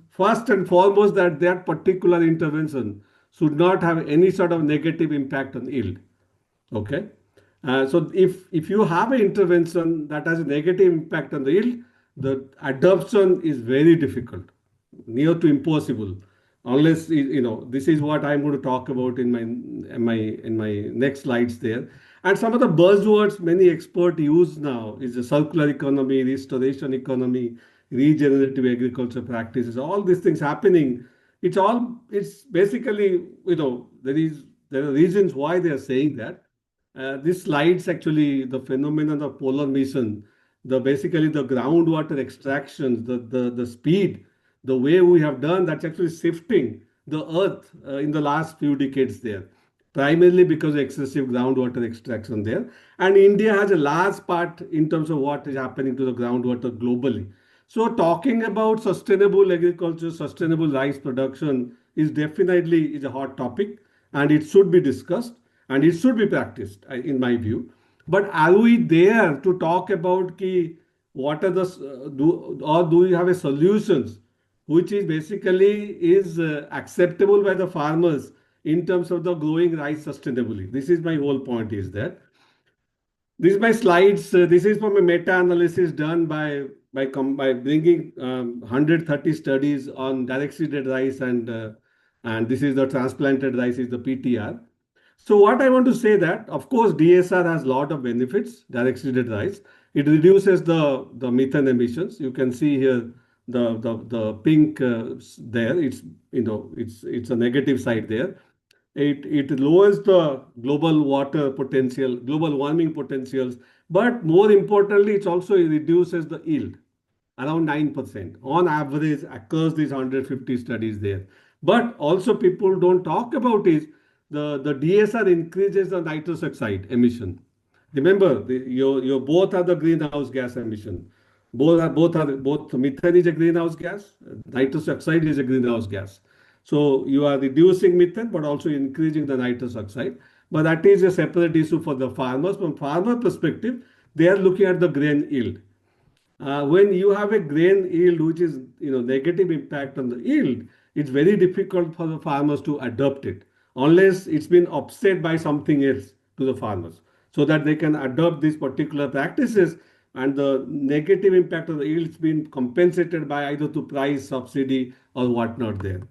and foremost, that particular intervention should not have any sort of negative impact on yield. Okay. So if you have an intervention that has a negative impact on the yield, the adoption is very difficult, near to impossible, unless this is what I'm going to talk about in my next slides there. And some of the buzzwords many experts use now is the circular economy, restoration economy, regenerative agriculture practices, all these things happening. It's basically, there are reasons why they are saying that. This slides actually the phenomenon of polar mission, basically the groundwater extractions, the speed, the way we have done, that's actually shifting the earth in the last few decades there, primarily because of excessive groundwater extraction there. And India has a large part in terms of what is happening to the groundwater globally. So talking about sustainable agriculture, sustainable rice production is definitely a hot topic, and it should be discussed and it should be practiced, in my view. But are we there to talk about what are do we have a solutions which is basically acceptable by the farmers in terms of the growing rice sustainably? This is my whole point, is that this is my slides. This is from a meta-analysis done by bringing 130 studies on direct seeded rice, and this is the transplanted rice, is the PTR. So what I want to say that, of course, DSR has a lot of benefits, direct seeded rice. It reduces the methane emissions. You can see here the pink there. It's a negative side there. It lowers the global warming potentials, but more importantly, it also reduces the yield around 9% on average across these 150 studies there. But also people don't talk about is the DSR increases the nitrous oxide emission. Remember, your both are the greenhouse gas emission. Both methane is a greenhouse gas, nitrous oxide is a greenhouse gas. So you are reducing methane, but also increasing the nitrous oxide. But that is a separate issue for the farmers. From farmer perspective, they are looking at the grain yield. When you have a grain yield which is negative impact on the yield, it's very difficult for the farmers to adopt it unless it's been offset by something else to the farmers, so that they can adopt these particular practices, and the negative impact of the yield has been compensated by either to price, subsidy, or whatnot there.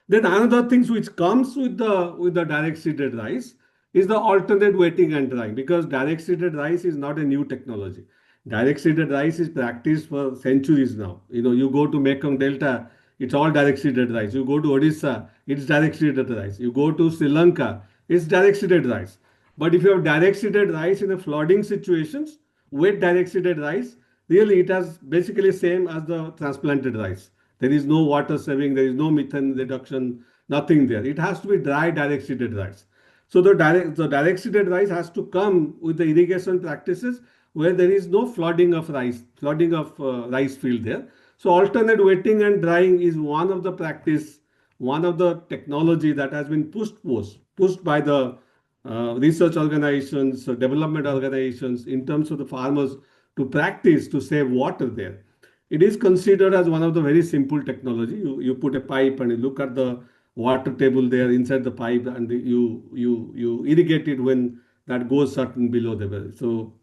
Then another things which comes with the direct seeded rice is the alternate wetting and drying, because direct seeded rice is not a new technology. Direct seeded rice is practiced for centuries now. You go to Mekong Delta, it's all direct seeded rice. You go to Odisha, it's direct seeded rice. You go to Sri Lanka, it's direct seeded rice. But if you have direct seeded rice in a flooding situations, wet direct seeded rice, really it has basically same as the transplanted rice. There is no water saving, there is no methane reduction, nothing there. It has to be dry direct seeded rice. So the direct seeded rice has to come with the irrigation practices where there is no flooding of rice field there. So alternate wetting and drying is one of the practice, one of the technology that has been pushed by the research organizations, development organizations in terms of the farmers to practice to save water there. It is considered as one of the very simple technology. You put a pipe and you look at the water table there inside the pipe, and you irrigate it when that goes certain below the well. So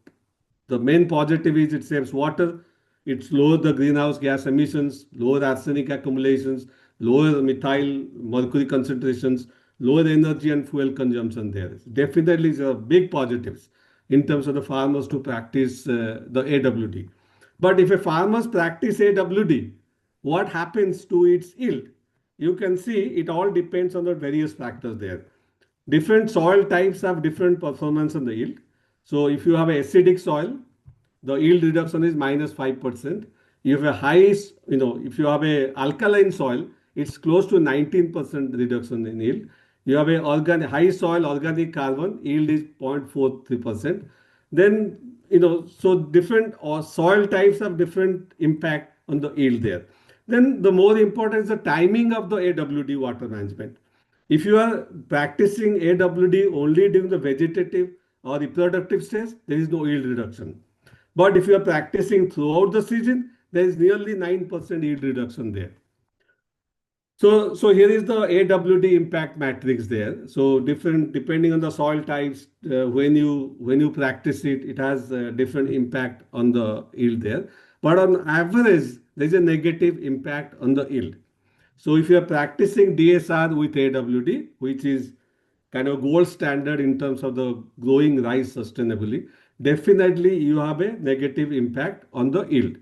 the main positive is it saves water, it lowers the greenhouse gas emissions, lower arsenic accumulations, lower methyl mercury concentrations, lower energy and fuel consumption there. Definitely is a big positives in terms of the farmers to practice the AWD. But if a farmers practice AWD, what happens to its yield? You can see it all depends on the various factors there. Different soil types have different performance on the yield. So if you have an acidic soil, the yield reduction is -5%. If you have a alkaline soil, it's close to 19% reduction in yield. You have a high soil organic carbon, yield is 0.43%. Then so different soil types have different impact on the yield there. Then the more important is the timing of the AWD water management. If you are practicing AWD only during the vegetative or reproductive stage, there is no yield reduction. But if you are practicing throughout the season, there is nearly 9% yield reduction there. So here is the AWD impact matrix there. So different depending on the soil types, when you practice it, it has a different impact on the yield there. But on average, there is a negative impact on the yield. So if you are practicing DSR with AWD, which is kind of gold standard in terms of the growing rice sustainably, definitely you have a negative impact on the yield.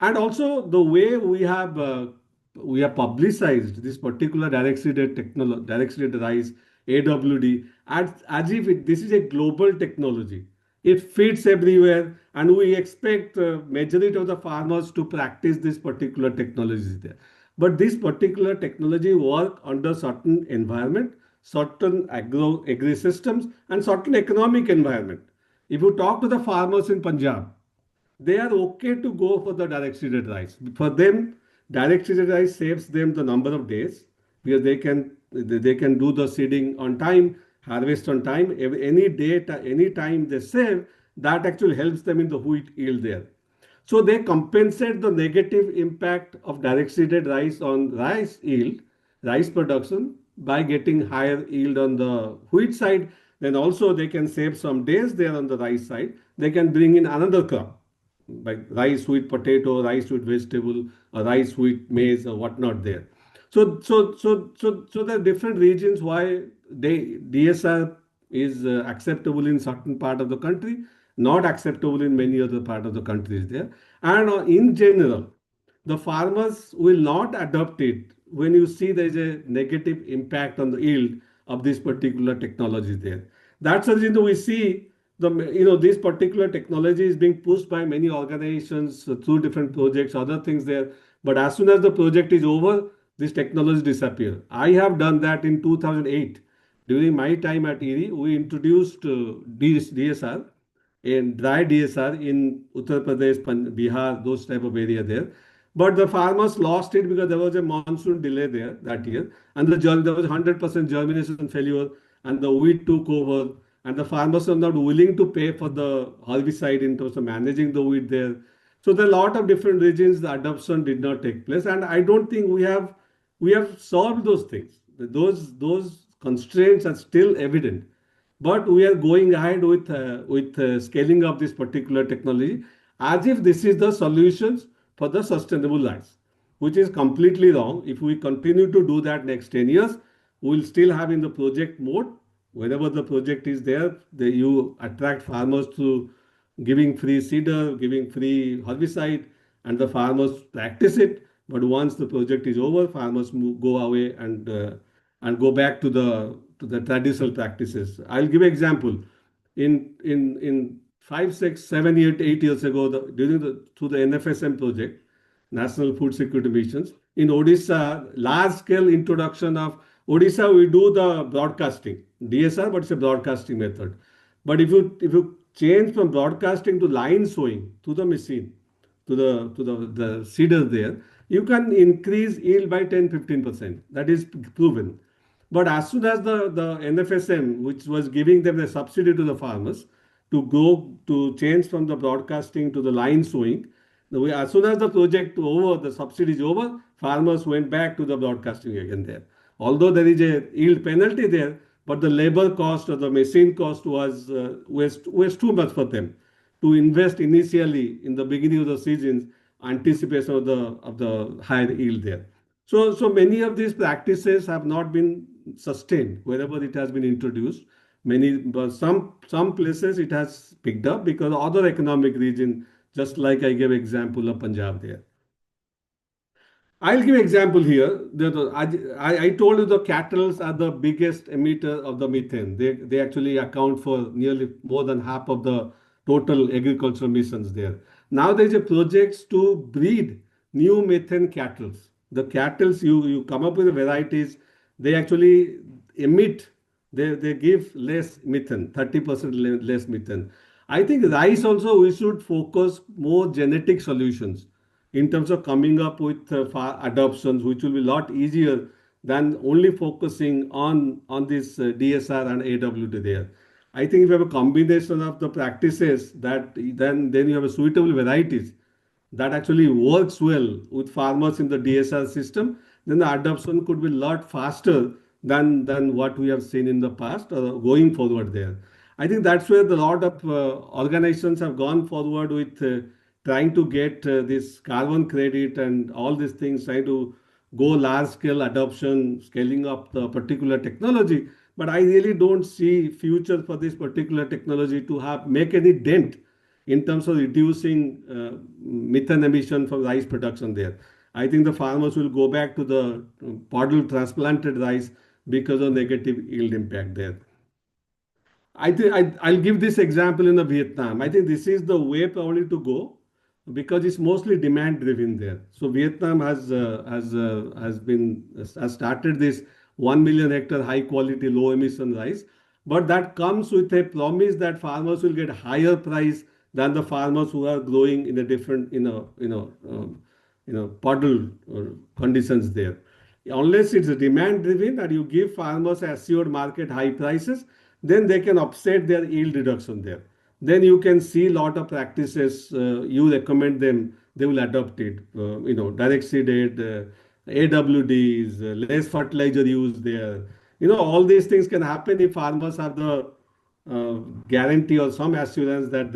And also the way we have publicized this particular direct seeded rice AWD as if this is a global technology. It fits everywhere, and we expect majority of the farmers to practice this particular technology there. But this particular technology work under certain environment, certain agri systems, and certain economic environment. If you talk to the farmers in Punjab, they are okay to go for the direct seeded rice. For them, direct seeded rice saves them the number of days because they can do the seeding on time, harvest on time. Any time they save, that actually helps them in the wheat yield there. So they compensate the negative impact of direct seeded rice on rice yield, rice production by getting higher yield on the wheat side. Then also they can save some days there on the rice side. They can bring in another crop like rice with potato, rice with vegetable, or rice with maize or whatnot there. So there are different regions why DSR is acceptable in certain part of the country, not acceptable in many other part of the countries there. And in general, the farmers will not adopt it when you see there is a negative impact on the yield of this particular technology there. That's the reason we see this particular technology is being pushed by many organizations through different projects, other things there. But as soon as the project is over, this technology disappears. I have done that in 2008 During my time at ERI, we introduced DSR and dry DSR in Uttar Pradesh, Bihar, those type of area there. But the farmers lost it because there was a monsoon delay there that year, and there was 100% germination failure, and the wheat took over, and the farmers are not willing to pay for the herbicide in terms of managing the wheat there. So there are a lot of different regions the adoption did not take place, and I don't think we have solved those things. Those constraints are still evident, but we are going ahead with scaling up this particular technology as if this is the solutions for the sustainable rice, which is completely wrong. If we continue to do that next 10 years, we'll still have in the project mode. Whenever the project is there, you attract farmers to giving free seeder, giving free herbicide, and the farmers practice it. But once the project is over, farmers go away and go back to the traditional practices. I'll give an example. In 5, 6, 7, 8 years ago, through the NFSM project, National Food Security Missions, in Odisha, large scale introduction of Odisha, we do the broadcasting DSR, but it's a broadcasting method. But if you change from broadcasting to line sowing to the machine, to the seeder there, you can increase yield by 10-15%. That is proven. But as soon as the NFSM, which was giving them a subsidy to the farmers to go to change from the broadcasting to the line sowing, as soon as the project over, the subsidy is over, farmers went back to the broadcasting again there. Although there is a yield penalty there, but the labor cost or the machine cost was too much for them to invest initially in the beginning of the seasons, anticipation of the higher yield there. So many of these practices have not been sustained wherever it has been introduced. But some places it has picked up because other economic region, just like I gave example of Punjab there. I'll give example here. I told you the cattle are the biggest emitter of the methane. They actually account for nearly more than half of the total agricultural emissions there. Now there is a project to breed new methane cattle. The cattle, you come up with the varieties, they actually emit, they give less methane, 30% less methane. I think rice also we should focus more genetic solutions in terms of coming up with adoptions, which will be a lot easier than only focusing on this DSR and AWT there. I think if you have a combination of the practices, that then you have a suitable varieties that actually works well with farmers in the DSR system, then the adoption could be a lot faster than what we have seen in the past going forward there. I think that's where a lot of organizations have gone forward with trying to get this carbon credit and all these things, trying to go large scale adoption, scaling up the particular technology. But I really don't see future for this particular technology to make any dent in terms of reducing methane emission from rice production there. I think the farmers will go back to the podal transplanted rice because of negative yield impact there. I think I'll give this example in Vietnam. I think this is the way probably to go because it's mostly demand driven there. So Vietnam has started this 1 million hectare high quality low emission rice, but that comes with a promise that farmers will get higher price than the farmers who are growing in a different puddle conditions there. Unless it's demand driven and you give farmers assured market high prices, then they can offset their yield reduction there. Then you can see a lot of practices you recommend them, they will adopt it. Direct seeded, AWDs, less fertilizer use there. All these things can happen if farmers have the guarantee or some assurance that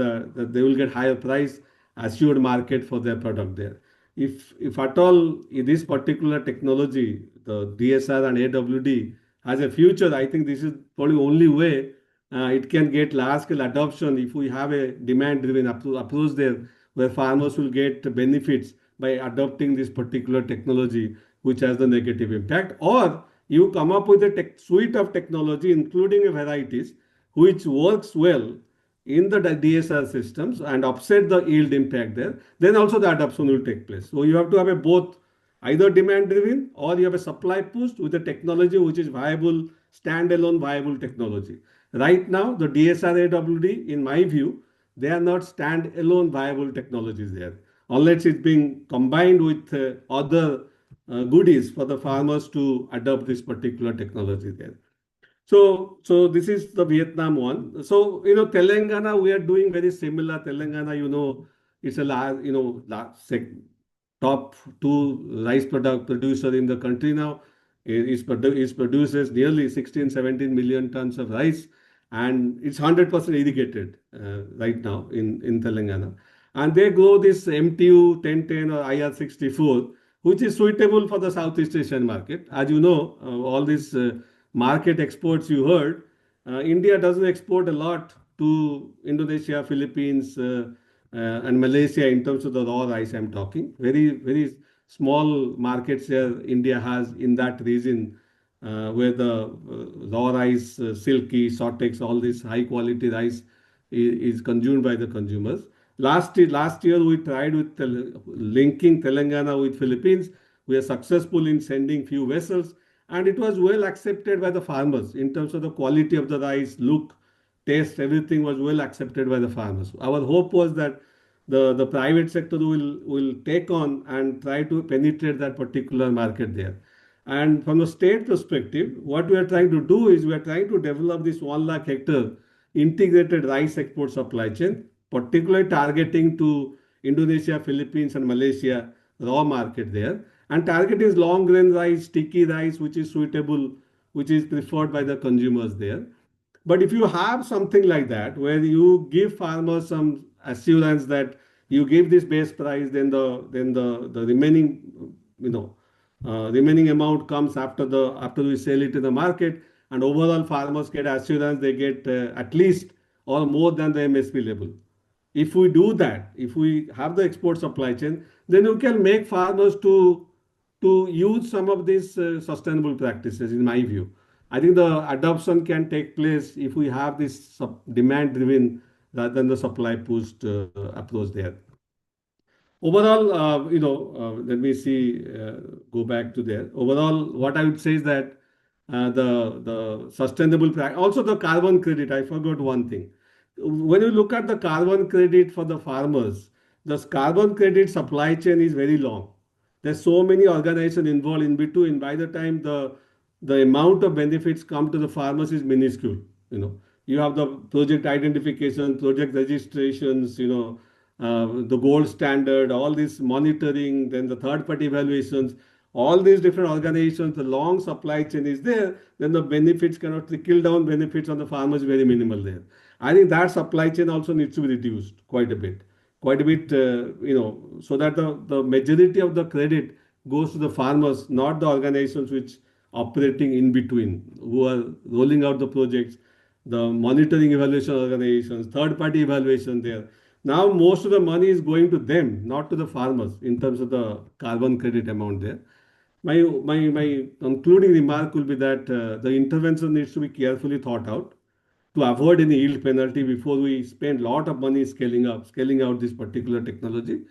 they will get higher price, assured market for their product there. If at all in this particular technology, the DSR and AWD has a future, I think this is probably the only way it can get large scale adoption if we have a demand driven approach there, where farmers will get benefits by adopting this particular technology, which has the negative impact. Or you come up with a suite of technology, including varieties, which works well in the DSR systems and offset the yield impact there, then also the adoption will take place. So you have to have both either demand driven or you have a supply push with a technology which is viable, standalone viable technology. Right now, the DSR AWD, in my view, they are not standalone viable technologies there, unless it's being combined with other goodies for the farmers to adopt this particular technology there. So this is the Vietnam one. So, Telangana, we are doing very similar. Telangana, it's a large, top two rice producer in the country now. It produces nearly 16, 17 million tons of rice, and it's 100% irrigated right now in Telangana. And they grow this MTU 1010 or IR64, which is suitable for the Southeast Asian market. As you know, all these market exports you heard, India doesn't export a lot to Indonesia, Philippines, and Malaysia in terms of the raw rice I'm talking. Very, very small markets here India has in that region where the raw rice, silky, Sottex, all this high quality rice is consumed by the consumers. Last year we tried with linking Telangana with Philippines. We are successful in sending few vessels, and it was well accepted by the farmers in terms of the quality of the rice, look, taste, everything was well accepted by the farmers. Our hope was that the private sector will take on and try to penetrate that particular market there. And from the state perspective, what we are trying to do is we are trying to develop this 1 lakh hectare integrated rice export supply chain, particularly targeting to Indonesia, Philippines, and Malaysia raw market there. And target is long grain rice, sticky rice, which is suitable, which is preferred by the consumers there. But if you have something like that, where you give farmers some assurance that you give this base price, then the remaining, remaining amount comes after we sell it in the market, and overall farmers get assurance they get at least or more than the MSP level. If we do that, if we have the export supply chain, then you can make farmers to use some of these sustainable practices, in my view. I think the adoption can take place if we have this demand driven rather than the supply pushed approach there. Overall, let me see, go back to there. Overall, what I would say is that the sustainable practice, also the carbon credit, I forgot one thing. When you look at the carbon credit for the farmers, the carbon credit supply chain is very long. There's so many organizations involved in between. By the time the amount of benefits come to the farmers is minuscule. You have the project identification, project registrations, the gold standard, all this monitoring, then the third-party evaluations, all these different organizations, the long supply chain is there, then the benefits cannot trickle down, benefits on the farmers very minimal there. I think that supply chain also needs to be reduced quite a bit, so that the majority of the credit goes to the farmers, not the organizations which operating in between, who are rolling out the projects, the monitoring evaluation organizations, third-party evaluation there. Now most of the money is going to them, not to the farmers in terms of the carbon credit amount there. My concluding remark will be that the intervention needs to be carefully thought out to avoid any yield penalty before we spend a lot of money scaling out this particular technology.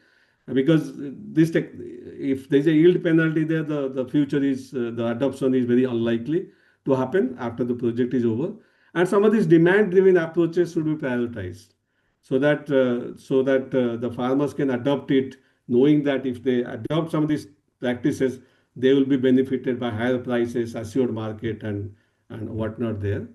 Because if there's a yield penalty there, the future is, the adoption is very unlikely to happen after the project is over. And some of these demand-driven approaches should be prioritized so that the farmers can adopt it, knowing that if they adopt some of these practices, they will be benefited by higher prices, assured market, and whatnot there.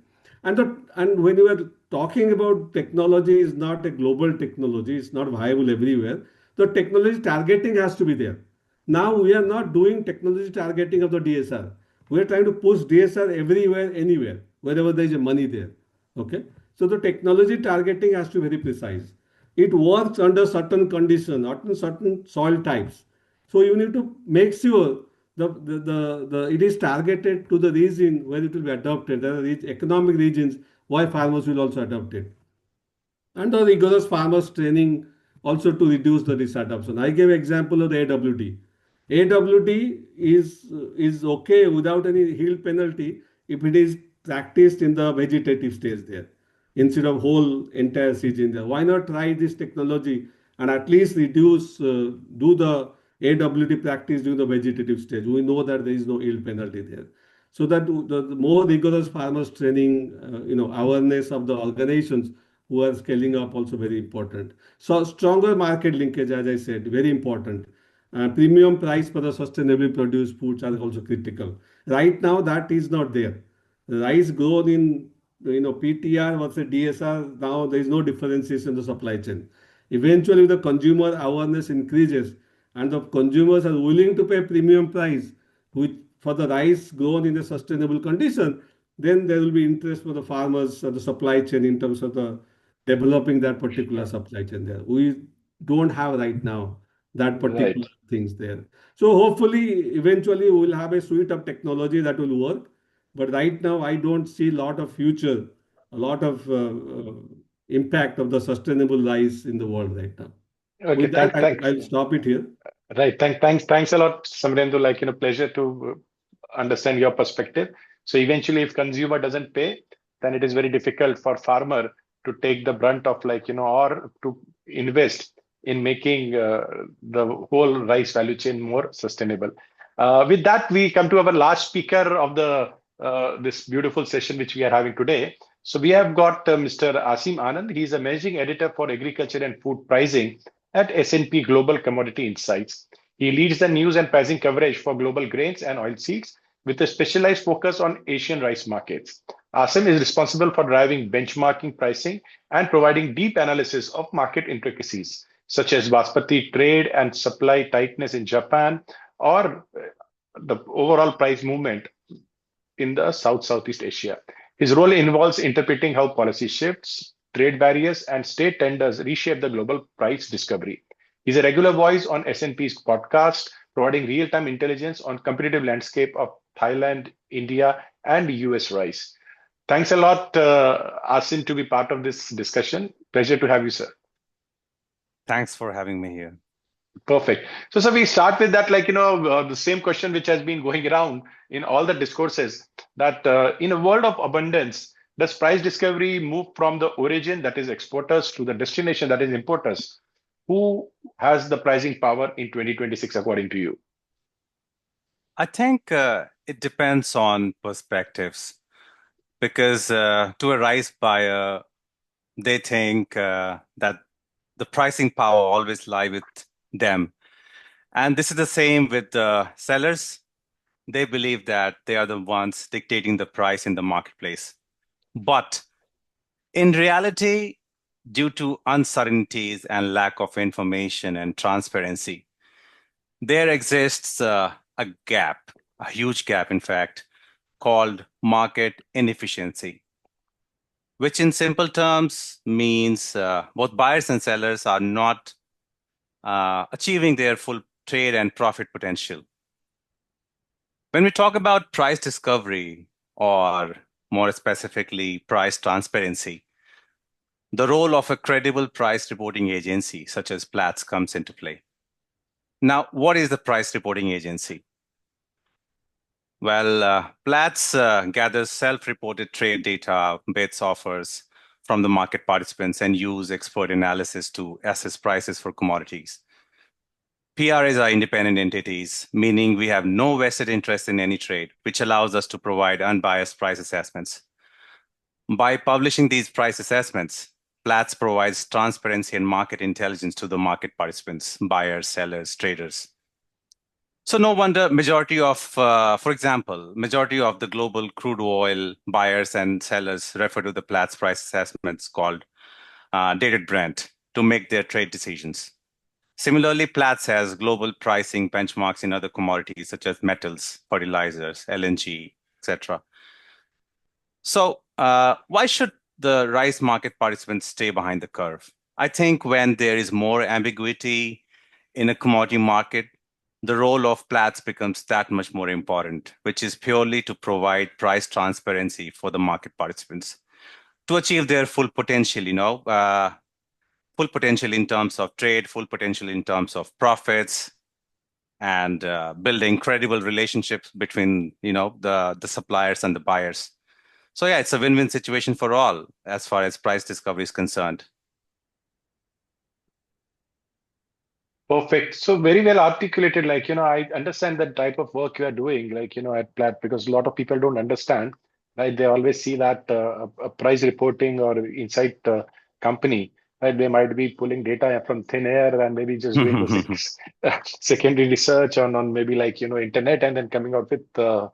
And when you are talking about technology, is not a global technology, it's not viable everywhere. The technology targeting has to be there. Now we are not doing technology targeting of the DSR. We are trying to push DSR everywhere, anywhere, wherever there is money there. Okay. So the technology targeting has to be very precise. It works under certain conditions, under certain soil types. So you need to make sure it is targeted to the region where it will be adopted. There are economic regions why farmers will also adopt it. And the rigorous farmers training also to reduce the disadoption. I gave example of the AWD. AWD is okay without any yield penalty if it is practiced in the vegetative stage there instead of whole entire season there. Why not try this technology and at least reduce, do the AWT practice during the vegetative stage. We know that there is no yield penalty there. So that the more rigorous farmers training, awareness of the organizations who are scaling up also very important. So stronger market linkage, as I said, very important. Premium price for the sustainably produced foods are also critical. Right now, that is not there. The rice grown in PTR versus DSR, now there is no differentiation in the supply chain. Eventually, the consumer awareness increases and the consumers are willing to pay premium price which for the rice grown in a sustainable condition, then there will be interest for the farmers or the supply chain in terms of the developing that particular supply chain there. We don't have right now that particular things there. So hopefully, eventually, we will have a suite of technology that will work. But right now, I don't see a lot of future, a lot of impact of the sustainable rice in the world right now. Okay, With that, thanks. I'll stop it here. Right. Thanks a lot, Samarendu. Pleasure to understand your perspective. So eventually, if consumer doesn't pay, then it is very difficult for farmer to take the brunt of or to invest in making the whole rice value chain more sustainable. With that, we come to our last speaker of the this beautiful session which we are having today. So we have got Mr. Asim Anand. He is a managing editor for agriculture and food pricing at S&P Global Commodity Insights. He leads the news and pricing coverage for global grains and oilseeds with a specialized focus on Asian rice markets. Asim is responsible for driving benchmarking pricing and providing deep analysis of market intricacies, such as basmati trade and supply tightness in Japan, or the overall price movement in the Southeast Asia. His role involves interpreting how policy shifts, trade barriers, and state tenders reshape the global price discovery. He's a regular voice on S&P's podcast, providing real-time intelligence on competitive landscape of Thailand, India, and US rice. Thanks a lot, Asim, to be part of this discussion. Pleasure to have you, sir. Thanks for having me here. Perfect. So we start with that, the same question which has been going around in all the discourses, that in a world of abundance, does price discovery move from the origin, that is exporters, to the destination, that is importers? Who has the pricing power in 2026, according to you? I think it depends on perspectives, because to a rice buyer, they think that the pricing power always lies with them. And this is the same with the sellers. They believe that they are the ones dictating the price in the marketplace. But in reality, due to uncertainties and lack of information and transparency, there exists a gap, a huge gap, in fact, called market inefficiency, which in simple terms means both buyers and sellers are not achieving their full trade and profit potential. When we talk about price discovery, or more specifically, price transparency, the role of a credible price reporting agency such as Platts comes into play. Now, what is the price reporting agency? Well, Platts gathers self-reported trade data, bids, offers from the market participants and use expert analysis to assess prices for commodities. PRAs are independent entities, meaning we have no vested interest in any trade, which allows us to provide unbiased price assessments. By publishing these price assessments, Platts provides transparency and market intelligence to the market participants, buyers, sellers, traders. So no wonder for example, majority of the global crude oil buyers and sellers refer to the Platts price assessments called Dated Brent to make their trade decisions. Similarly, Platts has global pricing benchmarks in other commodities such as metals, fertilizers, LNG, etc. So why should the rice market participants stay behind the curve? I think when there is more ambiguity in a commodity market, the role of Platts becomes that much more important, which is purely to provide price transparency for the market participants to achieve their full potential, full potential in terms of trade, full potential in terms of profits, and building credible relationships between the suppliers and the buyers. So yeah, it's a win-win situation for all as far as price discovery is concerned. Perfect. So very well articulated. I understand the type of work you are doing, at Plaid, because a lot of people don't understand, right? They always see that a price reporting or insight company, right? They might be pulling data from thin air and maybe just doing the secondary research on maybe internet and then coming out with the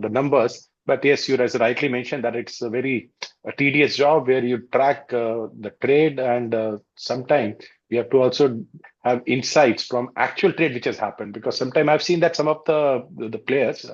numbers. But yes, you as rightly mentioned that it's a tedious job where you track the trade and sometimes we have to also have insights from actual trade which has happened, because sometimes I've seen that some of the players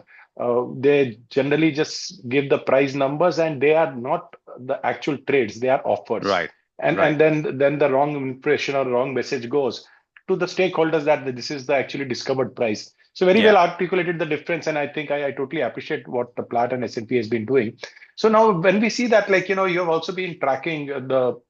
they generally just give the price numbers and they are not the actual trades, they are offers. Right. And then the wrong impression or wrong message goes to the stakeholders that this is the actually discovered price. So very well articulated the difference, and I think I totally appreciate what the Plaid and S&P has been doing. So now when we see that, you have also been tracking the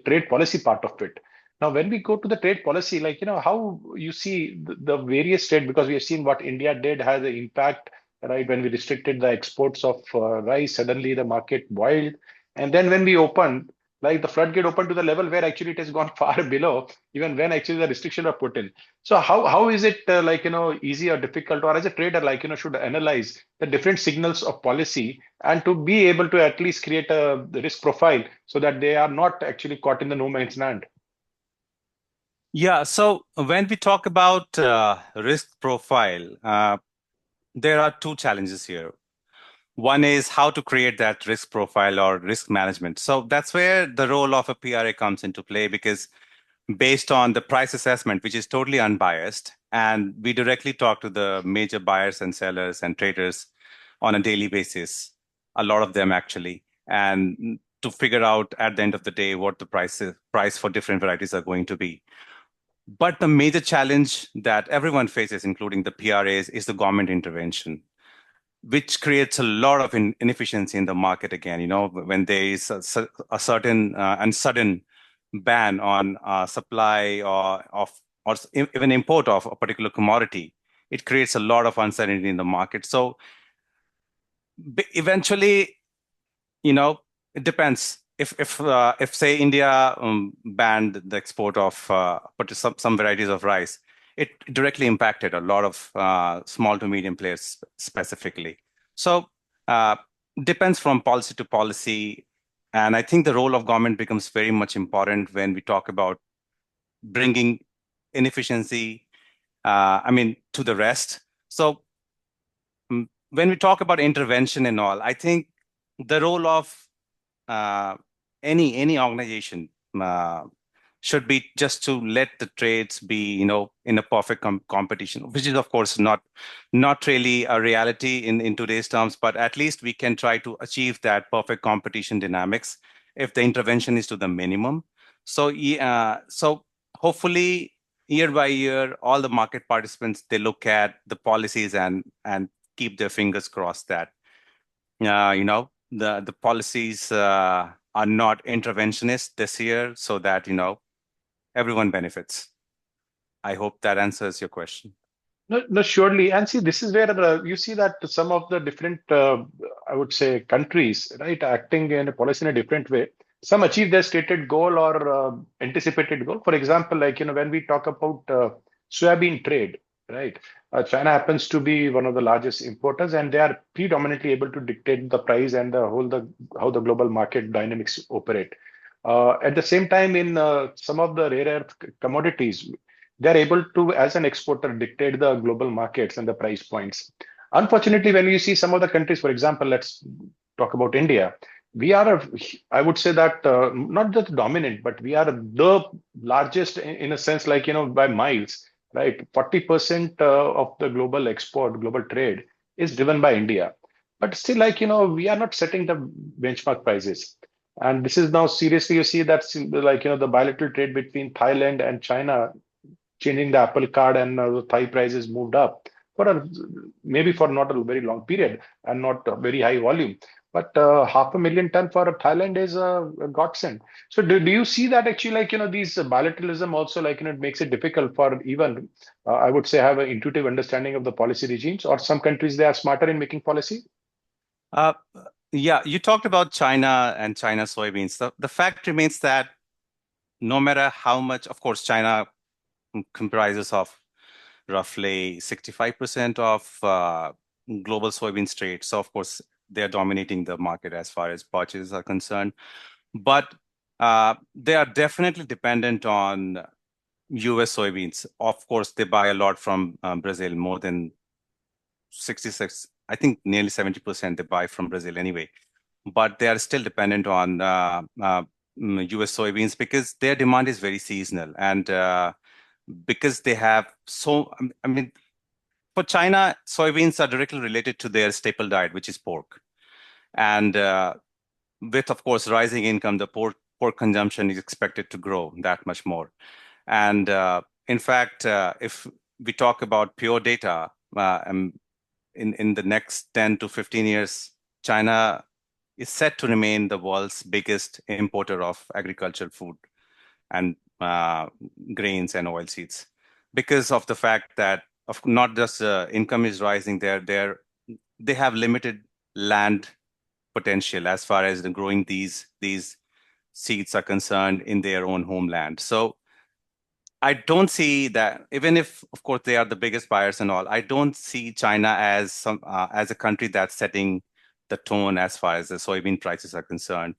trade policy part of it. Now, when we go to the trade policy, how you see the various trade, because we have seen what India did has an impact, right? When we restricted the exports of rice, suddenly the market boiled. And then when we opened, the floodgate opened to the level where actually it has gone far below, even when actually the restriction are put in. So how is it easy or difficult, or as a trader, should analyze the different signals of policy and to be able to at least create a risk profile so that they are not actually caught in the no man's land? Yeah, so when we talk about risk profile, there are two challenges here. One is how to create that risk profile or risk management. So that's where the role of a PRA comes into play, because based on the price assessment, which is totally unbiased, and we directly talk to the major buyers and sellers and traders on a daily basis, a lot of them actually, and to figure out at the end of the day what the price for different varieties are going to be. But the major challenge that everyone faces, including the PRAs, is the government intervention, which creates a lot of inefficiency in the market again. When there is a certain and sudden ban on supply or even import of a particular commodity, it creates a lot of uncertainty in the market. So eventually, it depends. If say India banned the export of some varieties of rice, it directly impacted a lot of small to medium players specifically. So depends from policy to policy, and I think the role of government becomes very much important when we talk about bringing inefficiency, to the rest. So when we talk about intervention and all, I think the role of any organization should be just to let the trades be, in a perfect competition, which is of course not really a reality in today's terms, but at least we can try to achieve that perfect competition dynamics if the intervention is to the minimum. So so hopefully year by year, all the market participants, they look at the policies and keep their fingers crossed that the policies are not interventionist this year, so that everyone benefits. I hope that answers your question. No, surely. And see, this is where you see that some of the different, I would say, countries, right, acting in a policy in a different way. Some achieve their stated goal or anticipated goal. For example, when we talk about soybean trade, right? China happens to be one of the largest importers, and they are predominantly able to dictate the price and how the global market dynamics operate. At the same time, in some of the rare earth commodities, they're able to, as an exporter, dictate the global markets and the price points. Unfortunately, when you see some of the countries, for example, let's talk about India, we are, I would say that not just dominant, but we are the largest in a sense, by miles, right? 40% of the global export, global trade is driven by India. But still, we are not setting the benchmark prices. And this is now seriously, you see that the bilateral trade between Thailand and China changing the apple card, and the Thai prices moved up for maybe for not a very long period and not a very high volume, but 500,000 ton for Thailand is a godsend. So do you see that actually these bilateralism also it makes it difficult for even I would say have an intuitive understanding of the policy regimes, or some countries they are smarter in making policy? Yeah, you talked about China and China soybeans. The fact remains that no matter how much, of course, China comprises of roughly 65% of global soybean trade. So of course, they're dominating the market as far as purchases are concerned. But they are definitely dependent on US soybeans. Of course, they buy a lot from Brazil, more than 66, I think nearly 70% they buy from Brazil anyway. But they are still dependent on US soybeans because their demand is very seasonal. And because they have I mean, for China, soybeans are directly related to their staple diet, which is pork. And with, of course, rising income, the pork consumption is expected to grow that much more. And in fact, if we talk about pure data, in the next 10 to 15 years, China is set to remain the world's biggest importer of agricultural food and grains and oilseeds, because of the fact that not just income is rising there, they have limited land potential as far as growing these seeds are concerned in their own homeland. So I don't see that, even if, of course, they are the biggest buyers and all, I don't see China as a country that's setting the tone as far as the soybean prices are concerned.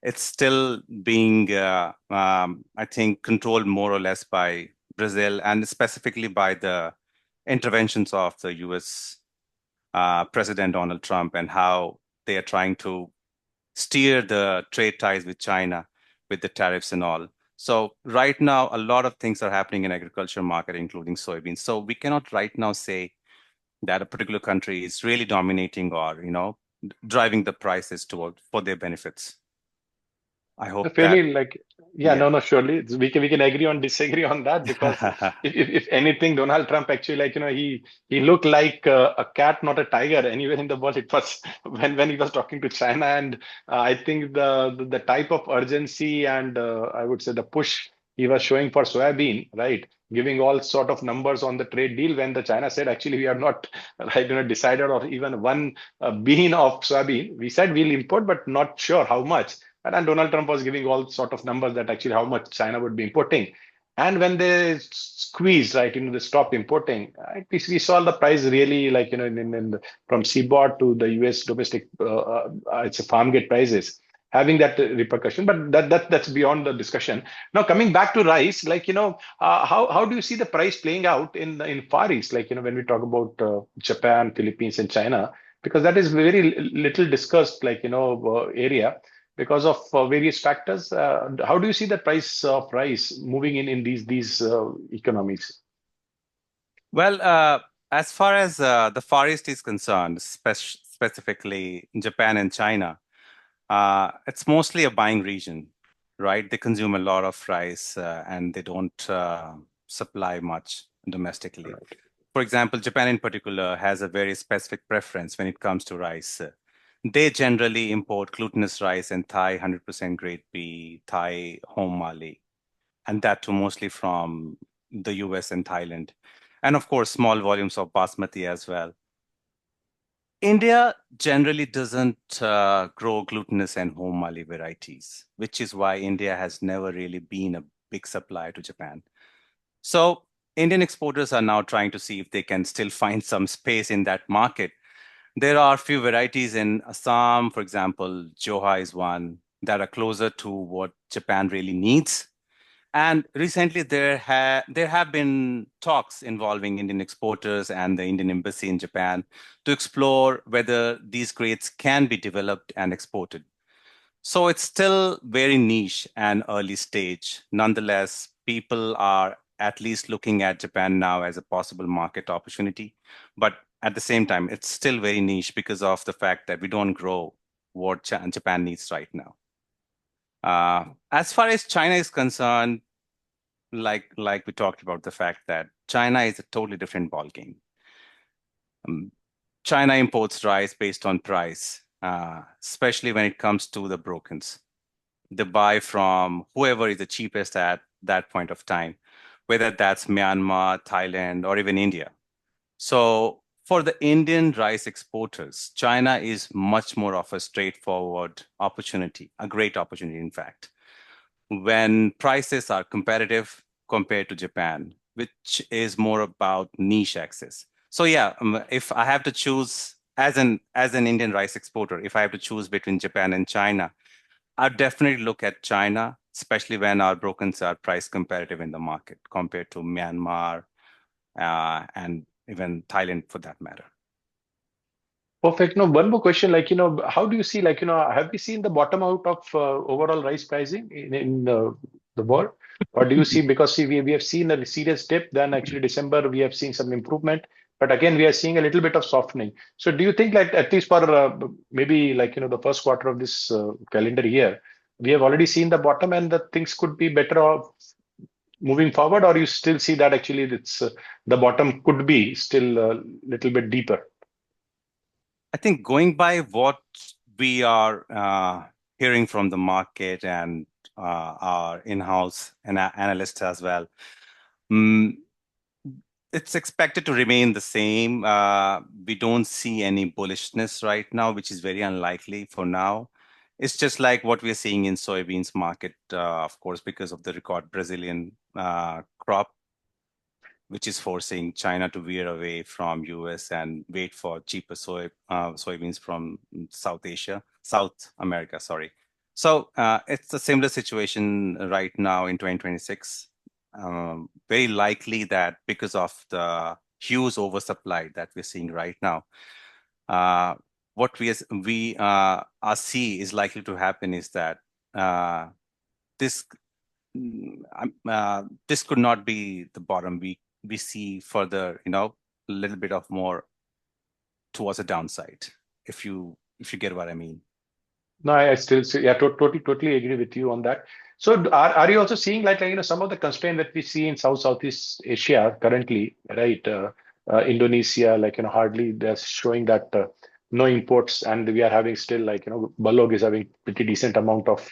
It's still being, I think, controlled more or less by Brazil, and specifically by the interventions of the US President Donald Trump, and how they are trying to steer the trade ties with China with the tariffs and all. So right now, a lot of things are happening in agriculture market, including soybeans. So we cannot right now say that a particular country is really dominating or, driving the prices for their benefits. I hope Fairly Yeah. no, surely we can agree on disagree on that, because if anything, Donald Trump actually, he looked like a cat, not a tiger, anywhere in the world. It was when he was talking to China, and I think the type of urgency and I would say the push he was showing for soybean, right, giving all sort of numbers on the trade deal, when the China said actually we are not decided or even one bean of soybean. We said we'll import, but not sure how much. And then Donald Trump was giving all sort of numbers that actually how much China would be importing. And when they squeezed, right, they stopped importing, we saw the price really from CBOT to the US domestic, it's a farm gate prices, having that repercussion. But that's beyond the discussion. Now, coming back to rice, how do you see the price playing out in Far East? When we talk about Japan, Philippines, and China, because that is very little discussed, area, because of various factors. How do you see the price of rice moving in these economies? Well, as far as the Far East is concerned, specifically Japan and China, it's mostly a buying region, right? They consume a lot of rice and they don't supply much domestically. Right. For example, Japan in particular has a very specific preference when it comes to rice. They generally import glutinous rice and Thai 100% grade B, Thai home Mali, and that too mostly from the US and Thailand. And of course, small volumes of basmati as well. India generally doesn't grow glutinous and home Mali varieties, which is why India has never really been a big supplier to Japan. So Indian exporters are now trying to see if they can still find some space in that market. There are a few varieties in Assam, for example, Joha is one, that are closer to what Japan really needs. And recently there have been talks involving Indian exporters and the Indian embassy in Japan to explore whether these grades can be developed and exported. So it's still very niche and early stage. Nonetheless, people are at least looking at Japan now as a possible market opportunity. But at the same time, it's still very niche because of the fact that we don't grow what Japan needs right now. As far as China is concerned, like we talked about the fact that China is a totally different ballgame. China imports rice based on price, especially when it comes to the brokens. They buy from whoever is the cheapest at that point of time, whether that's Myanmar, Thailand, or even India. So for the Indian rice exporters, China is much more of a straightforward opportunity, a great opportunity, in fact. When prices are competitive compared to Japan, which is more about niche access. So yeah, if I have to choose as an Indian rice exporter, if I have to choose between Japan and China, I'd definitely look at China, especially when our brokens are price competitive in the market compared to Myanmar and even Thailand for that matter. Perfect. No, one more question. How do you see, have we seen the bottom out of overall rice pricing in the world? Or do you see, because we have seen a serious dip, then actually December we have seen some improvement, but again we are seeing a little bit of softening. So do you think, like, at least for maybe the first quarter of this calendar year, we have already seen the bottom and that things could be better off moving forward, or you still see that actually it's the bottom could be still a little bit deeper? I think going by what we are hearing from the market and our in-house analysts as well, it's expected to remain the same. We don't see any bullishness right now, which is very unlikely for now. It's just like what we're seeing in soybeans market, of course, because of the record Brazilian crop, which is forcing China to veer away from US and wait for cheaper soybeans from South America, sorry. So it's a similar situation right now in 2026. Very likely that because of the huge oversupply that we're seeing right now, what we see is likely to happen is that this could not be the bottom. We see further, a little bit of more towards the downside, if you get what I mean. No, I still see, yeah, totally agree with you on that. So are you also seeing some of the constraint that we see in Southeast Asia currently, right? Indonesia, hardly they're showing that no imports, and we are having still Balog is having pretty decent amount of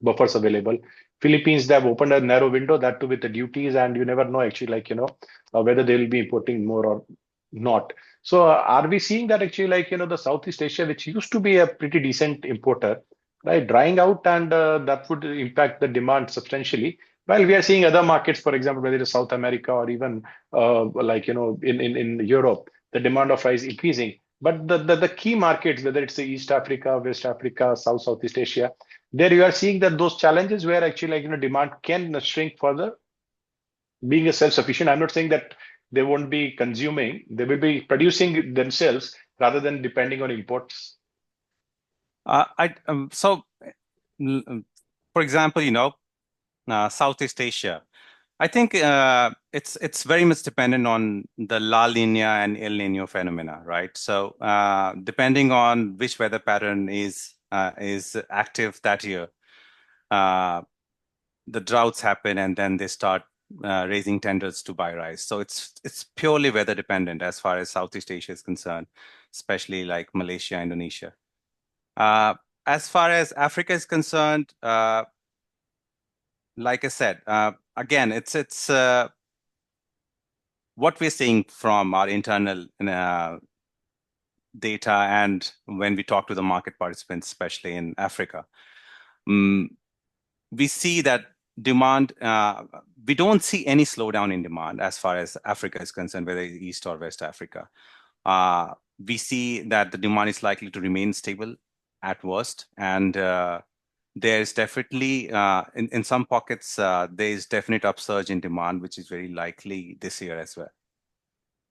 buffers available. Philippines, they have opened a narrow window, that too with the duties, and you never know actually whether they will be importing more or not. So are we seeing that actually the Southeast Asia, which used to be a pretty decent importer, right, drying out, and that would impact the demand substantially? While we are seeing other markets, for example, whether it's South America or even in Europe, the demand of rice increasing. But the key markets, whether it's the East Africa, West Africa, Southeast Asia, there you are seeing that those challenges where actually demand can shrink further, being a self-sufficient. I'm not saying that they won't be consuming, they will be producing themselves rather than depending on imports. So, for example, Southeast Asia, I think it's very much dependent on the La Nina and El Nino phenomena, right? So depending on which weather pattern is active that year, the droughts happen and then they start raising tenders to buy rice. So it's purely weather dependent as far as Southeast Asia is concerned, especially like Malaysia, Indonesia. As far as Africa is concerned, like I said, again, it's what we're seeing from our internal data, and when we talk to the market participants, especially in Africa, we see that demand, we don't see any slowdown in demand as far as Africa is concerned, whether it's East or West Africa. We see that the demand is likely to remain stable at worst, and there's definitely, in some pockets, there is definite upsurge in demand, which is very likely this year as well.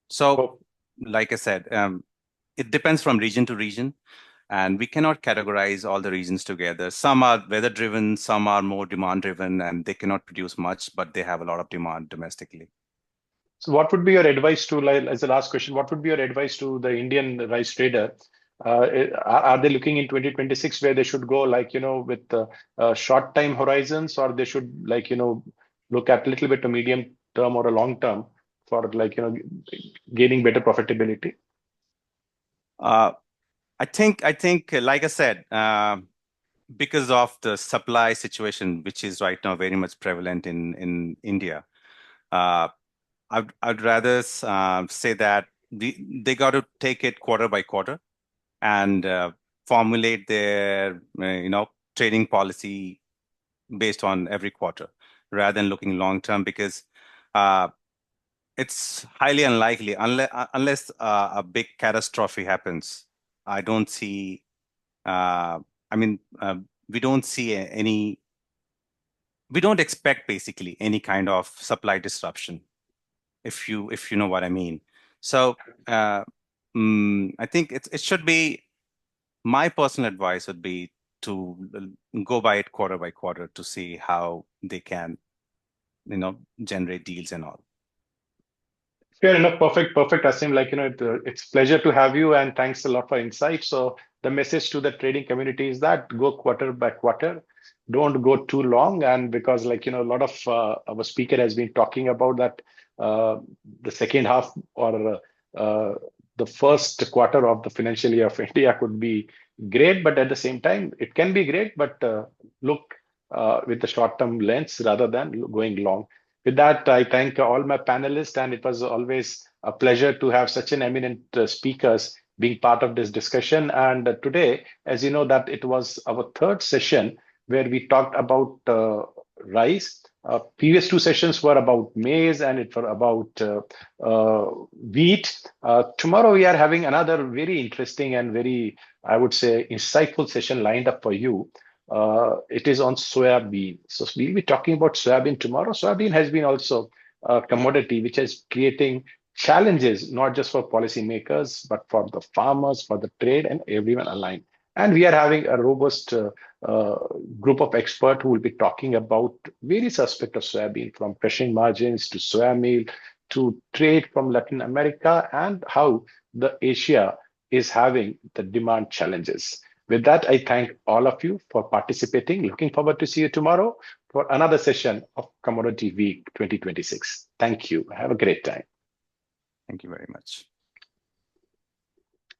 So, like I said, it depends from region to region, and we cannot categorize all the regions together. Some are weather-driven, some are more demand-driven, and they cannot produce much, but they have a lot of demand domestically. So what would be your advice to, as the last question, what would be your advice to the Indian rice trader? Are they looking in 2026 where they should go with short time horizons, or they should look at a little bit of medium term or a long term for gaining better profitability? I think like I said, because of the supply situation, which is right now very much prevalent in India, I'd rather say that they got to take it quarter by quarter and formulate their trading policy based on every quarter rather than looking long term, because it's highly unlikely unless a big catastrophe happens. I don't see. We don't see any. We don't expect basically any kind of supply disruption, if you know what I mean. So I think it should be. My personal advice would be to go by it quarter by quarter to see how they can, generate deals and all. Fair enough. Perfect, Asim. It's pleasure to have you, and thanks a lot for insight. So the message to the trading community is that go quarter by quarter, don't go too long, and because a lot of our speaker has been talking about that the second half or the first quarter of the financial year of India could be great, but at the same time it can be great, but look with the short-term lens rather than going long. With that, I thank all my panelists, and it was always a pleasure to have such an eminent speakers being part of this discussion. And today, as you know, that it was our third session where we talked about rice. Previous two sessions were about maize, and it were about wheat. Tomorrow we are having another very interesting and very, I would say, insightful session lined up for you. It is on soybean. So we'll be talking about soybean tomorrow. Soybean has been also a commodity which is creating challenges, not just for policymakers, but for the farmers, for the trade, and everyone aligned. And we are having a robust group of experts who will be talking about various aspects of soybean, from crushing margins to soya meal to trade from Latin America, and how the Asia is having the demand challenges. With that, I thank all of you for participating. Looking forward to see you tomorrow for another session of Commodity Week 2026. Thank you. Have a great time. Thank you very much.